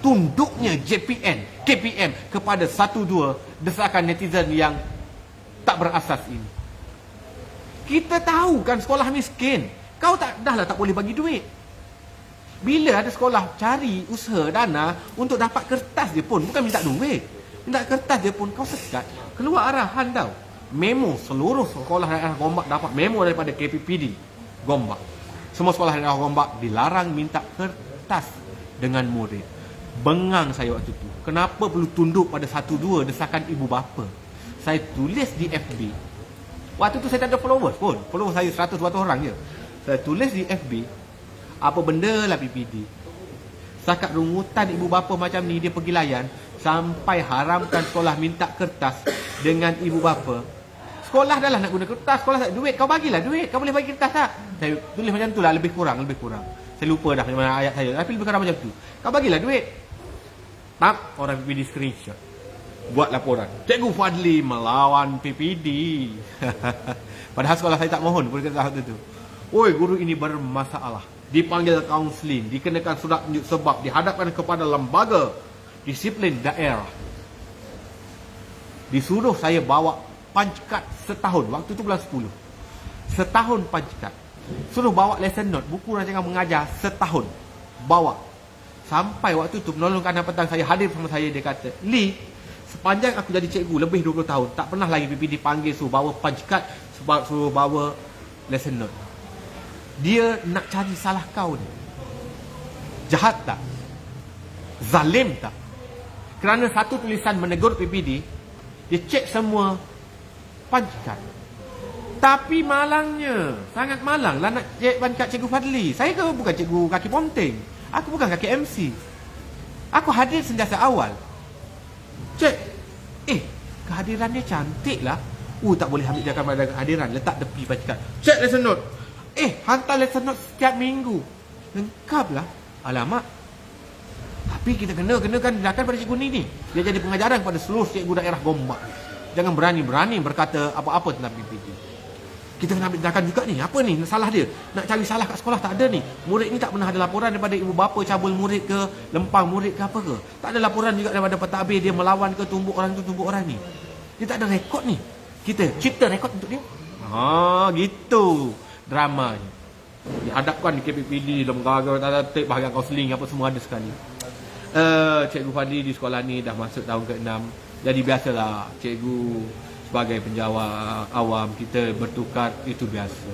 Tunduknya JPN, KPM kepada 1-2 desakan netizen yang tak berasas ini. Kita tahu kan sekolah miskin. Kau dahlah tak boleh bagi duit. Bila ada sekolah cari usaha dana untuk dapat kertas dia pun, bukan minta duit, minta kertas dia pun, kau sekat keluar arahan tau. Memo, seluruh sekolah daerah Gombak dapat memo daripada KPPD Gombak. Semua sekolah daerah Gombak dilarang minta kertas dengan murid. Bengang saya waktu tu. Kenapa perlu tunduk pada 1-2 desakan ibu bapa? Saya tulis di FB. Waktu tu saya tak ada followers pun. Followers saya 100-200 orang je. Saya tulis di FB, apa benda lah PPD. Setakat rungutan ibu bapa macam ni dia pergi layan, sampai haramkan sekolah minta kertas dengan ibu bapa. Sekolah dah lah nak guna kertas, sekolah tak ada duit, kau bagilah duit, kau boleh bagi kertas tak? Saya tulis macam tu lah, lebih kurang. Saya lupa dah macam mana ayat saya, tapi lebih kurang macam tu. Kau bagilah duit. Tak, orang PPD screenshot, buat laporan, Cikgu Fadli melawan PPD. Padahal sekolah saya tak mohon pun kata waktu tu. Oi, guru ini bermasalah, dipanggil kaunseling, dikenakan surat tunjuk sebab, dihadapkan kepada lembaga disiplin daerah. Disuruh saya bawa panjkat setahun, waktu tu bulan 10. Setahun panjkat. Suruh bawa lesson note, buku rancangan mengajar setahun. Bawa. Sampai waktu tu penolong kanan petang saya hadir sama saya, dia kata, Lee, sepanjang aku jadi cikgu lebih 20 tahun, tak pernah lagi PPD panggil suruh bawa panjkat, sebab suruh bawa lesson note. Dia nak cari salah kau ni. Jahat tak? Zalim tak? Kerana satu tulisan menegur PPD, dia cek semua panjkat. Tapi malangnya, sangat malang lah nak cek panjkat Cikgu Fadli. Saya ke bukan cikgu kaki ponteng, aku bukan kaki MC. Aku hadir sentiasa awal. Cek, kehadirannya cantik lah. Tak boleh ambil dia pada kehadiran, letak tepi panjkat. Cek lesson note. Hantar lesson note setiap minggu. Lengkap lah. Alamak. Tapi kita kenakan tindakan pada cikgu ni. Dia jadi pengajaran pada seluruh cikgu daerah Gombak. Jangan berani-berani berkata apa-apa tentang PPD. Kita kena ambil tindakan juga ni. Apa ni salah dia? Nak cari salah kat sekolah tak ada ni. Murid ni tak pernah ada laporan daripada ibu bapa cabul murid ke, lempang murid ke apa ke. Tak ada laporan juga daripada pentadbir dia melawan ke, tumbuk orang tu, tumbuk orang ni. Dia tak ada rekod ni. Kita cipta rekod untuk dia. Gitu dramanya. Dihadapkan di KPPD, lembaga tatip, bahagian kaunseling, apa semua ada sekali. Cikgu Fadli di sekolah ni dah masuk tahun ke-6. Jadi biasalah cikgu sebagai penjawat awam, kita bertukar, itu biasa.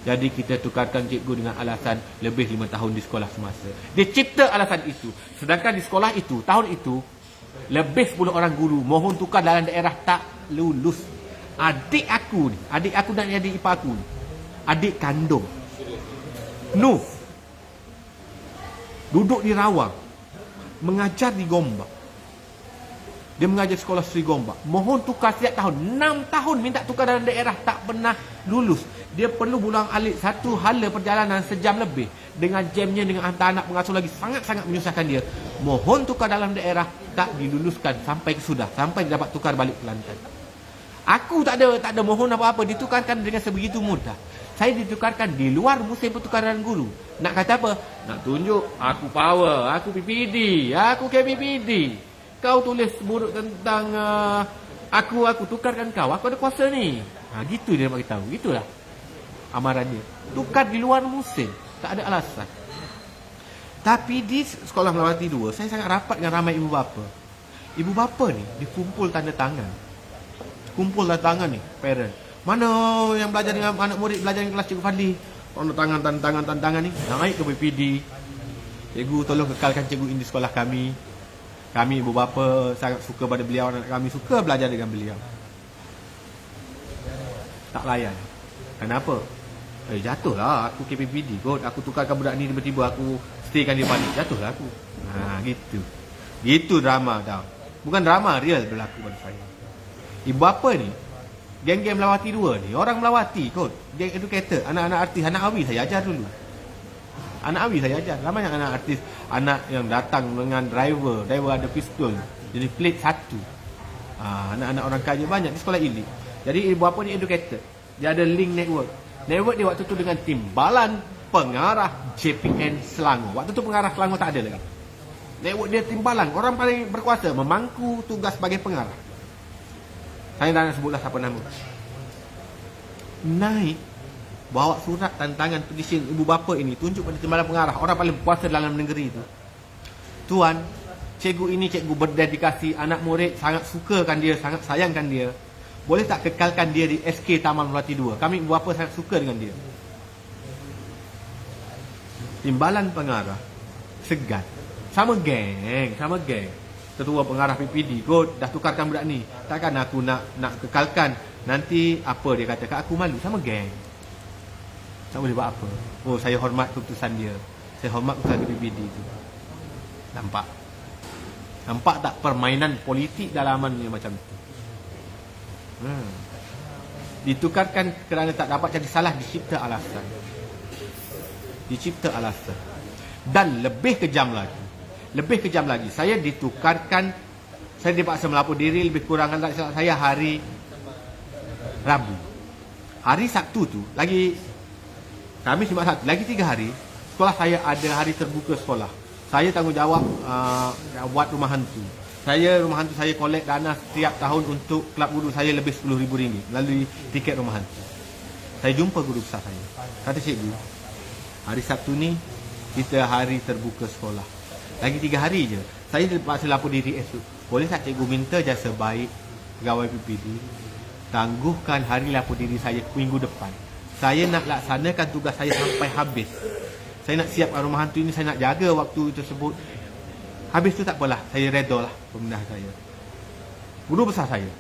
Jadi kita tukarkan cikgu dengan alasan lebih 5 tahun di sekolah semasa. Dia cipta alasan itu. Sedangkan di sekolah itu, tahun itu, lebih 10 orang guru mohon tukar dalam daerah tak lulus. Adik aku dan adik ipar aku ni, adik kandung Nuh, duduk di Rawang, mengajar di Gombak. Dia mengajar sekolah Sri Gombak. Mohon tukar setiap tahun. 6 tahun minta tukar dalam daerah, tak pernah lulus. Dia perlu bulang alik satu hala perjalanan sejam lebih. Dengan jamnya, dengan hantar anak pengasuh lagi, sangat-sangat menyusahkan dia. Mohon tukar dalam daerah, tak diluluskan sampai kesudah, sampai dapat tukar balik Kelantan. Aku tak ada mohon apa-apa, ditukarkan dengan sebegitu mudah. Saya ditukarkan di luar musim pertukaran guru. Nak kata apa? Nak tunjuk aku power, aku PPD, aku KPPD. Kau tulis buruk tentang aku tukarkan kau, aku ada kuasa ni. Gitu dia nak beritahu. Itulah amaran dia. Tukar di luar musim, tak ada alasan. Tapi di sekolah Melawati 2, saya sangat rapat dengan ramai ibu bapa. Ibu bapa ni dikumpul tanda tangan. Kumpul tanda tangan ni, parent. Mana yang belajar dengan anak murid belajar dengan kelas Cikgu Fadli? Tanda tangan ni naik ke PPD. Cikgu tolong kekalkan cikgu ini di sekolah kami. Kami ibu bapa sangat suka pada beliau, anak kami suka belajar dengan beliau. Tak layan. Kenapa? Jatuhlah aku KPPD kot. Aku tukarkan budak ni, tiba-tiba aku staykan dia balik. Jatuhlah aku. Gitu. Gitu drama tau. Bukan drama, real berlaku pada saya. Ibu bapa ni, geng-geng Melawati 2 ni, orang Melawati kot. Geng educator, anak-anak artis, anak Awi saya ajar dulu. Anak Awi saya ajar. Ramai yang anak artis, anak yang datang dengan driver ada pistol. Jadi plate 1. Anak-anak orang kaya banyak di sekolah elit. Jadi ibu bapa ni educator. Dia ada link network. Network dia waktu tu dengan timbalan pengarah JPN Selangor. Waktu tu pengarah Selangor tak ada lagi. Network dia timbalan, orang paling berkuasa, memangku tugas sebagai pengarah. Saya tak nak sebutlah siapa nama. Naik bawa surat tantangan petisi ibu bapa ini, tunjuk pada timbalan pengarah, orang paling berkuasa dalam negeri itu. Tuan, cikgu ini cikgu berdedikasi, anak murid sangat sukakan dia, sangat sayangkan dia. Boleh tak kekalkan dia di SK Taman Melati 2? Kami ibu bapa sangat suka dengan dia. Timbalan pengarah segan. Sama geng. Ketua pengarah PPD, kau dah tukarkan budak ni. Takkan aku nak kekalkan. Nanti apa dia kata kat aku, malu. Sama geng. Tak boleh buat apa. Oh, saya hormat keputusan dia. Saya hormat keputusan PPD tu. Nampak tak permainan politik dalamannya macam tu? Ditukarkan kerana tak dapat jadi salah, dicipta alasan. Dan lebih kejam lagi, saya ditukarkan, saya dipaksa melapor diri lebih kurang saya hari Rabu. Hari Sabtu tu lagi, kami cuma Sabtu, lagi 3 hari sekolah saya ada hari terbuka sekolah. Saya tanggungjawab buat rumah hantu. Rumah hantu saya collect dana setiap tahun untuk kelab guru saya lebih RM10,000 melalui tiket rumah hantu. Saya jumpa guru besar saya. Kata cikgu, hari Sabtu ni kita hari terbuka sekolah. Lagi 3 hari je. Saya terpaksa lapor diri esok. Boleh tak cikgu minta jasa baik pegawai PPD tangguhkan hari lapor diri saya minggu depan. Saya nak laksanakan tugas saya sampai habis. Saya nak siapkan rumah hantu ini, saya nak jaga waktu tersebut. Habis tu tak apalah, saya redha lah pemindah saya. Guru besar saya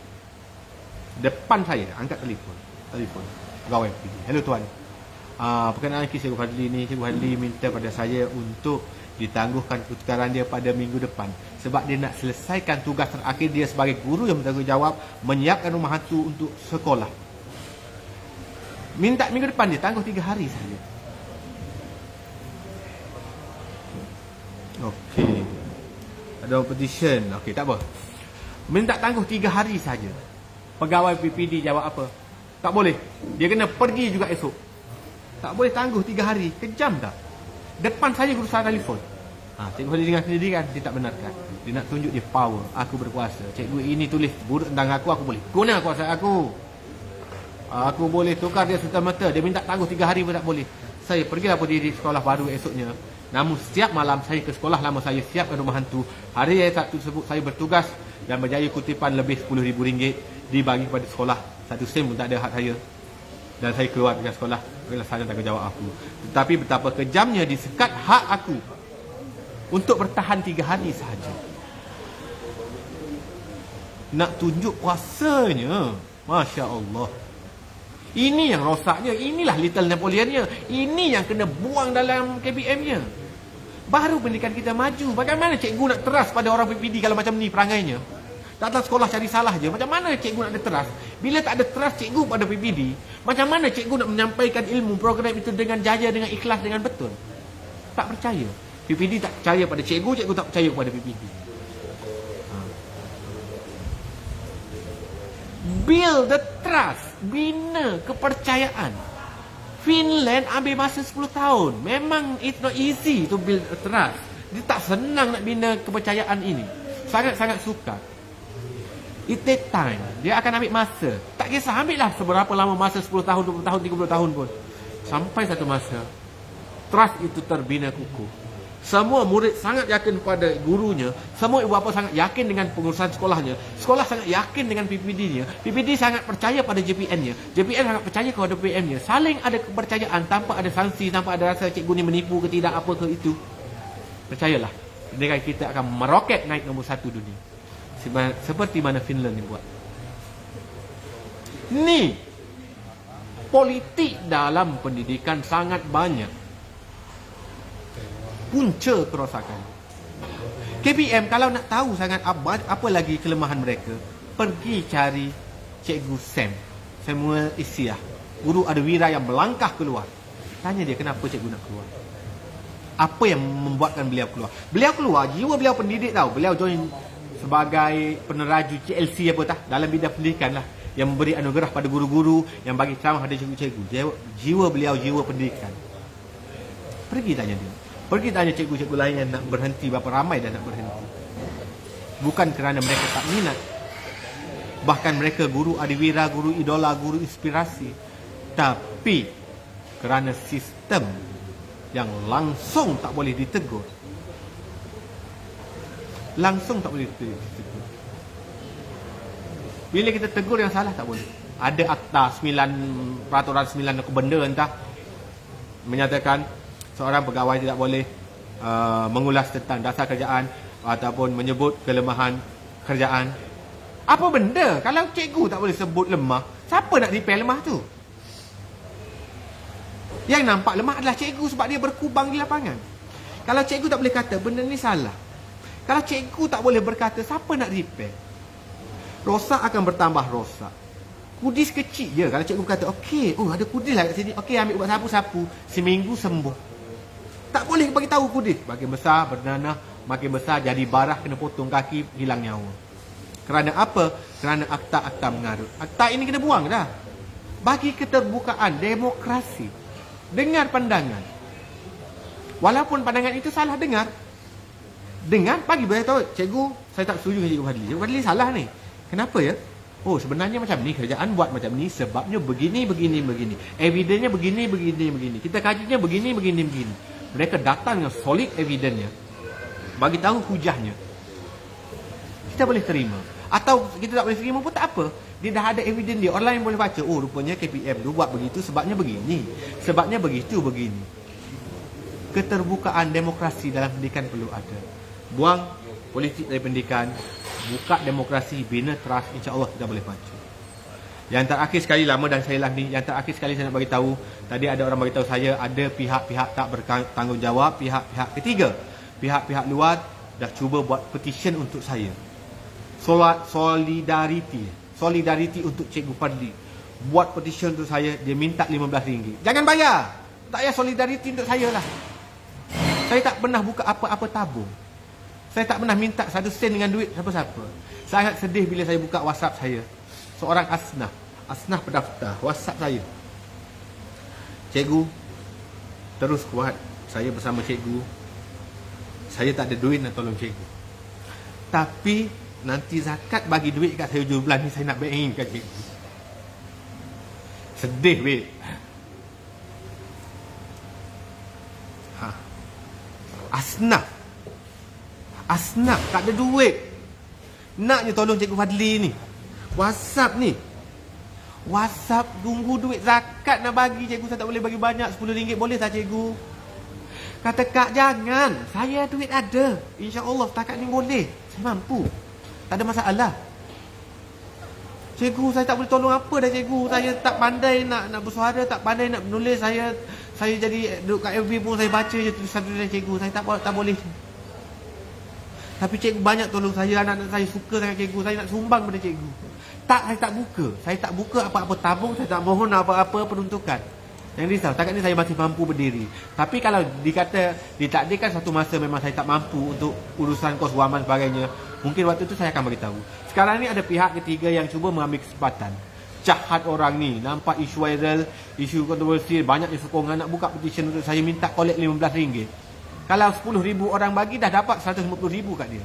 depan saya angkat telefon pegawai PPD. Hello tuan, perkenaan kes Cikgu Fadli ni, Cikgu Fadli minta pada saya untuk ditangguhkan pertukaran dia pada minggu depan sebab dia nak selesaikan tugas terakhir dia sebagai guru yang bertanggungjawab menyiapkan rumah hantu untuk sekolah. Minta minggu depan dia tangguh 3 hari saja. Okey, ada petition. Okey, tak apa, minta tangguh 3 hari saja. Pegawai PPD jawab apa? Tak boleh, dia kena pergi juga esok. Tak boleh tangguh 3 hari. Kejam tak? Depan saya guru besar telefon. Cikgu Fadli dengar sendiri kan, dia tak benarkan. Dia nak tunjuk dia power, aku berkuasa. Cikgu ini tulis buruk tentang aku boleh guna kuasa aku. Aku boleh tukar dia serta-merta. Dia minta tangguh 3 hari pun tak boleh. Saya pergilah berdiri sekolah baru esoknya. Namun setiap malam saya ke sekolah lama saya siapkan rumah hantu. Hari yang Sabtu tersebut saya bertugas dan berjaya kutipan lebih RM10,000 dibagi kepada sekolah. 1 sen pun tak ada hak saya. Dan saya keluar dari sekolah. Saya tanggungjawab aku. Tetapi betapa kejamnya disekat hak aku untuk bertahan 3 hari sahaja. Nak tunjuk kuasanya. Masya Allah. Ini yang rosaknya. Inilah Little Napoleonnya. Ini yang kena buang dalam KPM-nya. Baru pendidikan kita maju. Bagaimana cikgu nak teras pada orang PPD kalau macam ni perangainya? Datang sekolah cari salah je. Macam mana cikgu nak ada teras? Bila tak ada teras cikgu pada PPD, macam mana cikgu nak menyampaikan ilmu program itu dengan jaya, dengan ikhlas, dengan betul? Tak percaya. PPD tak percaya pada cikgu, cikgu tak percaya kepada PPD. Build the trust. Bina kepercayaan. Finland ambil masa 10 tahun. Memang it's not easy to build a trust. Dia tak senang nak bina kepercayaan ini. Sangat-sangat sukar. It take time. Dia akan ambil masa. Tak kisah, ambil lah seberapa lama masa, 10 tahun, 20 tahun, 30 tahun pun. Sampai satu masa, trust itu terbina kukuh. Semua murid sangat yakin pada gurunya. Semua ibu bapa sangat yakin dengan pengurusan sekolahnya. Sekolah sangat yakin dengan PPD-nya. PPD sangat percaya pada JPN-nya. JPN sangat percaya kepada PM-nya. Saling ada kepercayaan tanpa ada sanksi, tanpa ada rasa cikgu ni menipu ke tidak, apa ke itu. Percayalah, pendidikan kita akan meroket naik nombor 1 dunia. Seperti mana Finland ni buat. Ni politik dalam pendidikan sangat banyak. Punca kerosakan. KPM kalau nak tahu sangat apa lagi kelemahan mereka, pergi cari Cikgu Samuel Isiah, guru Adawira yang melangkah keluar. Tanya dia kenapa cikgu nak keluar. Apa yang membuatkan beliau keluar? Beliau keluar, jiwa beliau pendidik tahu. Beliau join sebagai peneraju CLC apa tak dalam bidang pendidikan lah, yang memberi anugerah pada guru-guru, yang bagi ceramah pada cikgu-cikgu. Jiwa beliau jiwa pendidikan. Pergi tanya dia. Pergi tanya cikgu-cikgu lain yang nak berhenti. Berapa ramai dah nak berhenti. Bukan kerana mereka tak minat. Bahkan mereka guru adiwira, guru idola, guru inspirasi. Tapi Kerana sistem yang langsung tak boleh ditegur. Langsung tak boleh ditegur. Bila kita tegur yang salah tak boleh. Ada akta 9 peraturan 9 aku benda entah menyatakan seorang pegawai tidak boleh mengulas tentang dasar kerjaan ataupun menyebut kelemahan kerjaan. Apa benda? Kalau cikgu tak boleh sebut lemah, siapa nak repair lemah tu? Yang nampak lemah adalah cikgu sebab dia berkubang di lapangan. Kalau cikgu tak boleh kata benda ni salah, kalau cikgu tak boleh berkata, siapa nak repair? Rosak akan bertambah rosak. Kudis kecil je. Kalau cikgu kata, okey, ada kudis lah kat sini, okey, ambil buat sapu-sapu, seminggu sembuh. Tak boleh bagi tahu kudis. Makin besar bernanah, makin besar jadi barah, kena potong kaki, hilang nyawa. Kerana apa? Kerana akta-akta mengarut. Akta ini kena buang dah. Bagi keterbukaan demokrasi. Dengar pandangan. Walaupun pandangan itu salah, dengar. Dengar, bagi beritahu, cikgu, saya tak setuju dengan Cikgu Fadli. Cikgu Fadli salah ni. Kenapa ya? Oh, sebenarnya macam ni, kerajaan buat macam ni sebabnya begini. Evidennya begini. Kita kajinya begini. Mereka datang dengan solid evidennya. Bagi tahu hujahnya. Kita boleh terima. Atau kita tak boleh terima pun tak apa. Dia dah ada eviden dia. Orang lain boleh baca. Oh, rupanya KPM tu buat begitu sebabnya begini. Sebabnya begitu, begini. Keterbukaan demokrasi dalam pendidikan perlu ada. Buang politik dari pendidikan. Buka demokrasi, bina trust, insya-Allah kita boleh maju. Yang terakhir sekali, lama dan saya lah ni, yang terakhir sekali saya nak bagi tahu, tadi ada orang bagi tahu saya ada pihak-pihak tak bertanggungjawab, pihak-pihak ketiga, pihak-pihak luar dah cuba buat petition untuk saya. Solidariti untuk Cikgu Fadli. Buat petition untuk saya, dia minta RM15. Jangan bayar. Tak payah solidariti untuk saya lah. Saya tak pernah buka apa-apa tabung. Saya tak pernah minta 1 sen dengan duit siapa-siapa. Sangat sedih bila saya buka WhatsApp saya. Seorang Asnah pendaftar WhatsApp saya. Cikgu, terus kuat. Saya bersama cikgu. Saya tak ada duit nak tolong cikgu. Tapi nanti zakat bagi duit kat saya 7 bulan ni, saya nak bank kat cikgu. Sedih, babe. Asnaf tak ada duit. Naknya tolong Cikgu Fadli ni. WhatsApp ni. WhatsApp tunggu duit zakat nak bagi. Cikgu, saya tak boleh bagi banyak, RM10. Boleh tak cikgu? Kata Kak, jangan. Saya duit ada. InsyaAllah setakat ni boleh. Saya mampu. Tak ada masalah. Cikgu, saya tak boleh tolong apa dah cikgu. Saya tak pandai nak bersuara, tak pandai nak menulis. Saya jadi duduk kat FB pun saya baca je tulisan-tulisan cikgu. Saya tak boleh. Tapi cikgu banyak tolong saya. Anak-anak saya suka dengan cikgu. Saya nak sumbang pada cikgu. Saya tak buka. Saya tak buka apa-apa tabung. Saya tak mohon apa-apa peruntukan. Jangan risau. Takat ni saya masih mampu berdiri. Tapi kalau ditakdirkan satu masa memang saya tak mampu untuk urusan kos waman sebagainya, mungkin waktu itu saya akan beritahu. Sekarang ni ada pihak ketiga yang cuba mengambil kesempatan. Jahat orang ni. Nampak isu viral, isu kontroversi, banyak yang sokongan nak buka petition untuk saya minta collect RM15. Kalau 10,000 orang bagi, dah dapat 150,000 kat dia.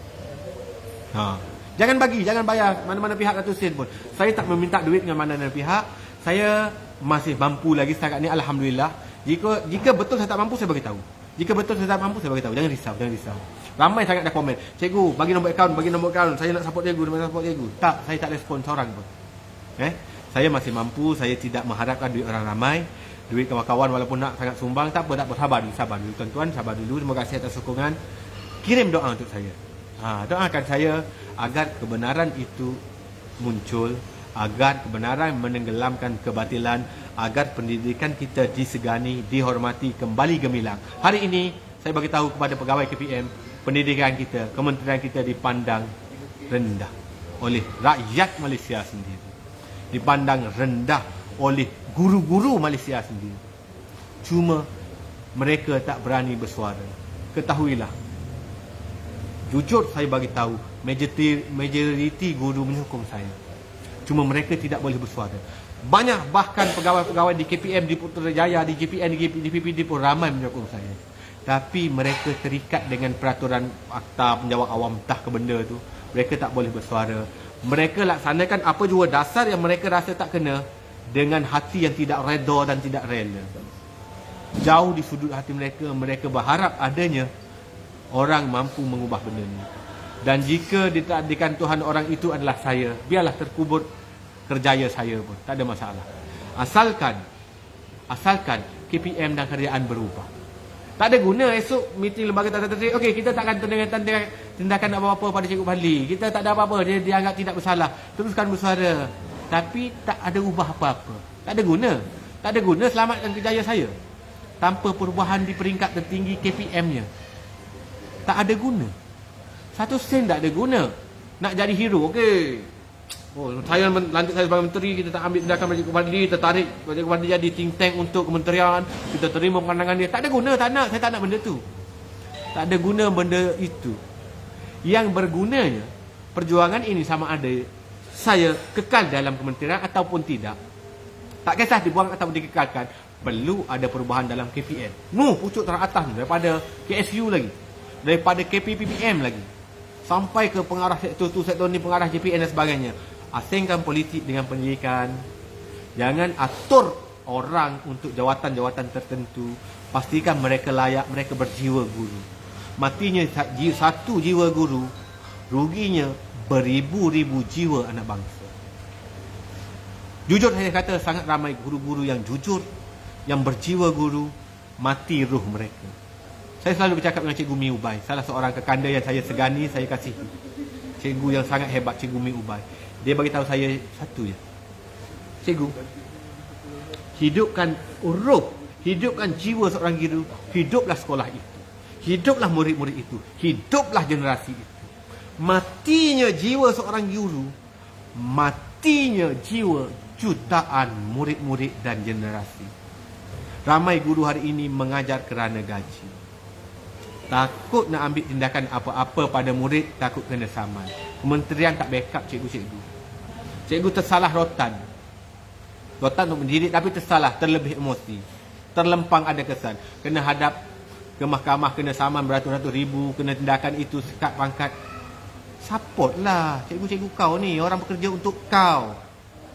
Jangan bagi, jangan bayar mana-mana pihak 100 sen pun. Saya tak meminta duit dengan mana-mana pihak. Saya masih mampu lagi setakat ni, alhamdulillah. Jika betul saya tak mampu, saya bagi tahu. Jika betul saya tak mampu, saya bagi tahu. Jangan risau. Ramai sangat dah komen. Cikgu, bagi nombor akaun. Saya nak support cikgu, Tak, saya tak respon seorang pun. Saya masih mampu, saya tidak mengharapkan duit orang ramai. Duit kawan-kawan walaupun nak sangat sumbang, tak apa. Sabar dulu tuan-tuan, sabar dulu. Terima kasih atas sokongan. Kirim doa untuk saya. Doakan saya agar kebenaran itu muncul, agar kebenaran menenggelamkan kebatilan, agar pendidikan kita disegani, dihormati, kembali gemilang. Hari ini saya bagi tahu kepada pegawai KPM, pendidikan kita, kementerian kita dipandang rendah oleh rakyat Malaysia sendiri. Dipandang rendah oleh guru-guru Malaysia sendiri. Cuma mereka tak berani bersuara. Ketahuilah, jujur saya bagi tahu, majoriti guru menyokong saya. Cuma mereka tidak boleh bersuara. Banyak bahkan pegawai-pegawai di KPM, di Putrajaya, di JPN, di PPD pun ramai menyokong saya. Tapi mereka terikat dengan peraturan akta penjawat awam, entah ke benda tu. Mereka tak boleh bersuara. Mereka laksanakan apa jua dasar yang mereka rasa tak kena, dengan hati yang tidak redha dan tidak rela. jauh di sudut hati mereka, mereka berharap adanya orang mampu mengubah benda ni. Dan jika ditakdirkan Tuhan orang itu adalah saya, biarlah terkubur kerjaya saya pun, tak ada masalah. Asalkan KPM dan kerajaan berubah. Tak ada guna esok meeting lembaga tertentu, okey, kita takkan tindakan apa-apa pada Cikgu Fadli, kita tak ada apa-apa, dia dianggap tidak bersalah, teruskan bersuara, tapi tak ada ubah apa-apa. Tak ada guna. Tak ada guna selamatkan kerjaya saya tanpa perubahan di peringkat tertinggi KPM-nya. Tak ada guna. 1 sen tak ada guna. Nak jadi hero, okey. Oh, saya lantik saya sebagai menteri, kita tak ambil tindakan pada Cikgu Fadli, tertarik Cikgu Fadli jadi think tank untuk kementerian, kita terima pandangan dia. Tak ada guna, tak nak. Saya tak nak benda tu. Tak ada guna benda itu. Yang bergunanya, perjuangan ini sama ada saya kekal dalam kementerian ataupun tidak. Tak kisah dibuang ataupun dikekalkan, perlu ada perubahan dalam KPM. Pucuk teratas ni, daripada KSU lagi, daripada KPPPM lagi, sampai ke pengarah sektor tu, sektor ni, pengarah JPN dan sebagainya. Asingkan politik dengan pendidikan. Jangan atur orang untuk jawatan-jawatan tertentu. Pastikan mereka layak, mereka berjiwa guru. Matinya satu jiwa guru, ruginya beribu-ribu jiwa anak bangsa. Jujur saya kata, sangat ramai guru-guru yang jujur, yang berjiwa guru, mati ruh mereka. Saya selalu bercakap dengan Cikgu Mi Ubay, salah seorang kekanda yang saya segani, saya kasihi. Cikgu yang sangat hebat, Cikgu Mi Ubay. Dia bagi tahu saya satu je. Cikgu, hidupkan ruh, hidupkan jiwa seorang guru, hiduplah sekolah itu, hiduplah murid-murid itu, hiduplah generasi itu. Matinya jiwa seorang guru, matinya jiwa jutaan murid-murid dan generasi. Ramai guru hari ini mengajar kerana gaji. Takut nak ambil tindakan apa-apa pada murid, takut kena saman. Kementerian tak backup cikgu-cikgu. Cikgu tersalah rotan. Rotan untuk mendidik tapi tersalah, terlebih emosi, terlempang ada kesan. Kena hadap ke mahkamah, kena saman beratus-ratus ribu, kena tindakan itu, sekat pangkat. Support lah cikgu-cikgu kau ni, orang bekerja untuk kau.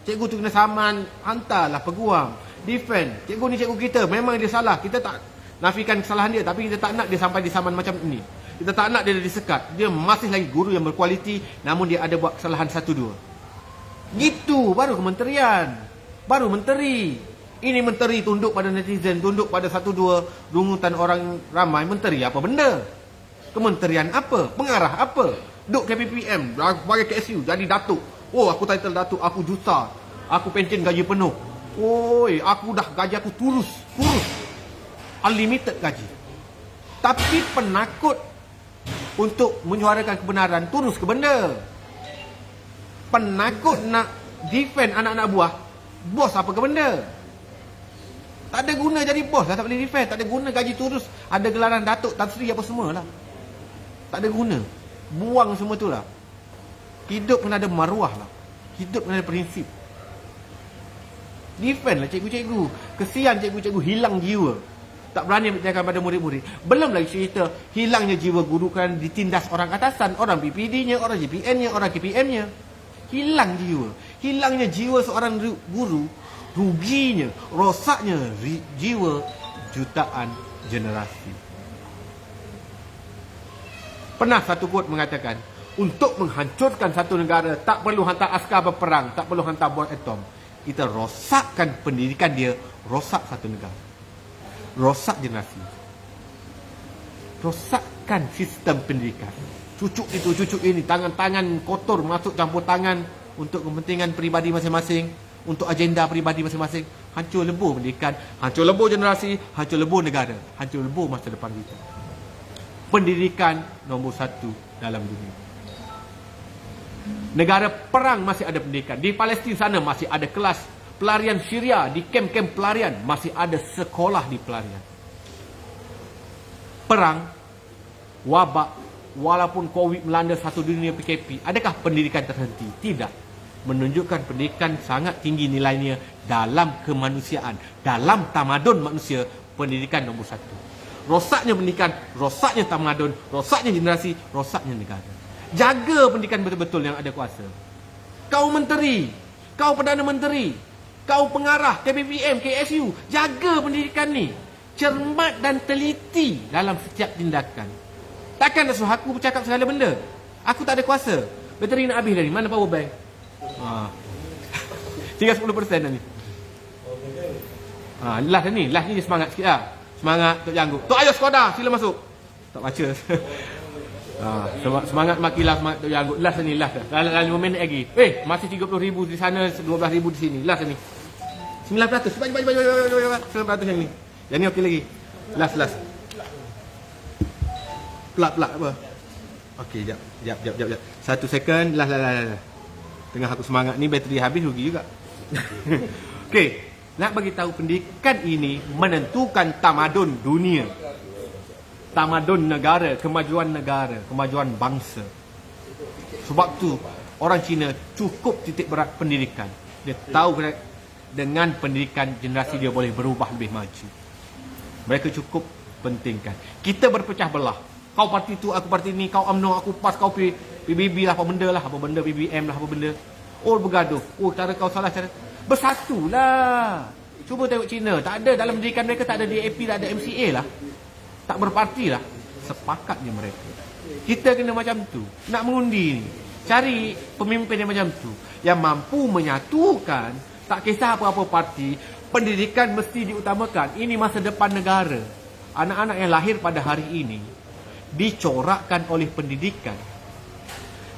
Cikgu tu kena saman, hantarlah peguam, defend. Cikgu ni cikgu kita, memang dia salah, kita tak nafikan kesalahan dia, tapi kita tak nak dia sampai disaman macam ini. Kita tak nak dia disekat. Dia masih lagi guru yang berkualiti, namun dia ada buat kesalahan 1-2. Gitu baru kementerian, baru menteri. Ini menteri tunduk pada netizen, tunduk pada 1-2 rungutan orang ramai. Menteri apa benda? Kementerian apa? Pengarah apa? Duk KPPM, bagi KSU, jadi datuk. Oh, aku title datuk, aku juta, aku pencen gaji penuh. Oi, aku dah gaji aku turus. Unlimited gaji. Tapi penakut untuk menyuarakan kebenaran, turus ke benda. Penakut nak defend anak-anak buah, bos apa ke benda. Tak ada guna jadi bos lah, tak boleh defend. Tak ada guna gaji turus, ada gelaran datuk, Tan Sri apa semua lah. Tak ada guna. Buang semua tu lah. Hidup kena ada maruah lah. Hidup kena ada prinsip. Defend lah cikgu-cikgu. Kesian cikgu-cikgu hilang jiwa, tak berani bercakap pada murid-murid. Belum lagi cerita hilangnya jiwa guru kan ditindas orang atasan, orang PPD-nya, orang JPN-nya, orang KPM-nya. Hilang jiwa. Hilangnya jiwa seorang guru, ruginya, rosaknya jiwa jutaan generasi. Pernah satu quote mengatakan, untuk menghancurkan satu negara tak perlu hantar askar berperang, tak perlu hantar bom atom. Kita rosakkan pendidikan dia, rosak satu negara, rosak generasi, rosakkan sistem pendidikan. Cucuk itu, cucuk ini, tangan-tangan kotor masuk campur tangan untuk kepentingan peribadi masing-masing, untuk agenda peribadi masing-masing. Hancur lebur pendidikan, hancur lebur generasi, hancur lebur negara, hancur lebur masa depan kita. Pendidikan nombor 1 dalam dunia. Negara perang masih ada pendidikan. Di Palestin sana masih ada kelas pelarian Syria, di kem-kem pelarian masih ada sekolah di pelarian. Perang, wabak, walaupun Covid melanda satu dunia PKP, adakah pendidikan terhenti? Tidak. Menunjukkan pendidikan sangat tinggi nilainya dalam kemanusiaan, dalam tamadun manusia. Pendidikan nombor 1. Rosaknya pendidikan, rosaknya tamadun, rosaknya generasi, rosaknya negara. Jaga pendidikan betul-betul yang ada kuasa. Kau menteri, kau Perdana Menteri, kau pengarah KPPM, KSU, jaga pendidikan ni. cermat dan teliti dalam setiap tindakan. Takkan nak suruh aku bercakap segala benda. Aku tak ada kuasa. Bateri nak habis dah ni. Mana power bank? Tinggal 10% dah ni. Last dah ni. Last ni dia semangat sikit lah. Semangat Tok Janggut. Tok Ayo Skoda, sila masuk. Tak baca. Semangat makilah semangat Tok Janggut. Last dah ni, last dah. Dalam 5 minit lagi. Masih 30,000 di sana, 12,000 di sini. Last dah ni. 9%. Cepat. 9% yang ni. Yang ni okey lagi. Last. Pelak apa? Okey, jap. 1 second. Last. Tengah aku semangat ni, bateri habis rugi juga. Okey. Nak bagi tahu pendidikan ini menentukan tamadun dunia. Tamadun negara, kemajuan bangsa. Sebab tu orang Cina cukup titik berat pendidikan. Dia tahu dengan pendidikan generasi dia boleh berubah lebih maju. Mereka cukup pentingkan. Kita berpecah belah. Kau parti tu, aku parti ni, kau UMNO, aku PAS, kau PBB lah, apa benda BBM lah, apa benda. All bergaduh. Cara kau salah, cara bersatulah. Cuba tengok Cina. Tak ada dalam pendidikan mereka, tak ada DAP, tak ada MCA lah. Tak berparti lah. Sepakat je mereka. Kita kena macam tu. Nak mengundi ni, cari pemimpin yang macam tu, yang mampu menyatukan. Tak kisah apa-apa parti. Pendidikan mesti diutamakan. Ini masa depan negara. Anak-anak yang lahir pada hari ini dicorakkan oleh pendidikan.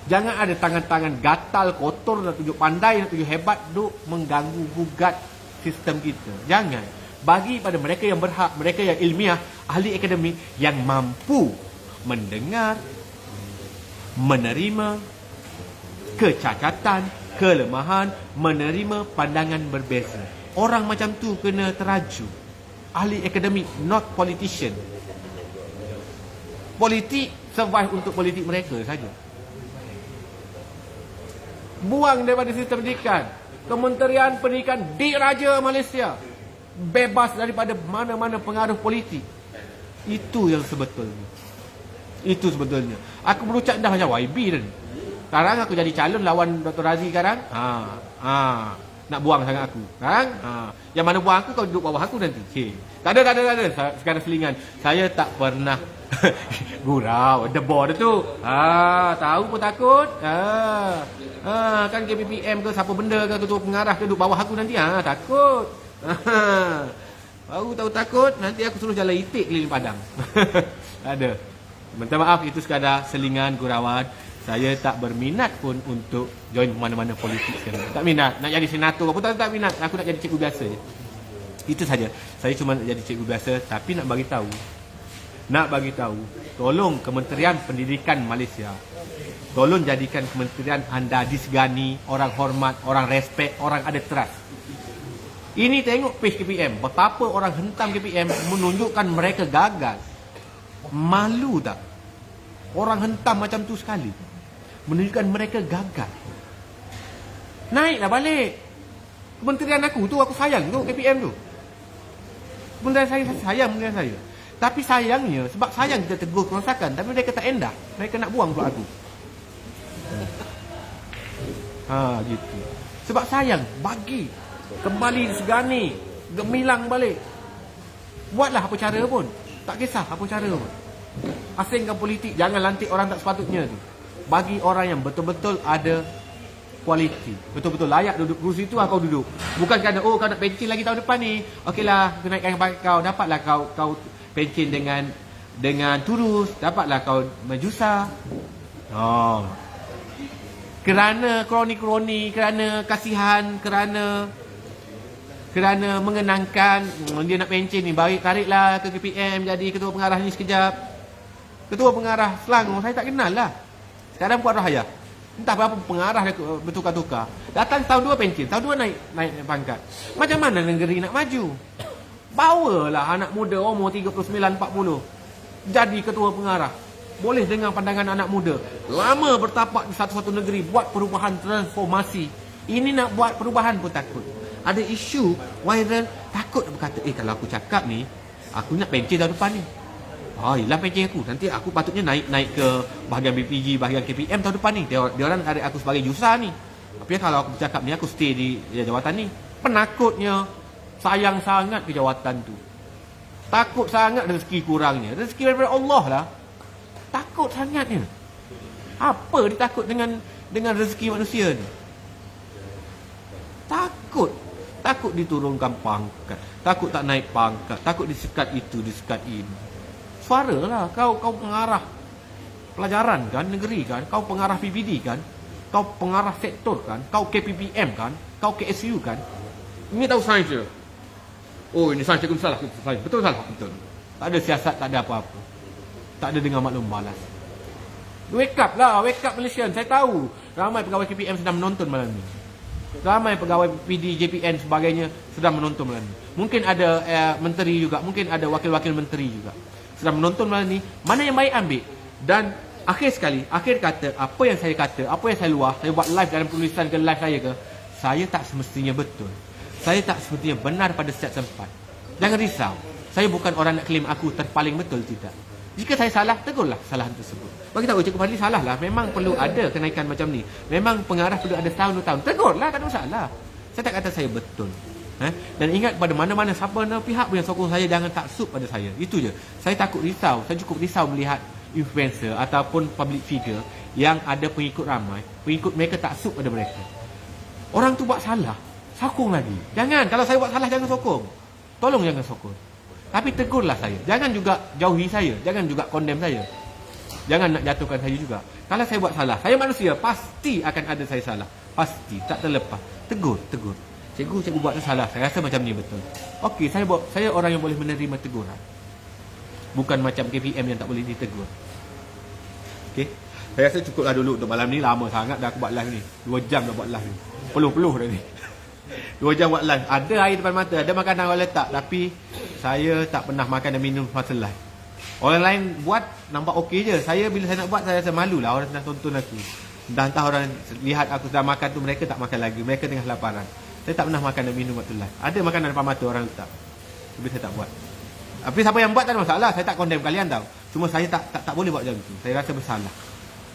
Jangan ada tangan-tangan gatal, kotor, nak tunjuk pandai, nak tunjuk hebat, duk mengganggu, gugat sistem kita. Jangan. Bagi pada mereka yang berhak, mereka yang ilmiah, ahli akademik, yang mampu mendengar, menerima kecacatan, kelemahan, menerima pandangan berbeza. Orang macam tu kena teraju. Ahli akademik, not politician. Politik survive untuk politik mereka saja. Buang daripada sistem pendidikan. Kementerian Pendidikan diraja Malaysia. Bebas daripada mana-mana pengaruh politik. Itu yang sebetulnya. Aku berucap dah macam YB dah. Sekarang aku jadi calon lawan Dr. Razi sekarang. Nak buang sangat aku. Sekarang yang mana buang aku, kau duduk bawah aku nanti. Tak ada. Sekarang selingan. Saya tak pernah gurau, debor tu. Tahu pun takut. Kan KPPM ke siapa benda ke ketua pengarah ke duduk bawah aku nanti. Takut. Baru tahu takut, nanti aku suruh jalan itik keliling padang. Ada. Minta maaf, itu sekadar selingan gurauan. Saya tak berminat pun untuk join mana-mana politik sekarang. Tak minat. Nak jadi senator aku tak minat. Aku nak jadi cikgu biasa je. Itu saja. Saya cuma nak jadi cikgu biasa, tapi nak bagi tahu. Tolong Kementerian Pendidikan Malaysia, tolong jadikan kementerian anda disegani, orang hormat, orang respect, orang ada trust. Ini tengok page KPM, betapa orang hentam KPM menunjukkan mereka gagal. Malu tak? Orang hentam macam tu sekali, menunjukkan mereka gagal. Naiklah balik. Kementerian aku tu, aku sayang tu KPM tu. Kementerian saya sayang kementerian saya. Tapi sayangnya, sebab sayang kita tegur kerosakan, tapi mereka tak endah. Mereka nak buang pula aku. Gitu. Sebab sayang, bagi. Kembali disegani, gemilang balik. Buatlah apa cara pun. Tak kisah apa cara pun. Asingkan politik, jangan lantik orang tak sepatutnya tu. Bagi orang yang betul-betul ada kualiti, betul-betul layak duduk kursi tu, kau duduk. Bukan kerana kau nak pencin lagi tahun depan ni. Okeylah, kenaikkan baik kau, dapatlah kau pencin dengan turus, dapatlah kau majusa. Kerana kroni-kroni, kerana kasihan, kerana mengenangkan dia nak pencin ni, baik tariklah ke KPM jadi ketua pengarah ni sekejap. Ketua pengarah Selangor saya tak kenal lah. Sekarang Puan Rahaya, entah berapa pengarah dia bertukar-tukar. Datang tahun 2 pencin, tahun 2 naik pangkat. Macam mana negeri nak maju? Bawalah anak muda umur 39-40 jadi ketua pengarah. Boleh dengar pandangan anak muda. Lama bertapak di satu-satu negeri, buat perubahan, transformasi. Ini nak buat perubahan pun takut. Ada isu viral, takut nak berkata, kalau aku cakap ni, aku nak pencin tahun depan ni. Hilang pencin aku. Nanti aku patutnya naik ke bahagian BPG, bahagian KPM tahun depan ni. Dia orang tarik aku sebagai jurusan ni. Tapi kalau aku bercakap ni, aku stay di jawatan ni. Penakutnya, sayang sangat ke jawatan tu. Takut sangat rezeki kurangnya. Rezeki daripada Allah lah. Takut sangatnya. Apa ditakut dengan rezeki manusia ni? Takut. Takut diturunkan pangkat. Takut tak naik pangkat. Takut disekat itu, disekat ini. Suara lah. Kau pengarah pelajaran kan, negeri kan. Kau pengarah PBD kan. Kau pengarah sektor kan. Kau KPPM kan. Kau KSU kan. Ini tahu sains je. Oh, ini sains, cikgu salah. Betul salah? Betul. Tak ada siasat, tak ada apa-apa. Tak ada dengar maklum balas. Wake up lah, wake up Malaysian. Saya tahu ramai pegawai KPM sedang menonton malam ni. Ramai pegawai PD, JPN sebagainya sedang menonton malam ni. Mungkin ada menteri juga, mungkin ada wakil-wakil menteri juga sedang menonton malam ni. Mana yang baik ambil. Dan akhir sekali, akhir kata, apa yang saya kata, apa yang saya luah, saya buat live dalam tulisan ke live saya ke, saya tak semestinya betul. Saya tak semestinya benar pada setiap tempat. Jangan risau. Saya bukan orang nak claim aku terpaling betul, tidak. Jika saya salah, tegurlah kesalahan tersebut. Bagi tahu Cikgu Fadli salah lah. Memang perlu ada kenaikan macam ni. Memang pengarah perlu ada setahun 2 tahun. Tegurlah, tak ada masalah. Saya tak kata saya betul. Dan ingat pada mana-mana siapa pihak pun yang sokong saya, jangan taksub pada saya. Itu je. Saya takut risau. Saya cukup risau melihat influencer ataupun public figure yang ada pengikut ramai. Pengikut mereka taksub pada mereka. Orang tu buat salah, sokong lagi. Jangan. Kalau saya buat salah, jangan sokong. Tolong jangan sokong. Tapi tegurlah saya. Jangan juga jauhi saya. Jangan juga condemn saya. Jangan nak jatuhkan saya juga. Kalau saya buat salah, saya manusia, pasti akan ada saya salah. Pasti, tak terlepas. Tegur. Cikgu buat salah. Saya rasa macam ni betul. Okey, saya orang yang boleh menerima teguran. Bukan macam KPM yang tak boleh ditegur. Okey. Saya rasa cukuplah dulu untuk malam ni. Lama sangat dah aku buat live ni. 2 jam dah buat live ni. Peluh dah ni. 2 jam buat live. Ada air depan mata, ada makanan orang letak, tapi saya tak pernah makan dan minum masa live. Orang lain buat nampak okey je. Bila saya nak buat, saya rasa malu lah. Orang sedang tonton aku. Entah orang lihat aku sedang makan tu, mereka tak makan lagi. Mereka tengah laparan. Saya tak pernah makan dan minum waktu live. Ada makanan depan mata orang letak, tapi saya tak buat. Tapi siapa yang buat tak ada masalah. Saya tak condemn kalian tau. Cuma saya tak boleh buat macam tu. Saya rasa bersalah.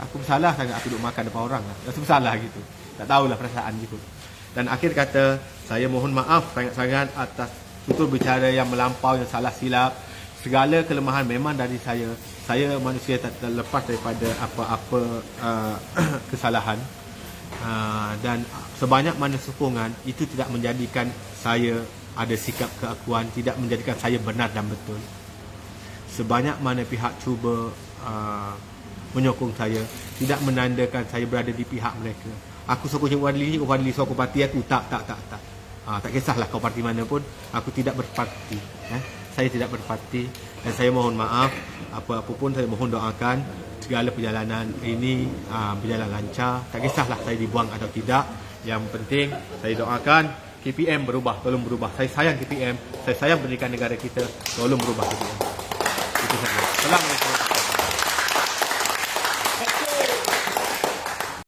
Aku bersalah sangat aku duduk makan depan orang lah. Rasa bersalah gitu. Tak tahulah perasaan gitu. Dan akhir kata, saya mohon maaf sangat-sangat atas tutur bicara yang melampau, yang salah silap. Segala kelemahan memang dari saya. Saya manusia tak terlepas daripada apa-apa kesalahan. Dan sebanyak mana sokongan, itu tidak menjadikan saya ada sikap keakuan, tidak menjadikan saya benar dan betul. Sebanyak mana pihak cuba menyokong saya, tidak menandakan saya berada di pihak mereka. Aku sokong Cikgu Fadli, Cikgu Fadli sokong parti aku. Tak. Tak kisahlah kau parti mana pun, aku tidak berparti. Saya tidak berparti. Dan saya mohon maaf. Apa-apa pun saya mohon doakan segala perjalanan ini berjalan lancar. Tak kisahlah saya dibuang atau tidak. Yang penting saya doakan KPM berubah, tolong berubah. Saya sayang KPM, saya sayang pendidikan negara kita, tolong berubah KPM. Itu saja. Assalamualaikum.